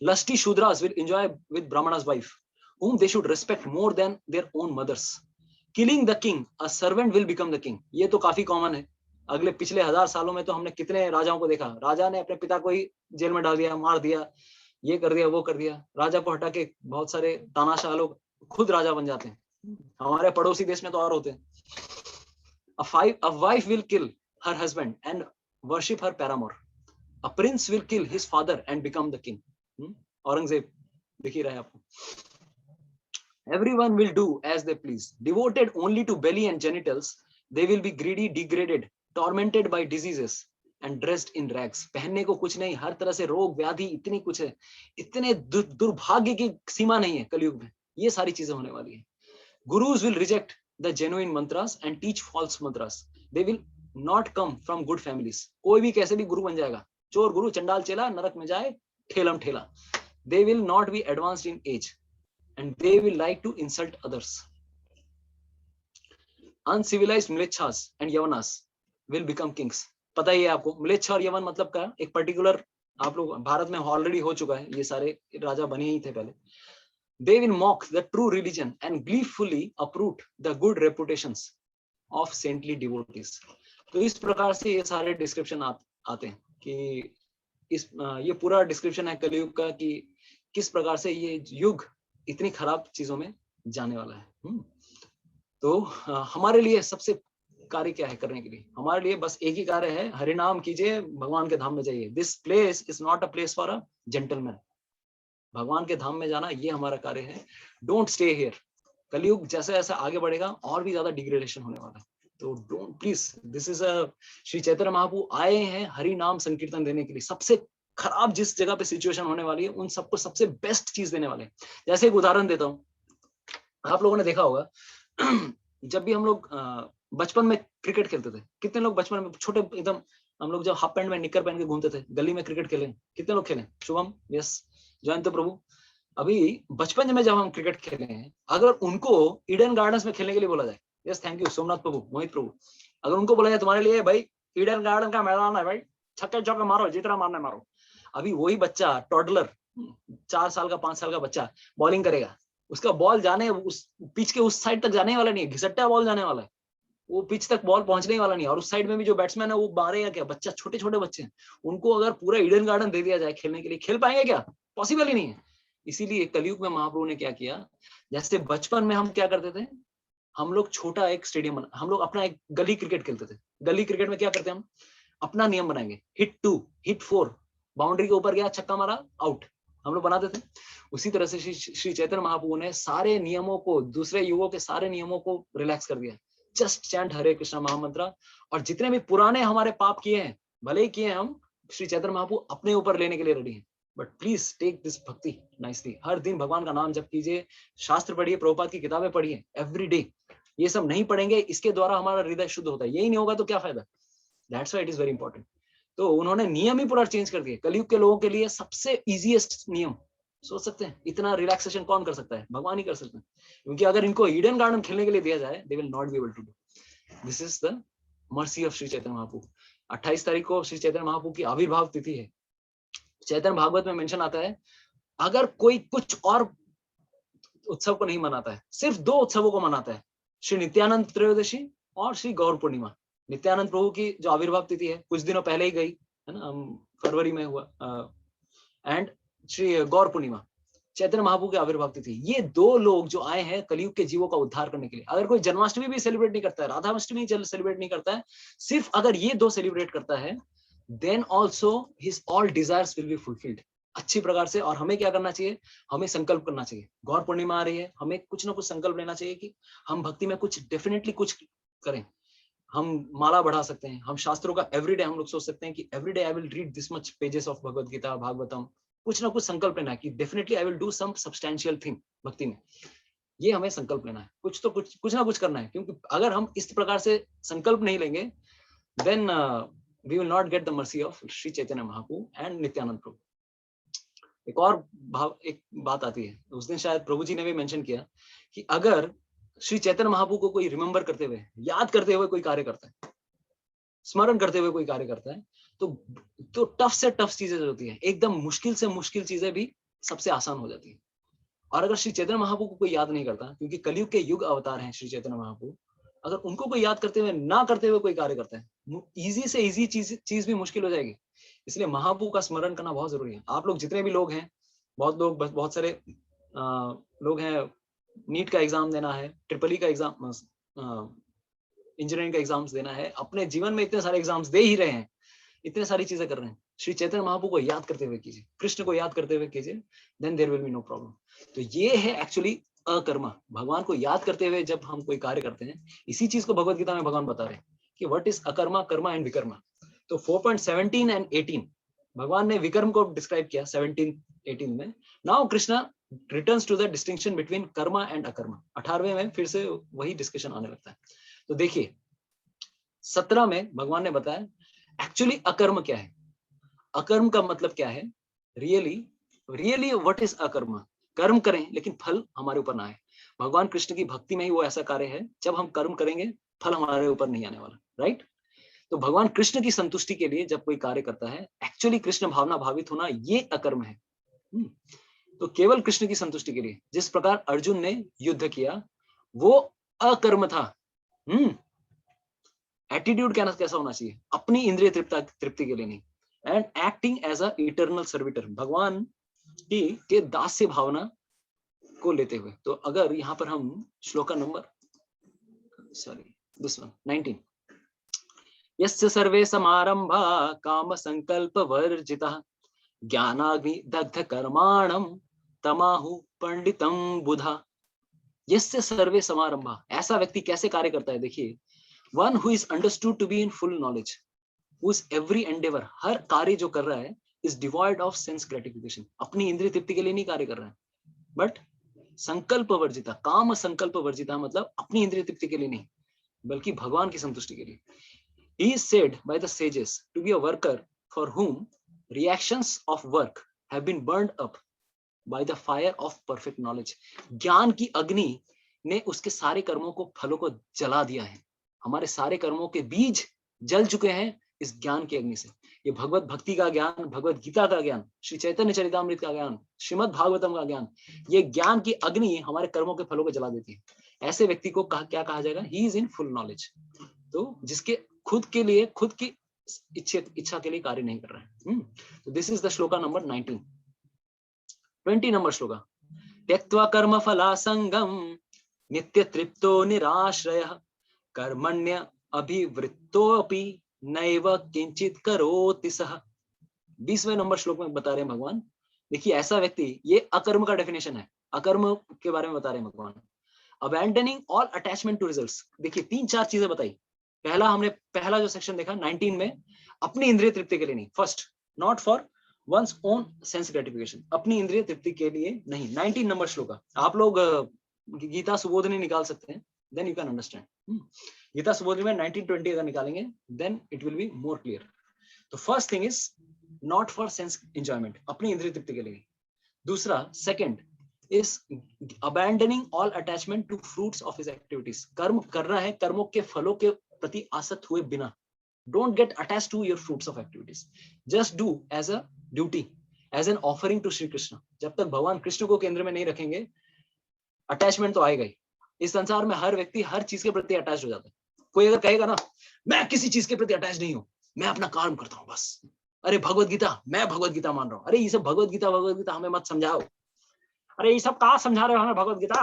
A: Lusty shudras will enjoy with brahmana's wife, whom they should respect more than their own mothers. Killing the king, a servant will become the king. ये तो काफी common है। अगले पिछले 1000 सालों में तो हमने कितने राजाओं को देखा। राजा ने अपने पिता को ही जेल में डाल दिया, मार दिया, ये कर दिया, वो कर दिया। राजा को हटा के बहुत सारे तानाशाह लोग खुद राजा बन जाते हैं। हमारे पड़ोसी देश में तो और होते हैं। A wife will kill her husband and worship her paramour. A prince will kill his father and become the king. Aurangzeb दिख ही रहा है आपको। Everyone will do as they please. Devoted only to belly and genitals, they will be greedy, degraded, tormented by diseases. And dressed in rags. पहनने को कुछ नहीं, हर तरह से रोग व्याधि इतनी कुछ है, इतने दुर्भाग्य की सीमा नहीं है कलयुग में। ये सारी चीजें होने वाली है। Gurus will reject the genuine mantras and teach false mantras. They will not come from good families. कोई भी कैसे भी गुरु बन जाएगा, चोर गुरु, चंडाल चेला, नरक में जाए, ठेलम ठेला। they will not be advanced in age and they will like to insult others. Uncivilized mlechas and yavanas will become kings. पता ही है आपको म्लेच्छ और यवन मतलब का एक पर्टिकुलर, आप लोग भारत में ऑलरेडी हो चुका है, ये सारे राजा बने ही थे पहले. They will mock the true religion and gleefully uproot the good reputations of saintly devotees. तो इस प्रकार से ये सारे डिस्क्रिप्शन आते हैं कि ये पूरा डिस्क्रिप्शन है कलयुग का कि किस प्रकार से ये युग इतनी खराब चीजों में जाने वाला है. तो हमारे लिए सबसे कार्य क्या है करने के लिए? हमारे लिए बस एक ही कार्य है, हरिनाम कीजिए, भगवान के धाम में जाइए. This place is not a place for a gentleman. भगवान के धाम में जाना ये हमारा कार्य है. Don't stay here. कलयुग जैसे जैसे आगे बढ़ेगा और भी ज्यादा डिग्रेडेशन होने वाला है. तो don't please, this is a, Shri Chaitanya Mahaprabhu आए हैं हरि नाम संकीर्तन देने के लिए. सबसे खराब जिस जगह पे सिचुएशन होने वाली है उन सबको सबसे बेस्ट चीज देने वाले हैं. जैसे एक उदाहरण देता हूँ, आप लोगों ने देखा होगा जब भी हम लोग बचपन में क्रिकेट खेलते थे, कितने लोग बचपन में छोटे एकदम, हम लोग जब हाफ पैंट में निक्कर पहन के घूमते थे, गली में क्रिकेट खेले, कितने लोग खेले? शुभम, यस, जयंत प्रभु. अभी बचपन में जब हम क्रिकेट खेले हैं, अगर उनको ईडन गार्डन्स में खेलने के लिए बोला जाए, यस थैंक यू सोमनाथ प्रभु, मोहित प्रभु, अगर उनको बोला जाए तुम्हारे लिए भाई ईडन गार्डन का मैदान है भाई, छक्के चौके मारो, जितना मारना मारो, अभी वही बच्चा टॉडलर 4 साल का 5 साल का बच्चा बॉलिंग करेगा, उसका बॉल जाने उस पिच के उस साइड तक जाने वाला नहीं है, घिसट्टा बॉल जाने वाला है, वो पिच तक बॉल पहुंचने वाला नहीं है. और उस साइड में भी जो बैट्समैन है वो मारेगा क्या? बच्चा, छोटे छोटे बच्चे हैं, उनको अगर पूरा ईडन गार्डन दे दिया जाए खेलने के लिए, खेल पाएंगे क्या? पॉसिबल ही नहीं है. इसीलिए कलयुग में महाप्रभु ने क्या किया, जैसे बचपन में हम क्या करते थे, हम लोग छोटा एक स्टेडियम, हम लोग अपना एक गली क्रिकेट खेलते थे. गली क्रिकेट में क्या करते हैं हम, अपना नियम बनाएंगे, हिट 2, हिट 4, बाउंड्री के ऊपर गया, छक्का मारा, आउट, हम लोग बनाते थे. उसी तरह से श्री चैतन्य महाप्रभु ने सारे नियमों को, दूसरे युगों के सारे नियमों को रिलैक्स कर दिया. जस्ट चैंट हरे कृष्णा महामंत्र, और जितने भी पुराने हमारे पाप किए हैं, भले ही किए हम, श्री चैतन्य महाप्रभु अपने ऊपर लेने के लिए रेडी हैं. बट प्लीज टेक दिस भक्ति नाइसली. हर दिन भगवान का नाम जप कीजिए, शास्त्र पढ़िए, प्रभुपाद की किताबें पढ़िए एवरी डे. ये सब नहीं पढ़ेंगे, इसके द्वारा हमारा हृदय शुद्ध होता है, यही नहीं होगा तो क्या फायदा? That's why it is very important. तो उन्होंने नियम ही पूरा चेंज कर दिए. कलयुग के लोगों के लिए सबसे इजीएस्ट नियम, सोच सकते हैं इतना रिलैक्सेशन कौन कर सकता है? भगवान ही कर सकते हैं. क्योंकि अगर इनको ईडन गार्डन खेलने के लिए दिया जाए, they will not be able to do. This is the mercy of Shri Chaitanya Mahaprabhu. 28 तारीख को श्री चैतन्य महाप्रभु की आविर्भाव तिथि है. चैतन्य भागवत में मेंशन आता है, अगर कोई कुछ और उत्सव को नहीं मनाता है, सिर्फ 2 उत्सवों को मनाता है, श्री नित्यानंद त्रयोदशी और श्री गौर पूर्णिमा. नित्यानंद प्रभु की जो आविर्भाव तिथि है कुछ दिनों पहले ही गई है ना, फरवरी में हुआ, एंड श्री गौर पूर्णिमा, चैतन्य महाप्रभु की आविर्भाव तिथि. ये 2 लोग जो आए हैं कलयुग के जीवों का उद्धार करने के लिए. अगर कोई जन्माष्टमी भी सेलिब्रेट नहीं करता है, राधाष्टमी सेलिब्रेट नहीं करता है, सिर्फ अगर ये 2 सेलिब्रेट करता है, then also his all desires will be fulfilled अच्छी प्रकार से. और हमें क्या करना चाहिए? हमें संकल्प करना चाहिए. गौर पूर्णिमा आ रही है, हमें कुछ ना कुछ संकल्प लेना चाहिए कि हम भक्ति में कुछ डेफिनेटली कुछ करें. हम माला बढ़ा सकते हैं, हम शास्त्रों का एवरीडे हम लोग सोच सकते हैं कि everyday I will read this much pages of Bhagavad Gita, Bhagavatam. कुछ ना कुछ संकल्प लेना है कि definitely I will do some substantial thing भक्ति में. ये हमें संकल्प लेना है, कुछ तो कुछ ना कुछ करना है. क्योंकि अगर हम इस प्रकार से संकल्प नहीं लेंगे, then we will not get the mercy of Sri Chaitanya Mahaprabhu and Nityanand Prabhu. एक बात आती है, उस दिन शायद प्रभु जी ने भी मेंशन किया कि अगर श्री चैतन्य महाप्रभु को कोई रिमेंबर करते हुए, याद करते हुए कोई कार्य करता है, स्मरण करते हुए कोई कार्य करता है, तो टफ से टफ चीजें जो होती है, एकदम मुश्किल से मुश्किल चीजें भी सबसे आसान हो जाती है. और अगर श्री चैतन्य महाप्रभु को कोई याद नहीं करता, क्योंकि कलयुग के युग अवतार हैं श्री चैतन्य महाप्रभु, अगर उनको कोई याद करते हुए ना करते हुए कोई कार्य करता है, इजी से इजी चीज भी मुश्किल हो जाएगी. इसलिए महाप्रभु का स्मरण करना बहुत जरूरी है. आप लोग जितने भी लोग हैं, बहुत सारे लोग हैं, नीट का एग्जाम देना है, ट्रिपल ई का एग्जाम, इंजीनियरिंग का एग्जाम्स देना है, अपने जीवन में इतने सारे एग्जाम्स दे ही रहे हैं, इतने सारी चीजें कर रहे हैं. श्री चैतन्य महाप्रभु को याद करते हुए कीजिए, कृष्ण को याद करते हुए कीजिए, then there will be no problem. तो ये है एक्चुअली अकर्मा. भगवान को याद करते हुए जब हम कोई कार्य करते हैं, इसी चीज को भगवद गीता में भगवान बता रहे हैं कि व्हाट इज अकर्मा, कर्मा एंड विकर्मा. तो 4.17 एंड 18 भगवान ने विकर्म को डिस्क्राइब किया 17-18 में. Now Krishna returns to the distinction between karma and akarma. 18वें में फिर से वही डिस्कशन आने लगता है. तो देखिए 17 में भगवान ने बताया एक्चुअली अकर्म क्या है. अकर्म का मतलब क्या है? रियली रियली व्हाट इज अकर्म? कर्म करें लेकिन फल हमारे ऊपर ना आए। भगवान कृष्ण की भक्ति में ही वो ऐसा कार्य है, जब हम कर्म करेंगे फल हमारे ऊपर नहीं आने वाला, राइट? तो भगवान कृष्ण की संतुष्टि के लिए जब कोई कार्य करता है, एक्चुअली कृष्ण भावना भावित होना, ये अकर्म है। तो केवल कृष्ण की संतुष्टि के लिए जिस प्रकार अर्जुन ने युद्ध किया, वो अकर्म था। एटीट्यूड कैसा होना चाहिए? अपनी इंद्रिय तृप्ति के लिए नहीं, and acting as a eternal servitor, भगवान की के दास्य भावना को लेते हुए। तो अगर यहाँ पर हम श्लोका नंबर दिस वन 19, यस्य सर्वे समारंभा काम संकल्प वर्जितः ज्ञानाग्नि दग्ध कर्माणम तमाहु पंडितम बुधा। यस्य सर्वे समारंभा, ऐसा व्यक्ति कैसे कार्य करता है? देखिए, one who is understood to be in full knowledge, whose every endeavor, हर कार्य जो कर रहा है, is devoid of sense gratification, अपनी इंद्रिय तृप्ति के लिए नहीं कार्य कर रहा है, बट संकल्प वर्जिता, काम संकल्प वर्जिता मतलब अपनी इंद्रिय तृप्ति के लिए नहीं, बल्कि भगवान की संतुष्टि के लिए। He is said by the sages to be a worker for whom reactions of work have been burned up by the fire of perfect knowledge. ज्ञान की अग्नि ने उसके सारे कर्मों को, फलों को जला दिया है। हमारे सारे कर्मों के बीज जल चुके हैं इस ज्ञान की अग्नि से। ये भगवत भक्ति का ज्ञान, भगवत गीता का ज्ञान, श्री चैतन्य चरितामृत का ज्ञान, श्रीमद् भागवतम का ज्ञान, ये ज्ञान की अग्नि हमारे कर्मों के फलों को जला देती है। ऐसे व्यक्ति को क्या कहा जाएगा? He is in full knowledge. तो जिसके खुद के लिए, खुद की इच्छा के लिए कार्य नहीं कर रहा है। तो this is the shloka number 19। 20 number shloka, त्यक्त्वा कर्म फलासंगम नित्य तृप्तो निराश्रयः कर्मण्य अभिवृत्तोऽपि नैव किंचित करोति सः। 20वें नंबर श्लोक में बता रहे हैं भगवान, देखिए ऐसा व्यक्ति, ये अकर्म का डेफिनेशन है, अकर्म के बारे में बता रहे हैं भगवान। Abandoning all attachment to results, देखिए 3-4 चीजें बताई। पहला जो सेक्शन देखा 19 में, अपनी इंद्रिय तृप्ति के लिए नहीं, first, not for one's own sense gratification, अपनी इंद्रिय तृप्ति के लिए नहीं। 19 नंबर श्लोक, आप लोग गीता सुबोधनी निकाल सकते हैं, then you can understand. Gita Subodhini में 19-20 अगर निकालेंगे then it will be more clear. तो first thing is not for sense enjoyment, अपनी इंद्रिय तृप्ति के लिए। दूसरा, second is abandoning all attachment to fruits of his activities, कर्म कर रहा है, कर्मों के फलों के प्रति आसक्त हुए बिना। Don't get attached to your fruits of activities. Just do as a duty, as an offering to Shri Krishna. जब तक भगवान कृष्ण को केंद्र में नहीं रखेंगे, अटैचमेंट तो आएगा ही। इस संसार में हर व्यक्ति हर चीज के प्रति अटैच हो जाता है। कोई अगर कहेगा ना, मैं किसी चीज के प्रति अटैच नहीं हूं, मैं अपना काम करता हूं बस, अरे भगवत गीता, मैं भगवत गीता मान रहा हूं, अरे ये सब भगवत गीता हमें मत समझाओ, अरे ये सब कहाँ समझा रहे हो हमें भगवत गीता,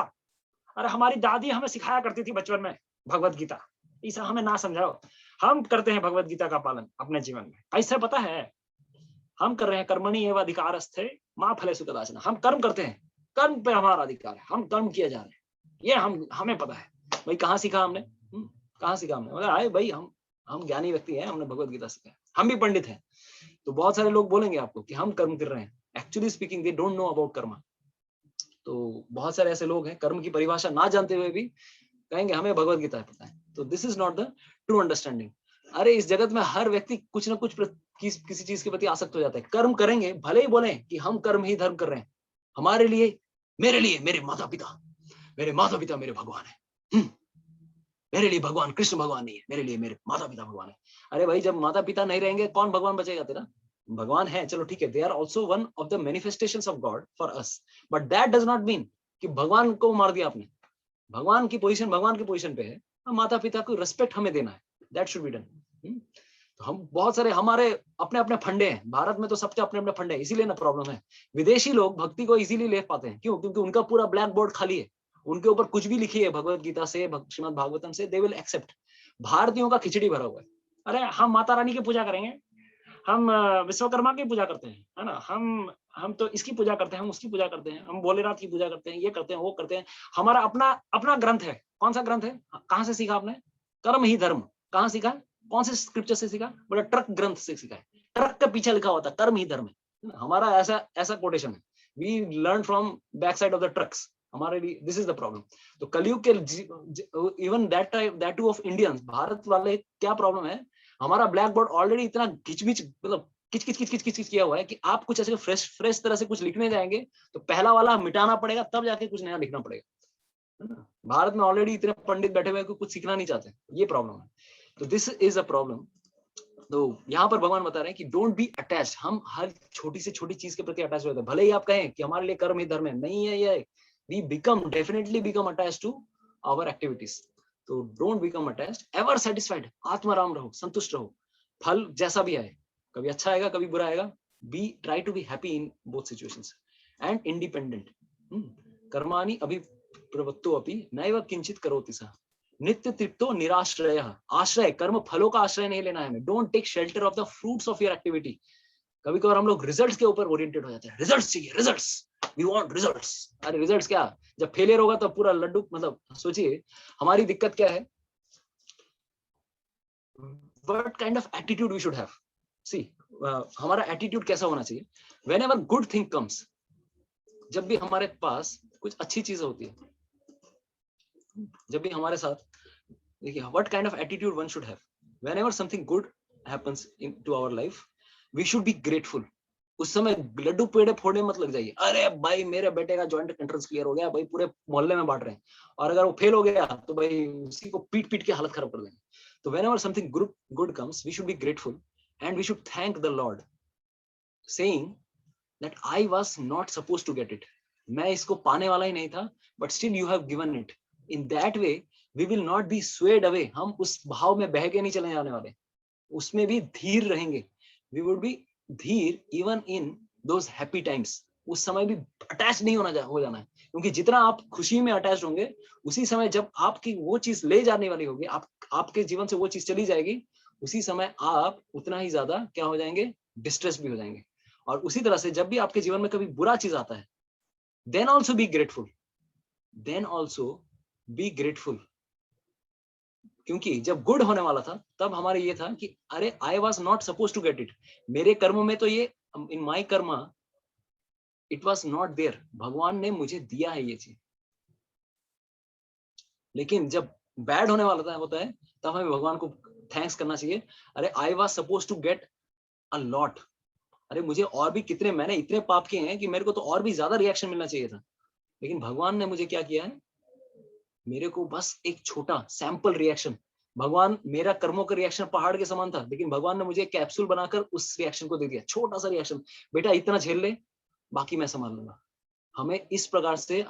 A: अरे हमारी दादी हमें सिखाया करती थी बचपन में भगवत गीता, ये सब हमें ना समझाओ, हम करते हैं भगवत गीता का पालन अपने जीवन में। कैसे पता है? हम कर रहे हैं, कर्मणि एव अधिकारस्थे मा फलेषु कदाचन, हम कर्म करते हैं, कर्म पे हमारा अधिकार है, हम कर्म किए जा रहे हैं, ये हमें पता है। भाई कहाँ सीखा हमने? कहाँ सीखा हमने? मतलब आए भाई, हम ज्ञानी व्यक्ति हैं, हमने भगवत गीता सीखा है, हम भी पंडित हैं। तो बहुत सारे लोग बोलेंगे आपको कि हम कर्म कर रहे हैं, actually speaking they don't know about कर्म। तो बहुत सारे ऐसे लोग हैं, कर्म की परिभाषा ना जानते हुए भी कहेंगे हमें भगवत गीता पता है। तो this is not the true understanding. अरे इस जगत में हर व्यक्ति कुछ ना कुछ किसी चीज के प्रति आसक्त हो जाता है। कर्म करेंगे, भले ही बोले कि हम कर्म ही धर्म कर रहे हैं, हमारे लिए, मेरे माता पिता मेरे भगवान है, मेरे लिए भगवान कृष्ण भगवान नहीं है, मेरे लिए मेरे माता पिता भगवान है। अरे भाई, जब माता पिता नहीं रहेंगे कौन भगवान बचेगा तेरा? भगवान है, चलो ठीक है, they are also one of the manifestations of God for us, but that does not mean कि भगवान को मार दिया आपने। भगवान की पोजीशन पे है, माता पिता को रिस्पेक्ट हमें देना है, दैट शुड बी डन। तो हम बहुत सारे, हमारे अपने अपने फंडे हैं, भारत में तो सबके अपने अपने फंडे हैं, इसीलिए ना प्रॉब्लम है। विदेशी लोग भक्ति को इजीली ले पाते हैं, क्यों? क्योंकि उनका पूरा ब्लैक बोर्ड खाली है, उनके ऊपर कुछ भी लिखी है भगवत गीता से, श्रीमद् भागवतम से, दे विल एक्सेप्ट। भारतीयों का खिचड़ी भरा हुआ है, अरे हम माता रानी की पूजा करेंगे, हम विश्वकर्मा की पूजा करते हैं, है ना, हम तो इसकी पूजा करते हैं, हम उसकी पूजा करते हैं, हम भोलेनाथ की पूजा करते हैं, ये करते हैं, वो करते हैं। हमारा अपना ग्रंथ है। कौन सा ग्रंथ है? कहाँ से सीखा आपने? कर्म ही धर्म। कहाँ सीखा? कौन से स्क्रिप्चर से सीखा? बोला ट्रक ग्रंथ से सीखा है। ट्रक के पीछे लिखा होता कर्म ही धर्म है। हमारा ऐसा कोटेशन है, we learn from back side of the trucks. हमारे लिए दिस इज द प्रॉब्लम। तो कलयुग के even that too of Indians, Bharat वाले क्या प्रॉब्लम है, हमारा ब्लैक बोर्ड ऑलरेडी इतना घिचमिच, मतलब किच किच किच किच किच किच किया हुआ है कि आप कुछ ऐसे फ्रेश तरह से कुछ लिखने जाएंगे तो पहला वाला मिटाना पड़ेगा, तब जाके कुछ नया लिखना पड़ेगा, है ना? भारत में ऑलरेडी इतने पंडित बैठे हुए हैं कि कुछ सीखना नहीं चाहते, ये प्रॉब्लम है। तो दिस इज अ प्रॉब्लम। तो यहाँ पर भगवान बता रहे हैं कि डोंट बी अटैच्ड। हम हर छोटी से छोटी चीज के प्रति अटैच होते हैं, भले ही आप कहें कि हमारे लिए कर्म ही धर्म है, नहीं है ये। We become definitely become attached to our activities. तो don't become attached, ever satisfied, आत्माराम रहो, संतुष्ट रहो, फल जैसा भी आए, कभी अच्छा आएगा कभी बुरा आएगा। Be try to be happy in both situations and independent. कर्माणि अभिप्रवृत्तो अपि नैव किंचित करोति सः नित्य तृप्तो निराश्रय। आश्रय कर्म फलों का आश्रय नहीं लेना है हमें। Don't take shelter of the fruits of your activity. कभी कभार हम लोग रिजल्ट्स के ऊपर ओरिएंटेड हो जाते हैं, रिजल्ट्स चाहिए, रिजल्ट्स, वी वांट रिजल्ट्स। अरे रिजल्ट्स क्या, जब फेलियर होगा तो पूरा लड्डू, मतलब सोचिए हमारी दिक्कत क्या है। What kind of attitude we should have. See हमारा एटीट्यूड कैसा होना चाहिए। व्हेनेवर गुड थिंग कम्स, जब भी हमारे पास कुछ अच्छी चीज होती है, जब भी हमारे साथ, देखिए what kind of attitude one should have whenever something good happens into our life, we should be grateful। उस समय लड्डू पेड़े फोड़ने मत लग जाइए, अरे भाई मेरे बेटे का जॉइंट एंट्रेंस क्लियर हो गया भाई, पूरे मोहल्ले में बांट रहे हैं, और अगर वो फेल हो गया तो भाई उसी को पीट पीट के हालत खराब कर देंगे। तो whenever something good comes, we should be grateful and we should thank the Lord, saying that I was not supposed to get it, मैं इसको पाने वाला ही नहीं था, but still you have given it। in that way we will not be swayed away। हम उस भाव में बह के नहीं चले जाने वाले, उसमें भी धीर रहेंगे। we would be धीर even in those happy times। उस समय भी अटैच नहीं हो जाना है, क्योंकि जितना आप खुशी में अटैच होंगे, उसी समय जब आपकी वो चीज ले जाने वाली होगी, आपके जीवन से वो चीज चली जाएगी, उसी समय आप उतना ही ज्यादा क्या हो जाएंगे, डिस्ट्रेस भी हो जाएंगे। और उसी तरह से जब भी आपके जीवन में कभी बुरा चीज आता है, then also be grateful, then also be grateful। क्योंकि जब गुड होने वाला था तब हमारे ये था कि अरे I was not suppose to get it, मेरे कर्मों में तो ये, in my karma it was not there, भगवान ने मुझे दिया है ये चीज। लेकिन जब बैड होने वाला होता है तब हमें भगवान को थैंक्स करना चाहिए। अरे I was suppose to get a lot, अरे मुझे और भी कितने, मैंने इतने पाप किए हैं कि मेरे को तो और भी ज्यादा रिएक्शन मिलना चाहिए था, लेकिन भगवान ने मुझे क्या किया है, मेरे को बस एक छोटा सैंपल रिएक्शन। भगवान, मेरा कर्मों का रिएक्शन पहाड़ के समान था, लेकिन भगवान ने मुझे कैप्सूल बनाकर उस रिएक्शन को दे दिया, छोटा सा रिएक्शन, बेटा इतना झेल ले, बाकी मैं संभाल लूंगा। हमें इस प्रकार से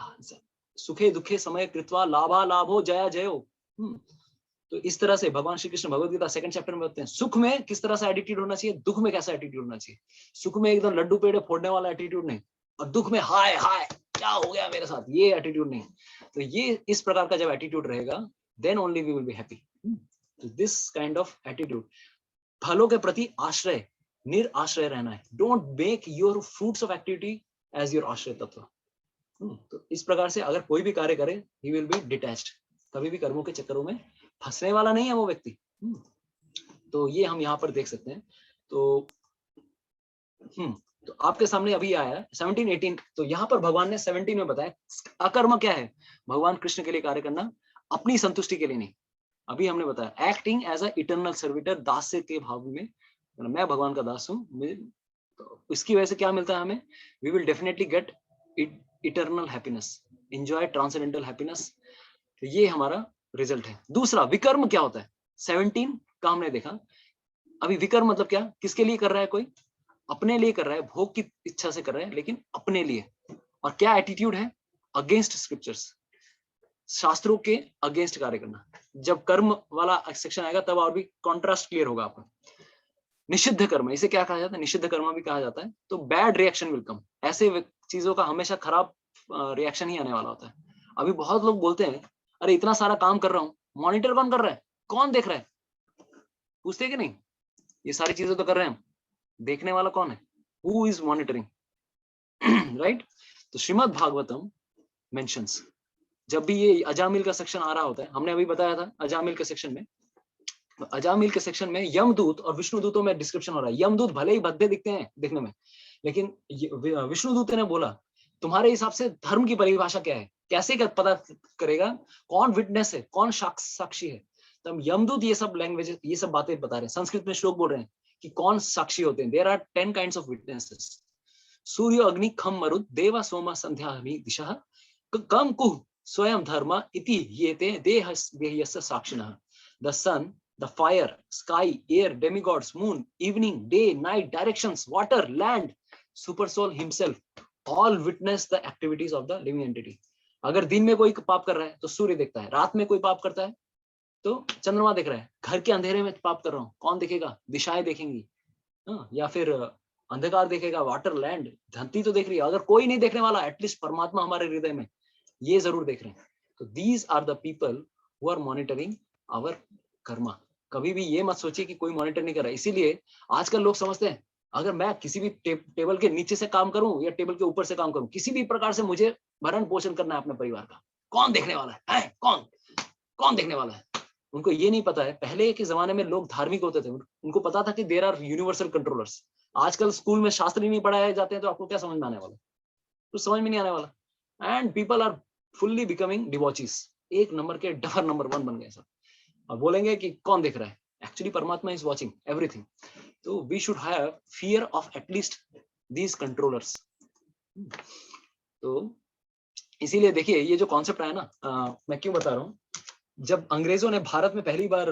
A: सुखे दुखे समय कृत्वा लाभा लाभो जया जयो। तो इस तरह से भगवान श्री कृष्ण भगवद गीता 2nd चैप्टर में बताते हैं सुख में किस तरह से एटीट्यूड होना चाहिए, दुख में कैसा एटीट्यूड होना चाहिए। सुख में एकदम लड्डू पेड़े फोड़ने वाला एटीट्यूड नहीं, और दुख में हाय हाय क्या हो गया मेरे साथ, ये एटीट्यूड नहीं। तो ये इस प्रकार का जब एटीट्यूड रहेगा, then only we will be happy. तो दिस काइंड ऑफ एटीट्यूड, फलों के प्रति आश्रय, निराश्रय रहना है। Don't make your fruits of activity as your ashraya tattva. तो इस प्रकार से अगर कोई भी कार्य करे, ही विल बी डिटैच्ड, कभी भी कर्मों के चक्करों में फंसने वाला नहीं है वो व्यक्ति। तो ये हम यहाँ पर देख सकते हैं। तो तो आपके सामने अभी आया है 17, 18। तो यहाँ पर भगवान ने 17 में बताया अकर्म क्या है, भगवान कृष्ण के लिए कार्य करना, अपनी संतुष्टि के लिए नहीं। अभी हमने बताया acting as a eternal servitor, दास्य के भाव में, मैं भगवान का दास हूँ, तो इसकी वजह से क्या मिलता है हमें, we will definitely get eternal happiness, enjoy transcendental happiness. तो ये हमारा रिजल्ट है। दूसरा विकर्म क्या होता है, 17 का हमने देखा। अभी विकर्म मतलब क्या, किसके लिए कर रहा है, कोई अपने लिए कर रहा है, भोग की इच्छा से कर रहा है, लेकिन अपने लिए। और क्या एटीट्यूड है, अगेंस्ट स्क्रिप्चर्स, शास्त्रों के अगेंस्ट कार्य करना। जब कर्म वाला सेक्शन आएगा तब और भी कॉन्ट्रास्ट क्लियर होगा आपको। निषिद्ध कर्म, इसे क्या कहा जाता है, निषिद्ध कर्म भी कहा जाता है। तो बैड रिएक्शन विल कम, ऐसे चीजों का हमेशा खराब रिएक्शन ही आने वाला होता है। अभी बहुत लोग बोलते हैं अरे इतना सारा काम कर रहा हूँ, मॉनिटर कौन कर रहा है, कौन देख रहा है, पूछते कि नहीं, ये सारी चीजें तो कर रहे हैं हम, देखने वाला कौन है, हु इज मॉनिटरिंग, राइट। तो श्रीमद् भागवतम मेंशंस, जब भी ये अजामिल का सेक्शन आ रहा होता है, हमने अभी बताया था अजामिल के सेक्शन में, अजामिल के सेक्शन में यमदूत और विष्णुदूतों में डिस्क्रिप्शन हो रहा है। यमदूत भले ही भद्दे दिखते हैं देखने में, लेकिन विष्णुदूत ने बोला तुम्हारे हिसाब से धर्म की परिभाषा क्या है, कैसे पता करेगा, कौन विटनेस है, कौन साक्षी है। तब यमदूत ये सब लैंग्वेज, ये सब बातें बता रहे हैं, संस्कृत में श्लोक बोल रहे हैं कि कौन साक्षी होते हैं। There are 10 kinds of witnesses. सूर्य अग्नि खम मरुत देवा सोमा संध्या हवि दिशः कम कुह स्वयं धर्म इति येते देहस्य साक्षिणः। The sun, the fire, sky, air, demigods, moon, evening, day, night, directions, water, land, super soul himself, all witness the activities of the living entity. अगर दिन में कोई पाप कर रहा है तो सूर्य देखता है, रात में कोई पाप करता है तो चंद्रमा देख रहा है, घर के अंधेरे में पाप कर रहा हूँ कौन देखेगा, दिशाएं देखेंगी, या फिर अंधकार देखेगा, वाटर, लैंड, धरती तो देख रही है। अगर कोई नहीं देखने वाला, एटलीस्ट परमात्मा हमारे हृदय में ये जरूर देख रहे हैं। तो these are the people who are monitoring our karma. कभी भी ये मत सोचिए कि कोई मॉनिटर नहीं कर रहा है। इसीलिए आजकल लोग समझते हैं अगर मैं किसी भी टेबल के नीचे से काम करूं या टेबल के ऊपर से काम करूं, किसी भी प्रकार से मुझे भरण पोषण करना है अपने परिवार का, कौन देखने वाला है? कौन देखने वाला है? उनको ये नहीं पता है, पहले के जमाने में लोग धार्मिक होते थे, उनको पता था कि देयर आर यूनिवर्सल कंट्रोलर्स। आजकल स्कूल में शास्त्र ही नहीं पढ़ाए जाते हैं तो आपको क्या समझ में आने वाला? तो समझ में नहीं आने वाला। And people are fully becoming divorcees, एक नंबर के डफर नंबर 1 बन गए सब। और बोलेंगे कि कौन देख रहा है, actually Paramatma is watching everything. तो we should have fear of at least these controllers. तो इसीलिए देखिए ये जो कॉन्सेप्ट है ना, मैं क्यों बता रहा हूँ, जब अंग्रेजों ने भारत में पहली बार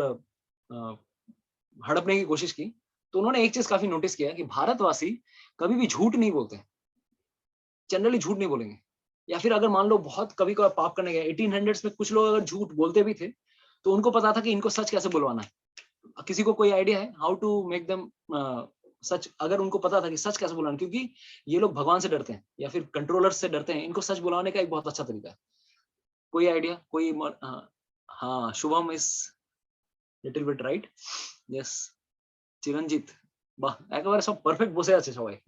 A: हड़पने की कोशिश की तो उन्होंने एक चीज काफी नोटिस किया कि भारतवासी कभी भी झूठ नहीं बोलते, जनरली झूठ नहीं बोलेंगे। या फिर अगर मान लो बहुत कभी कभी पाप करने गए 1800s में, कुछ लोग अगर झूठ बोलते भी थे तो उनको पता था कि इनको सच कैसे बुलवाना है। किसी को कोई आइडिया है how to make them such? अगर उनको पता था कि सच कैसे बुलाना, क्योंकि ये लोग भगवान से डरते हैं या फिर कंट्रोलर्स से डरते हैं, इनको सच बुलाने का एक बहुत अच्छा तरीका है। कोई आइडिया? कोई हाँ, Shubham is little bit right. Yes, Chiranjit, वाह, एकेबारे सब परफेक्ट बसे আছে সবাই।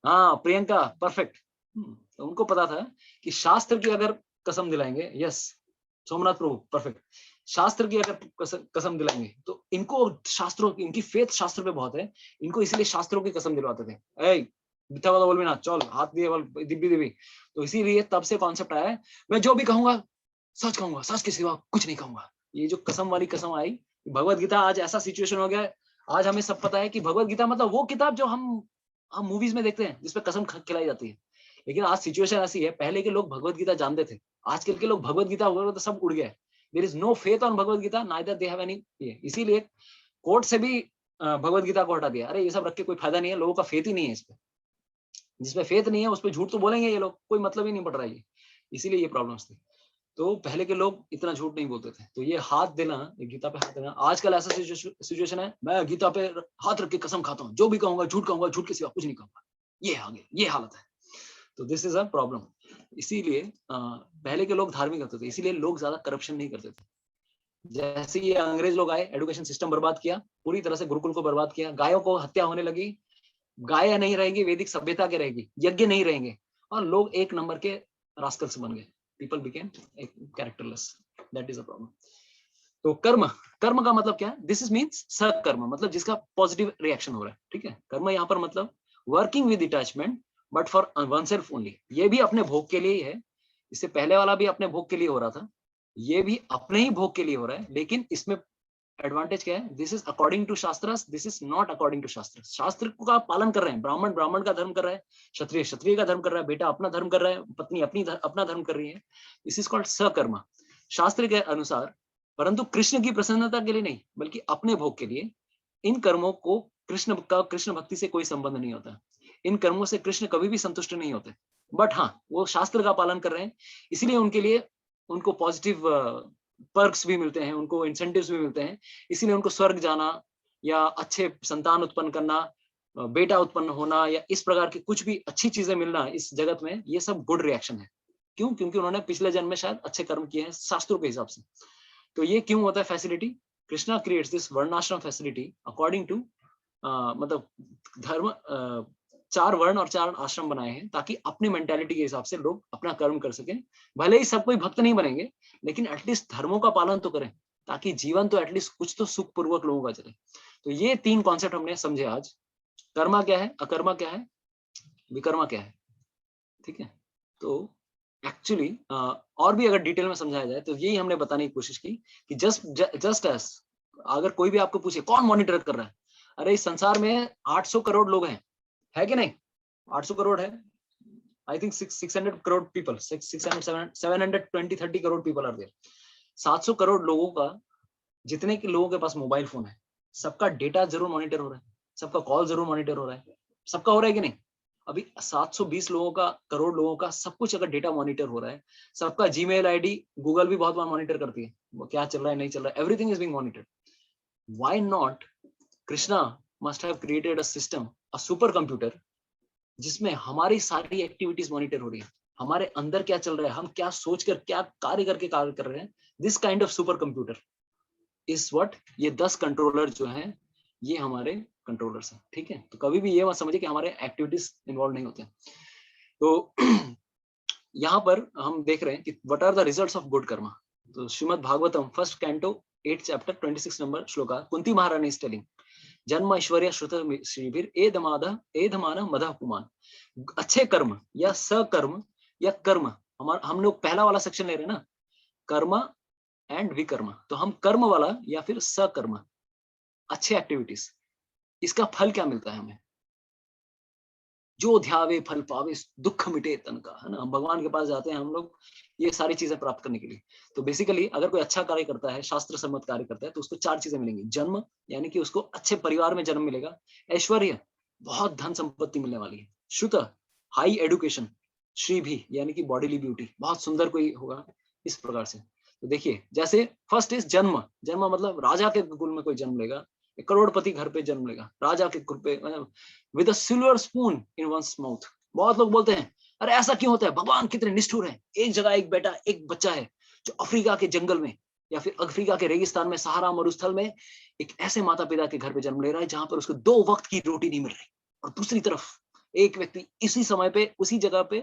A: हाँ, प्रियंका परफेक्ट। तो उनको पता था कि शास्त्र की अगर कसम दिलाएंगे, यस सोमनाथ प्रभु परफेक्ट, शास्त्र की अगर कसम दिलाएंगे तो इनको शास्त्रों, इनकी फेथ शास्त्र पे बहुत है, इनको इसलिए शास्त्रों की कसम दिलवाते थे। मिथ्या वाला बोल भी ना, चल हाथ दिए दिव्य दिव्य। तो इसीलिए तब से कॉन्सेप्ट आया है, मैं जो भी कहूंगा सच कहूंगा, सच के सिवा कुछ नहीं कहूंगा। ये जो कसम वाली कसम आई, भगवत गीता, आज ऐसा सिचुएशन हो गया है, आज हमें सब पता है कि भगवत गीता मतलब वो किताब जो हम मूवीज में देखते हैं जिसपे कसम खिलाई जाती है। लेकिन आज सिचुएशन ऐसी है, पहले के लोग भगवत गीता जानते थे, आजकल के लोग भगवत गीता हुआ तो सब उड़ गया। There is no faith on Bhagavad Gita, neither they have any. इसीलिए कोर्ट से भी भगवत गीता को हटा दिया। अरे ये सब रख के कोई फायदा नहीं है, लोगों का फेथ ही नहीं है इस पे। जिसपे फेथ नहीं है उस पे झूठ तो बोलेंगे ये लोग, कोई मतलब ही नहीं पड़ रहा है। इसीलिए ये प्रॉब्लम्स थी। तो पहले के लोग इतना झूठ नहीं बोलते थे। तो ये हाथ देना, गीता पे हाथ देना, आजकल ऐसा सिचुएशन है, मैं गीता पे हाथ रख के कसम खाता हूँ, जो भी कहूंगा झूठ कहूंगा, झूठ के सिवा कुछ नहीं कहूंगा। ये आगे ये हालत है। तो दिस इज अ प्रॉब्लम। इसीलिए पहले के लोग धार्मिक होते थे, इसीलिए लोग ज्यादा करप्शन नहीं करते थे। जैसे ये अंग्रेज लोग आए, एजुकेशन सिस्टम बर्बाद किया, पूरी तरह से गुरुकुल को बर्बाद किया, गायों को हत्या होने लगी, गाय नहीं रहेगी, वैदिक सभ्यता के रहेगी, यज्ञ नहीं रहेंगे, और लोग एक नंबर के रास्कल्स बन गए। People became characterless. That is a problem. तो कर्म, कर्म का मतलब क्या है? दिस इज मीन्स सकर्म, मतलब जिसका पॉजिटिव रिएक्शन हो रहा है। ठीक है, कर्म यहाँ पर मतलब working with detachment but for one self only. ये भी अपने भोग के लिए ही है, इससे पहले वाला भी अपने भोग के लिए हो रहा था, ये भी अपने ही भोग के लिए हो रहा है। लेकिन इसमें एडवांटेज क्या है? This is according to shastras, this is not according to shastra. शास्त्र का पालन कर रहे हैं, ब्राह्मण ब्राह्मण का धर्म कर रहा है, क्षत्रिय क्षत्रिय का धर्म कर रहा है, बेटा अपना धर्म कर रहा है, पत्नी अपना धर्म कर रही है। दिस इज कॉल्ड सकर्म, शास्त्र के अनुसार, परंतु कृष्ण की प्रसन्नता के लिए नहीं, बल्कि अपने भोग के लिए। इन कर्मों को कृष्ण भक्ति से कोई संबंध नहीं होता। इन कर्मों से कृष्ण कभी भी संतुष्ट नहीं होते। बट हाँ, वो शास्त्र का पालन कर रहे हैं, इसलिए उनके लिए उनको पॉजिटिव पर्क्स भी मिलते हैं, उनको इंसेंटिव्स भी मिलते हैं। इसीलिए उनको स्वर्ग जाना या अच्छे संतान उत्पन्न करना, बेटा उत्पन्न होना, या इस प्रकार की कुछ भी अच्छी चीजें मिलना इस जगत में, ये सब गुड रिएक्शन है। क्यों? क्योंकि उन्होंने पिछले जन्म में शायद अच्छे कर्म किए हैं शास्त्रों के हिसाब से। तो ये क्यों होता है फैसिलिटी? कृष्णा क्रिएट्स दिस वर्णाश्रम फैसिलिटी अकॉर्डिंग टू, मतलब धर्म, 4 वर्ण और 4 आश्रम बनाए हैं ताकि अपनी मेंटालिटी के हिसाब से लोग अपना कर्म कर सकें। भले ही सब कोई भक्त नहीं बनेंगे, लेकिन एटलीस्ट धर्मों का पालन तो करें, ताकि जीवन तो एटलीस्ट कुछ तो सुख पूर्वक लोगों का चले। तो ये 3 कॉन्सेप्ट हमने समझे आज। कर्मा क्या है, अकर्मा क्या है, विकर्मा क्या है। ठीक है, तो एक्चुअली और भी अगर डिटेल में समझाया जाए तो यही हमने बताने की कोशिश की कि जस्ट एस, अगर कोई भी आपको पूछे कौन मॉनिटर कर रहा है, अरे इस संसार में 800 करोड़ लोग हैं, है कि नहीं? 800 करोड़ है, I think 600 crore people, 600 720 30 crore people are there. 700 crore लोगों का, जितने के लोगों के पास मोबाइल फोन है, सबका डेटा जरूर मॉनिटर हो रहा है, सबका कॉल जरूर मॉनिटर हो रहा है, सबका हो रहा है कि नहीं? अभी 720 लोगों का, करोड़ लोगों का सब कुछ अगर डेटा मॉनिटर हो रहा है, सबका जीमेल आईडी गूगल भी बहुत बार मॉनिटर करती है, वो क्या चल रहा है नहीं चल रहा है, everything is being monitored. Why not Krishna must have created a system, a super computer, जिसमें हमारी सारी एक्टिविटीज मॉनिटर हो रही है, हमारे अंदर क्या चल रहा है, हम क्या सोचकर क्या कार्य करके कार्य कर रहे हैं। This kind of super computer is what, ये 10 कंट्रोलर जो हैं ये हमारे कंट्रोलर्स हैं, ठीक है? तो कभी भी ये मत समझिए कि हमारे एक्टिविटीज इन्वॉल्व नहीं होते हैं। तो यहाँ पर हम देख रहे हैं कि what are the results of good karma. तो Shrimad Bhagavatam first canto 8 chapter 26 number shloka, Kunti Maharani is telling, जन्म ऐश्वर्य श्रुत श्रीभिर एधमान मदः पुमान। अच्छे कर्म या सकर्म या कर्म, हमारा हम लोग पहला वाला सेक्शन ले रहे हैं ना, कर्म एंड विकर्म, तो हम कर्म वाला या फिर सकर्म, अच्छे एक्टिविटीज, इसका फल क्या मिलता है हमें? जो ध्यावे फल पावे दुख मिटे तन का, है ना? हम भगवान के पास जाते हैं हम लोग ये सारी चीजें प्राप्त करने के लिए। तो बेसिकली अगर कोई अच्छा कार्य करता है, शास्त्र सम्मत कार्य करता है, तो उसको 4 चीजें मिलेंगी। जन्म, यानी कि उसको अच्छे परिवार में जन्म मिलेगा। ऐश्वर्य, बहुत धन संपत्ति मिलने वाली है। श्रुत, हाई एडुकेशन। श्री भी, यानी कि बॉडीली ब्यूटी, बहुत सुंदर कोई होगा, इस प्रकार से। तो देखिए, जैसे फर्स्ट इज जन्म, जन्म मतलब राजा के कुल में कोई जन्म लेगा, एक करोड़पति घर पे जन्म लेगा, राजा के कुल पे, with a silver spoon in one's mouth. बहुत लोग बोलते हैं अरे ऐसा क्यों होता है, भगवान कितने निष्ठुर हैं, एक जगह एक बेटा एक बच्चा है जो अफ्रीका के जंगल में या फिर अफ्रीका के रेगिस्तान में, सहारा मरुस्थल में एक ऐसे माता पिता के घर पे जन्म ले रहा है जहां पर उसको 2 वक्त की रोटी नहीं मिल रही, और दूसरी तरफ एक व्यक्ति इसी समय पे, उसी जगह पे,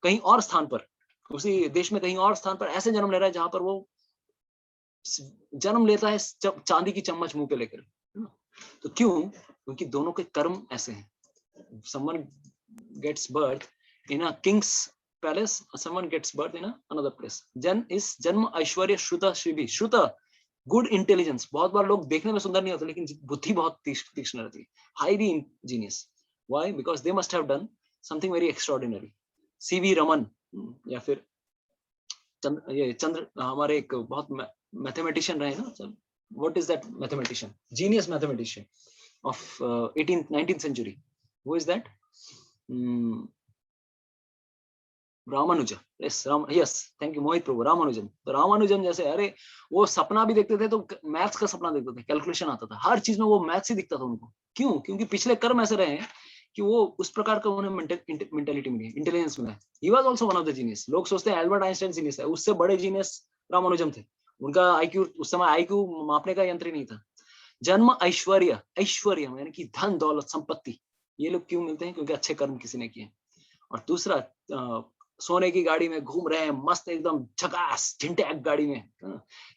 A: कहीं और स्थान पर, उसी देश में कहीं और स्थान पर ऐसे जन्म ले रहा है जहां पर वो जन्म लेता है चांदी की चम्मच मुंह पे लेकर। तो क्यों? क्योंकि दोनों के कर्म ऐसे हैं। someone gets birth in a king's palace, someone gets birth in another place. जन्म ऐश्वर्य श्रुता श्रीभी, श्रुता गुड इंटेलिजेंस, बहुत बार लोग देखने में सुंदर नहीं होते लेकिन बुद्धि बहुत तीक्ष्ण रहती है, highly genius. Why? Because they must have done something very extraordinary. CV Raman, या फिर ये चंद्र, हमारे एक बहुत मैथमेटिशियन रहे ना, what is that mathematician, genius mathematician of 18th 19th century, who is that? Ramanujan. Yes, thank you Mohit Prabhu, Ramanujan. तो रामानुजन जैसे, अरे वो सपना भी देखते थे तो मैथ्स का सपना देखते थे, कैलकुलेशन आता था, हर चीज में वो मैथ्स ही दिखता था उनको। क्यों? क्योंकि पिछले कर्म ऐसे रहे हैं कि वो उस प्रकार का उन्हें मेंटेलिटी मिली, इंटेलिजेंस मिला। He was also one of the genius. लोग सोचते हैं एल्बर्ट आइंस्टाइन जीनियस है, उससे बड़े जीनियस रामानुजन थे। उनका आईक्यू, उस समय आईक्यू मापने का यंत्र ही नहीं था। जन्म ऐश्वर्य, ऐश्वर्य यानी कि धन दौलत संपत्ति, ये लोग क्यों मिलते हैं? क्योंकि अच्छे कर्म किसी ने किए। और दूसरा, सोने की गाड़ी में घूम रहे हैं, मस्त एकदम झकास झिंटैक गाड़ी में,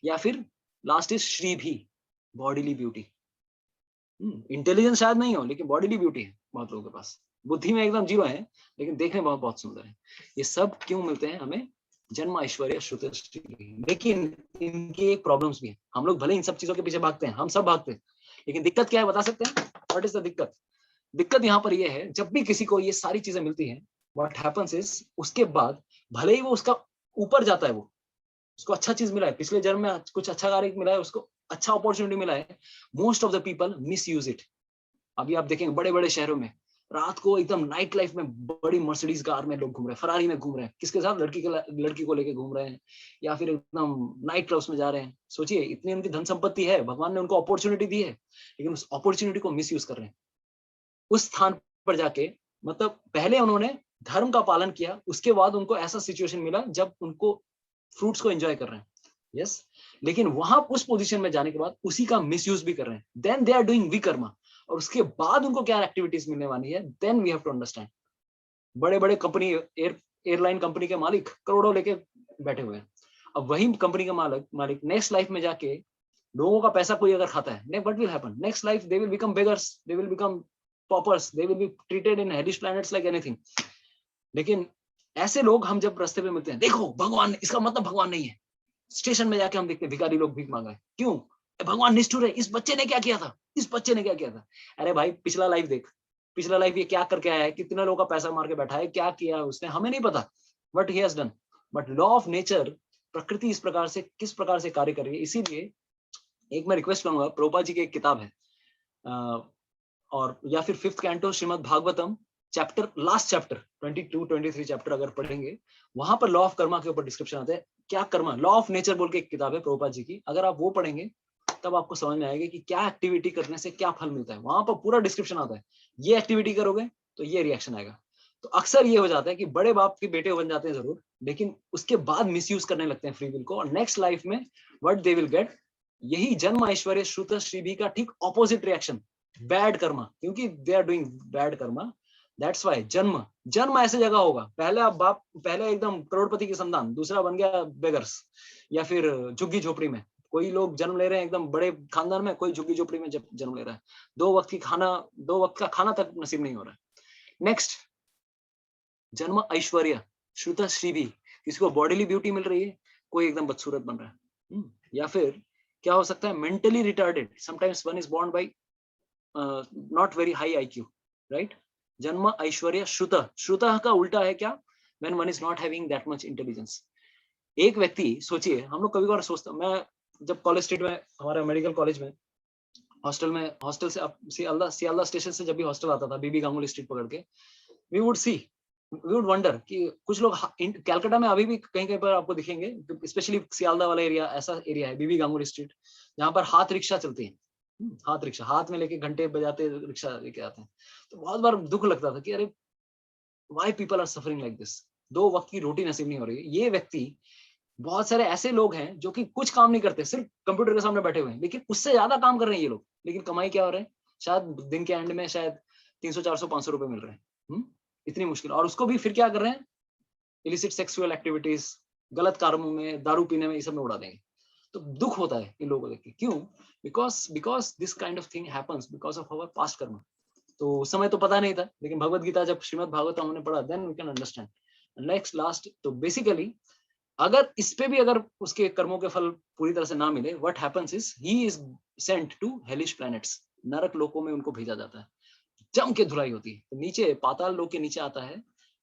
A: या फिर लास्ट इज श्री भी, बॉडीली ब्यूटी। इंटेलिजेंस शायद नहीं हो लेकिन बॉडीली ब्यूटी है बहुत लोगों के पास, बुद्धि में एकदम जीरो है लेकिन देखने बहुत बहुत सुंदर है। ये सब क्यों मिलते हैं हमें? जन्म ऐश्वर्य श्रुत श्री। लेकिन इनकी एक प्रॉब्लम्स भी है। हम लोग भले इन सब चीजों के पीछे भागते हैं, हम सब भागते हैं, लेकिन दिक्कत क्या है बता सकते हैं? व्हाट इज द दिक्कत? दिक्कत यहाँ पर यह है, जब भी किसी को ये सारी चीजें मिलती हैं, व्हाट हैपेंस इज, उसके बाद भले ही वो उसका ऊपर जाता है, वो उसको अच्छा चीज मिला है, पिछले जन्म में कुछ अच्छा कार्य मिला है, उसको अच्छा अपॉर्चुनिटी मिला है, most of the people miss use it. अभी आप देखेंगे बड़े बड़े शहरों में रात को एकदम नाइट लाइफ में बड़ी मर्सिडीज कार में लोग घूम रहे हैं, फरारी में घूम रहे हैं, किसके साथ? लड़की को लेके घूम रहे हैं, या फिर एकदम नाइट क्लब्स में जा रहे हैं। सोचिए, इतनी उनकी धन संपत्ति है, भगवान ने उनको अपॉर्चुनिटी दी है, लेकिन उस अपॉर्चुनिटी को मिस यूज कर रहे हैं। उस स्थान पर जाके, मतलब पहले उन्होंने धर्म का पालन किया, उसके बाद उनको ऐसा सिचुएशन मिला जब उनको फ्रूट्स को एंजॉय कर रहे हैं, यस, लेकिन वहां उस पोजीशन में जाने के बाद उसी का मिसयूज भी कर रहे हैं, then they are doing vikarma. और उसके बाद उनको क्या एक्टिविटीज मिलने वाली है, then we have to understand. बड़े बड़े कंपनी, एयरलाइन कंपनी के मालिक करोड़ों लेके बैठे हुए हैं। अब वही कंपनी का मालिक नेक्स्ट लाइफ में जाके लोगों का पैसा कोई अगर खाता है, what will happen? Next life they will become beggars, they will become poppers, they will be treated in hellish planets like anything. लेकिन ऐसे लोग हम जब रास्ते पे मिलते हैं, देखो भगवान, इसका मतलब भगवान नहीं है। स्टेशन में जाके हम देखते हैं भिखारी लोग भीख मांग रहे हैं, क्यों? भगवान निष्ठुर है, इस बच्चे ने क्या किया था, इस बच्चे ने क्या किया था। अरे भाई पिछला लाइफ देख, पिछला लाइफ ये क्या करके आया है, कितने लोगों का पैसा मार के बैठा है, क्या किया उसने, हमें नहीं पता what he has done. But law of nature, प्रकृति इस प्रकार से किस प्रकार से कार्य कर रही है। इसीलिए एक मैं रिक्वेस्ट करूंगा, प्रभुपाद जी की एक किताब है और या फिर 5th canto Srimad Bhagavatam chapter, last chapter 22 23 chapter अगर पढ़ेंगे, वहां पर लॉ ऑफ कर्मा के ऊपर डिस्क्रिप्शन आता है। क्या कर्मा, लॉ ऑफ नेचर बोल के एक किताब है प्रभुपाद जी की, अगर आप वो पढ़ेंगे तब आपको समझ में आएगा कि क्या एक्टिविटी करने से क्या फल मिलता है। वहां पर पूरा डिस्क्रिप्शन आता है, ये एक्टिविटी करोगे तो ये रिएक्शन आएगा। तो अक्सर ये हो जाता है कि बड़े बाप के बेटे बन जाते हैं जरूर, लेकिन उसके बाद मिसयूज करने लगते हैं फ्री विल को, और नेक्स्ट लाइफ में व्हाट दे विल गेट, यही जन्म ऐश्वर्य श्रुत श्रीभी का ठीक ऑपोजिट रिएक्शन, बैड कर्मा, क्योंकि they are doing bad karma. That's why जन्म, जन्म ऐसे जगह होगा, पहला बाप, पहले एकदम करोड़पति की संतान, दूसरा बन गया बेगर्स या फिर झुग्गी झोपड़ी में। कोई लोग जन्म ले रहे हैं एकदम बड़े खानदान में, कोई झुग्गी झोपड़ी में जन्म ले रहा है, 2 वक्त का खाना तक नसीब नहीं हो रहा है। नेक्स्ट, जन्म ऐश्वर्य श्रुत श्रीभी, किसी को बॉडीली ब्यूटी मिल रही है, कोई एकदम बदसूरत बन रहा है। या फिर क्या हो सकता है, mentally retarded, sometimes one is born by not very high IQ, right. जन्म ऐश्वर्य श्रुत, श्रुत का उल्टा है क्या, when one is not having that much intelligence. एक व्यक्ति, सोचिए, हम लोग कभी कभार सोचते, मैं जब कॉलेज स्ट्रीट में, हमारा मेडिकल कॉलेज में हॉस्टल से सियालदा स्टेशन से जब भी हॉस्टल आता था, बीबी गांगुली स्ट्रीट पकड़ के, वी वुड वंडर कि कुछ लोग कलकत्ता में अभी भी कहीं कहीं पर आपको दिखेंगे, स्पेशली सियालदा वाला एरिया, ऐसा एरिया है बीबी गांगुली स्ट्रीट, जहाँ पर हाथ रिक्शा चलती है, हाथ रिक्शा, हाथ में लेके घंटे बजाते रिक्शा लेके आते हैं। तो बहुत बार दुख लगता था कि अरे why people are suffering like this, 2 वक्त की रोटी नसीब नहीं हो रही है। ये व्यक्ति, बहुत सारे ऐसे लोग हैं जो कि कुछ काम नहीं करते, सिर्फ कंप्यूटर के सामने बैठे हुए हैं, लेकिन उससे ज्यादा काम कर रहे हैं ये लोग, लेकिन कमाई क्या हो रहा है, शायद दिन के एंड में शायद 300 400 500 रुपए मिल रहे हैं। इतनी मुश्किल, और उसको भी फिर क्या कर रहे हैं, इलिसिट सेक्सुअल एक्टिविटीज, गलत कामों में, दारू पीने में, ये सब में उड़ा देंगे। तो दुख होता है इन लोगों को देख के, क्यों, because this kind of thing happens because of our past karma. तो उस समय तो पता नहीं था, लेकिन भगवत गीता जब श्रीमद् भागवतम हमने पढ़ा, then we can understand. Next last, तो बेसिकली अगर इस पे भी अगर उसके कर्मों के फल पूरी तरह से ना मिले, what happens is he is sent to hellish planets, नरक लोकों में उनको भेजा जाता है, जम के धुलाई होती है। तो नीचे पाताल लोक के नीचे आता है,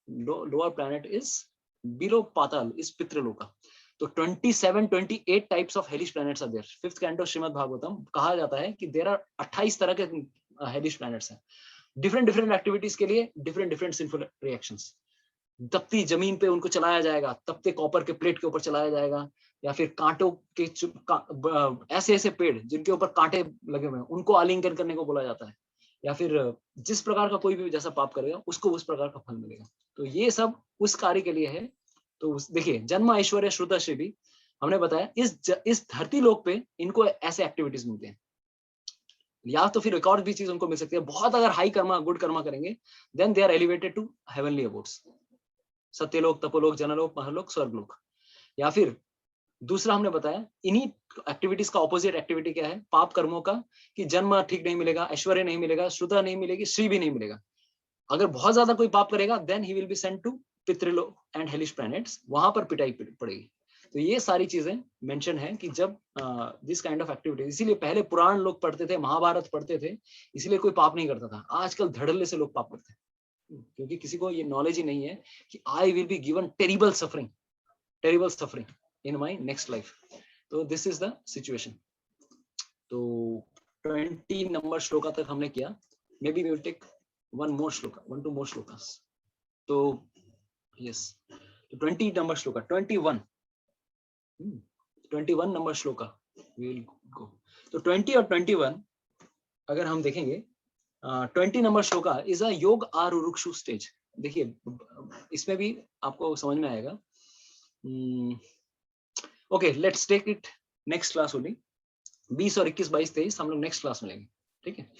A: lower planet is below Patal, is Pitriloka. तो 27 28 types of hellish planets are there. 5th canto Srimad Bhagavatam कहा जाता है कि देयर आर 28 तरह के हेलिश प्लैनेट्स हैं, डिफरेंट एक्टिविटीज के लिए डिफरेंट सिंफुल रिएक्शंस। तपती जमीन पे उनको चलाया जाएगा, तपते कॉपर के प्लेट के ऊपर चलाया जाएगा, या फिर कांटों के ऐसे ऐसे पेड़ जिनके ऊपर कांटे लगे हुए हैं, उनको आलिंगन करने को बोला जाता है। या फिर जिस प्रकार का कोई भी जैसा पाप करेगा उसको उस प्रकार का फल मिलेगा। तो ये सब उस कार्य के लिए है। तो देखिए, जन्म ऐश्वर्य श्रुत श्रीभी, हमने बताया इस धरती लोक पे इनको ऐसे एक्टिविटीज मिलते हैं। या तो फिर एक और भी चीज उनको मिल सकती है, बहुत अगर हाई कर्मा, गुड कर्मा करेंगे, then they are elevated to heavenly abodes, Satyaloka, Tapoloka, जनलोक, महलोक, स्वर्गलोक। या फिर दूसरा हमने बताया, इन्हीं एक्टिविटीज का ऑपोजिट एक्टिविटी क्या है, पाप कर्मों का, कि जन्म ठीक नहीं मिलेगा, ऐश्वर्य नहीं मिलेगा, श्रुता नहीं मिलेगी, श्री भी नहीं मिलेगा। अगर बहुत ज्यादा कोई पाप करेगा, then he will be sent to Pitriloka and hellish planets, वहां पर पिटाई पड़ेगी। तो ये सारी चीजें मेंशन है कि जब दिस काइंड ऑफ एक्टिविटी, इसीलिए पहले पुराण लोग पढ़ते थे, महाभारत पढ़ते थे, इसलिए कोई पाप नहीं करता था। आजकल धड़ल्ले से लोग पाप करते हैं, क्योंकि किसी को ये नॉलेज ही नहीं है कि I will be given terrible suffering in my next life. तो दिस इज द सिचुएशन। तो 20 नंबर श्लोका तक हमने किया, maybe we will take one to more shlokas. तो yes, 20 नंबर श्लोका, 21 नंबर श्लोका we will go. तो 20 और 21 अगर हम देखेंगे, 20 नंबर श्लोका इज अ योग आरुरुक्षु स्टेज। देखिए, इसमें भी आपको समझ में आएगा। Okay, let's take it next class only. 20 और 21 22 23 हम लोग नेक्स्ट क्लास में लेंगे, ठीक है।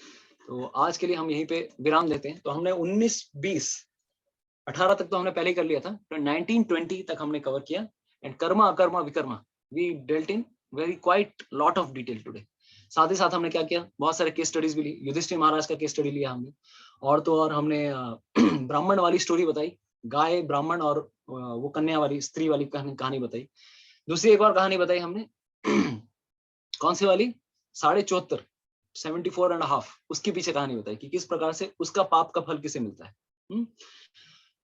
A: तो आज के लिए हम यहीं पे विराम देते हैं। तो हमने 19 20 18 तक तो हमने पहले ही कर लिया था, तो 19 20 तक हमने कवर किया। And karma akarma vikarma we dealt in very quite lot of detail today. साथ ही साथ हमने क्या किया, बहुत सारे केस स्टडीज भी ली। युधिष्ठिर महाराज का केस स्टडी लिया हमने, और तो और हमने ब्राह्मण वाली स्टोरी बताई, गाय ब्राह्मण और वो कन्या वाली स्त्री वाली कहानी बताई। दूसरी एक और कहानी बताई हमने कौन सी वाली, 74, 74.5, उसके पीछे कहानी बताई कि किस प्रकार से उसका पाप का फल किसे मिलता है।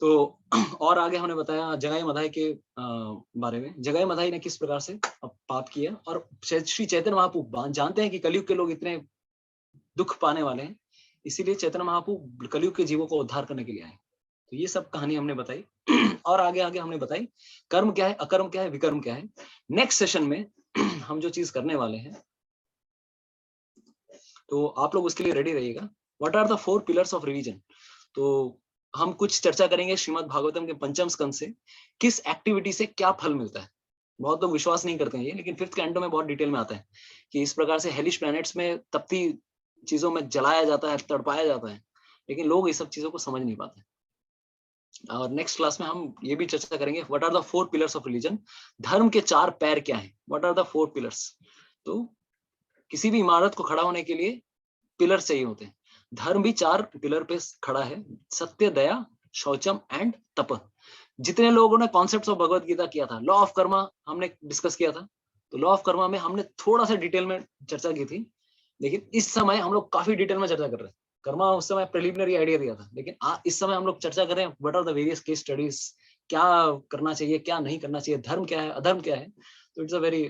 A: तो और आगे हमने बताया जगाई मधाई के बारे में, जगाई मधाई ने किस प्रकार से पाप किया, और श्री चैतन्य महाप्रभु जानते हैं कि कलयुग के लोग इतने दुख पाने वाले हैं, इसीलिए चैतन्य महाप्रभु कलयुग के जीवों को उद्धार करने के लिए आए। तो ये सब कहानी हमने बताई और आगे आगे हमने बताई कर्म क्या है, अकर्म क्या है, विकर्म क्या है। नेक्स्ट सेशन में हम जो चीज करने वाले हैं, तो आप लोग उसके लिए रेडी रहिएगा। What are the 4 pillars of religion. तो हम कुछ चर्चा करेंगे श्रीमद् भागवतम के पंचम स्कंद से किस एक्टिविटी से क्या फल मिलता है। बहुत लोग विश्वास नहीं करते हैं ये, लेकिन 5th कैंटो में बहुत डिटेल में आता है कि इस प्रकार से हेलिश प्लैनेट्स में तपती चीजों में जलाया जाता है, तड़पाया जाता है, लेकिन लोग इस सब चीजों को समझ नहीं पाते। और नेक्स्ट क्लास में हम ये भी चर्चा करेंगे what are the 4 pillars of religion. धर्म के 4 पैर क्या हैं, व्हाट आर द 4 पिलर्स। तो किसी भी इमारत को खड़ा होने के लिए पिलर चाहिए होते हैं, धर्म भी 4 पिलर पे खड़ा है, सत्य, दया, शौचम एंड तप। जितने लोगों ने कॉन्सेप्ट्स ऑफ भगवत गीता किया था, लॉ ऑफ कर्मा हमने डिस्कस किया था, तो लॉ ऑफ कर्मा में हमने थोड़ा सा डिटेल में चर्चा की थी, लेकिन इस समय हम लोग काफी डिटेल में चर्चा कर रहे हैं। कर्मा उस समय प्रिलिमिनरी आइडिया दिया था, लेकिन इस समय हम लोग चर्चा कर रहे हैं what are the various case studies, क्या करना चाहिए क्या नहीं करना चाहिए, धर्म क्या है अधर्म क्या है। तो इट्स अ वेरी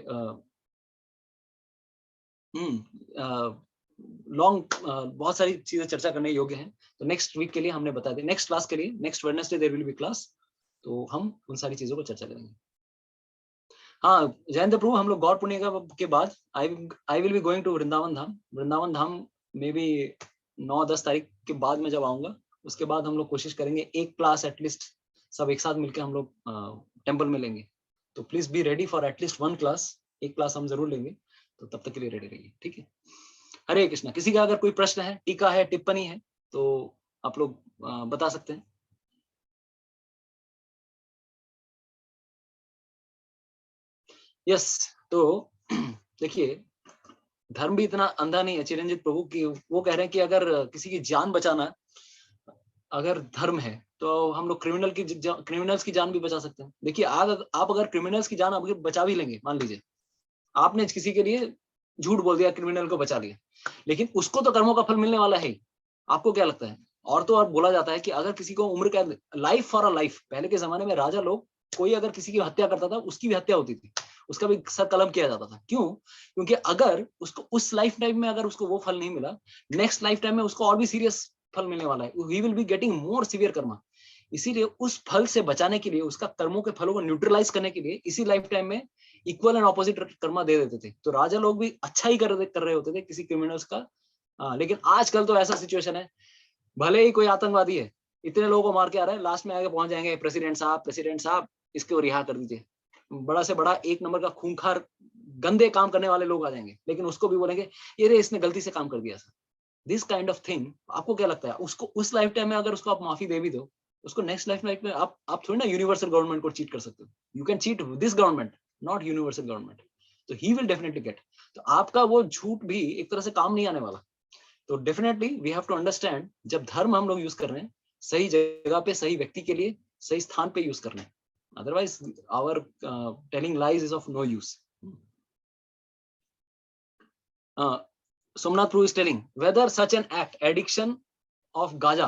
A: लॉन्ग, बहुत सारी चीजें चर्चा करने योग्य हैं। तो नेक्स्ट वीक के लिए हमने बता दिया, नेक्स्ट क्लास के लिए next Wednesday there will be class, तो हम उन सारी चीजों को चर्चा करेंगे। हाँ जयंत प्रभु, हम लोग गौर पूर्णिमा के बाद I will be going to Vrindavan Dham. Vrindavan Dham में भी 9-10 तारीख के बाद में जब आऊंगा, उसके बाद हम लोग कोशिश करेंगे एक क्लास एटलीस्ट सब एक साथ मिलकर हम लोग टेम्पल में लेंगे। तो please be ready for at least 1 class, एक क्लास हम जरूर लेंगे, तो तब तक के लिए रेडी रहिए, ठीक है। हरे कृष्णा। किसी का अगर कोई प्रश्न है, टीका है, टिप्पणी है, तो आप लोग बता सकते हैं। यस, तो देखिए धर्म भी इतना अंधा नहीं है चिरंजीत प्रभु की, वो कह रहे हैं कि अगर किसी की जान बचाना अगर धर्म है, तो हम लोग क्रिमिनल्स की जान भी बचा सकते हैं। देखिए आप अगर क्रिमिनल्स की जान अगर बचा भी लेंगे, मान लीजिए आपने किसी के लिए झूठ बोल दिया, क्रिमिनल को बचा लिया, लेकिन उसको तो कर्मों का फल मिलने वाला है। आपको क्या लगता है? और तो और बोला जाता है कि अगर किसी को उम्र कैद, लाइफ फॉर अ लाइफ, पहले के जमाने में राजा लोग, कोई अगर किसी की हत्या करता था उसकी भी हत्या होती थी, उसका भी सर कलम किया जाता था। क्यों? क्योंकि अगर उसको उस लाइफ टाइम में अगर उसको वो फल नहीं मिला, नेक्स्ट लाइफ टाइम में उसको और भी सीरियस फल मिलने वाला है, ही will be getting more severe Karma. इसीलिए उस फल से बचाने के लिए, उसका कर्मों के फलों को न्यूट्रलाइज करने के लिए इसी लाइफ टाइम में इक्वल एंड ऑपोजिट कर्मा दे देते थे। तो राजा लोग भी अच्छा ही कर रहे होते थे किसी क्रिमिनल्स का। लेकिन आजकल तो ऐसा सिचुएशन है, भले ही कोई आतंकवादी है, इतने लोगों को मार के आ रहा है, लास्ट में आगे पहुंच जाएंगे प्रेसिडेंट साहब इसको रिहा कर दीजिए। बड़ा से बड़ा एक नंबर का खूंखार गंदे काम करने वाले लोग आ जाएंगे, लेकिन उसको भी बोलेंगे ये रे इसने गलती से काम कर दिया। दिस काइंड ऑफ थिंग, आपको क्या लगता है उसको उस लाइफ टाइम में अगर उसको आप माफी दे भी दो, उसको नेक्स्ट लाइफ में आप थोड़ी ना यूनिवर्सल गवर्नमेंट को चीट कर सकते हो। You can cheat this government, not universal government. तो ही विल डेफिनेटली गेट। तो आपका वो झूठ भी एक तरह से काम नहीं आने वाला। तो definitely we have to understand, जब धर्म हम लोग यूज कर रहे हैं, सही जगह पे, सही व्यक्ति के लिए, सही स्थान पे यूज करना है। Otherwise our telling lies is of no use. Somnath Prabhu is telling whether such an act, addiction of gaja,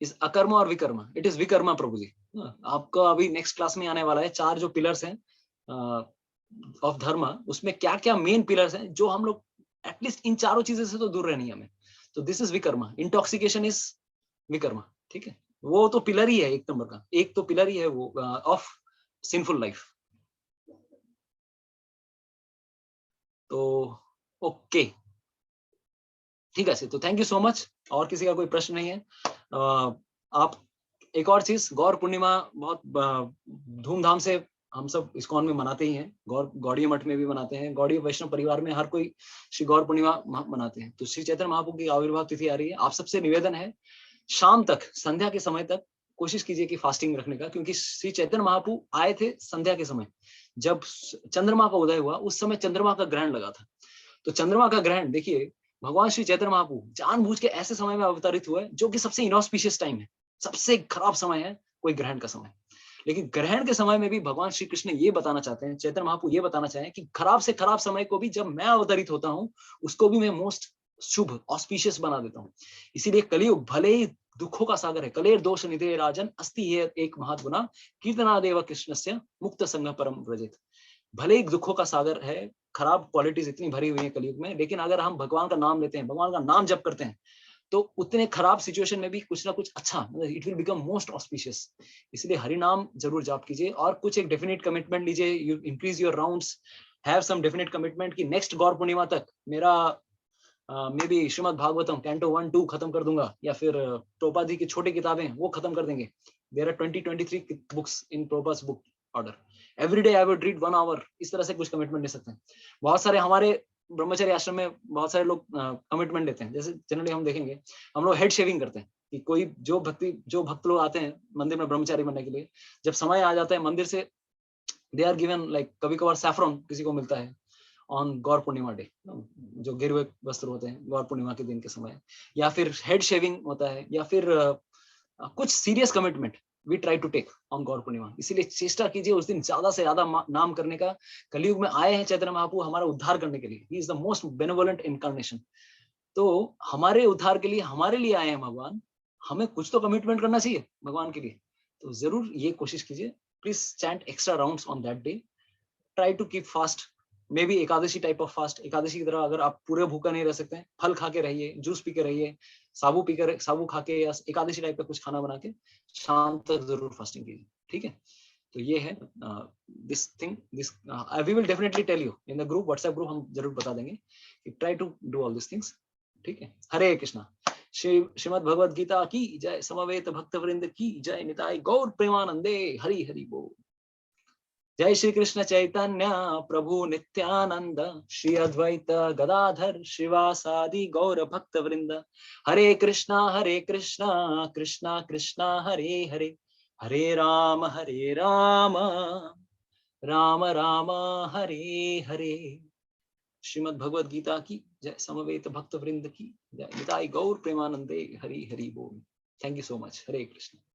A: is अकर्मा और विकर्मा। इट इज विकर्मा प्रभु जी। आपका अभी नेक्स्ट क्लास में आने वाला है 4 जो पिलर्स हैं ऑफ धर्म, उसमें क्या क्या मेन पिलर्स हैं जो हम लोग एटलीस्ट इन चारों चीजों से तो दूर रहनी है हमें। तो दिस इज विकर्मा, इंटॉक्सिकेशन इज विकर्मा, ठीक है। वो तो पिलर ही है एक नंबर का, एक तो पिलर ही है वो ऑफ सिंफुल लाइफ। तो ओके, ठीक है। तो थैंक यू सो मच। और किसी का कोई प्रश्न नहीं है? आप एक और चीज, गौर पूर्णिमा बहुत धूमधाम से हम सब इस्कॉन में मनाते ही हैं, गौड़ीय मठ में भी मनाते हैं, गौड़ीय वैष्णव परिवार में हर कोई श्री गौर पूर्णिमा मनाते हैं। तो श्री चैतन्य महाप्रभु की आविर्भाव तिथि आ रही है। आप सबसे निवेदन है शाम तक, संध्या के समय तक कोशिश कीजिए कि फास्टिंग रखने का, क्योंकि श्री चैतन्य महाप्रभु आए थे संध्या के समय, जब चंद्रमा का उदय हुआ, उस समय चंद्रमा का ग्रहण लगा था। तो चंद्रमा का ग्रहण देखिए, भगवान श्री चैतन्य महाप्रभु जानबूझ के ऐसे समय में अवतरित हुए जो कि सबसे इनऑस्पिशियस टाइम है, सबसे खराब समय है कोई ग्रहण का समय। लेकिन ग्रहण के समय में भी भगवान श्री कृष्ण ये बताना चाहते हैं, चैतन्य महाप्रभु ये बताना चाहें कि खराब से खराब समय को भी जब मैं अवतरित होता हूँ, उसको भी मैं मोस्ट शुभ ऑस्पिशियस बना देता हूँ। इसीलिए कलियुग भले ही दुखों का सागर है, कलेर दोष निधे राजन अस्ति है एक महागुना कीर्तनादेव कृष्णस्य मुक्त संग परम व्रजित। भले ही दुखों का सागर है, खराब क्वालिटीज इतनी भरी हुई है कलयुग में, लेकिन अगर हम भगवान का नाम लेते हैं, भगवान का नाम जप करते हैं, तो उतने खराब सिचुएशन में भी कुछ ना कुछ अच्छा, it will become most auspicious. इसलिए हरि नाम जरूर जाप कीजिए और कुछ एक डेफिनेट कमिटमेंट लीजिए, you increase your rounds, have some definite commitment कि नेक्स्ट गौर पूर्णिमा तक मेरा maybe Srimad Bhagavatam canto 1-2 खत्म कर दूंगा, या फिर प्रभुपाद जी की छोटी किताबें वो खत्म कर देंगे। There are 20-23 books in Prabhupada book order, every day I would read 1 hour, इस तरह से कुछ कमिटमेंट ले सकते हैं। बहुत सारे हमारे ब्रह्मचर्य आश्रम में बहुत सारे लोग कमिटमेंट लेते हैं। जैसे जनरली हम देखेंगे, हम लोग हेड शेविंग करते हैं कि कोई जो भक्त लोग आते हैं मंदिर में ब्रह्मचारी बनने के लिए, जब समय आ जाता है मंदिर से, दे आर गिवन लाइक, कभी कभार सैफरॉन किसी को मिलता है ऑन गौर पूर्णिमा डे, जो गिरवे वस्त्र होते हैं गौर पूर्णिमा के दिन के समय, या फिर हेड शेविंग होता है, या फिर कुछ serious commitment we try to take on Gaura Purnima. इसीलिए चेष्टा कीजिए उस दिन ज्यादा से ज्यादा नाम करने का। कलयुग में आए हैं चैतन्य महाप्रभु हमारा उद्धार करने के लिए, he is the most benevolent incarnation. तो हमारे उद्धार के लिए, हमारे लिए आए हैं भगवान, हमें कुछ तो कमिटमेंट करना चाहिए भगवान के लिए। तो जरूर ये कोशिश कीजिए, please chant extra rounds on that day, try to keep fast, maybe Ekadashi type of fast. Ekadashi की तरह अगर आप पूरे भूखा नहीं रह सकते हैं, फल खा के रहिए, जूस पी के रहिए, साबू खा के, या एकादशी टाइप का कुछ खाना बना के शाम तक जरूर फास्टिंग कीजिए, ठीक है। तो ये है this thing, this we will definitely tell you in the group, WhatsApp group, हम जरूर बता देंगे कि try to do all this things, ठीक है। हरे कृष्णा। श्रीमद् भगवद गीता की जय, समवेत भक्त वृंद की जय, निताई गौर प्रेमानंदे, हरि हरि बोल। जय श्री कृष्ण चैतन्य प्रभु नित्यानंद, श्री अद्वैत गदाधर श्रीवासादि गौर भक्त वृंद, हरे कृष्णा कृष्णा कृष्णा हरे हरे, हरे राम राम राम हरे हरे। श्रीमद् भगवद गीता की जय, समवेत भक्त वृंद की जय, निताई गौर प्रेमानंदे, हरि हरि बोल। Thank you so much. Hare Krishna.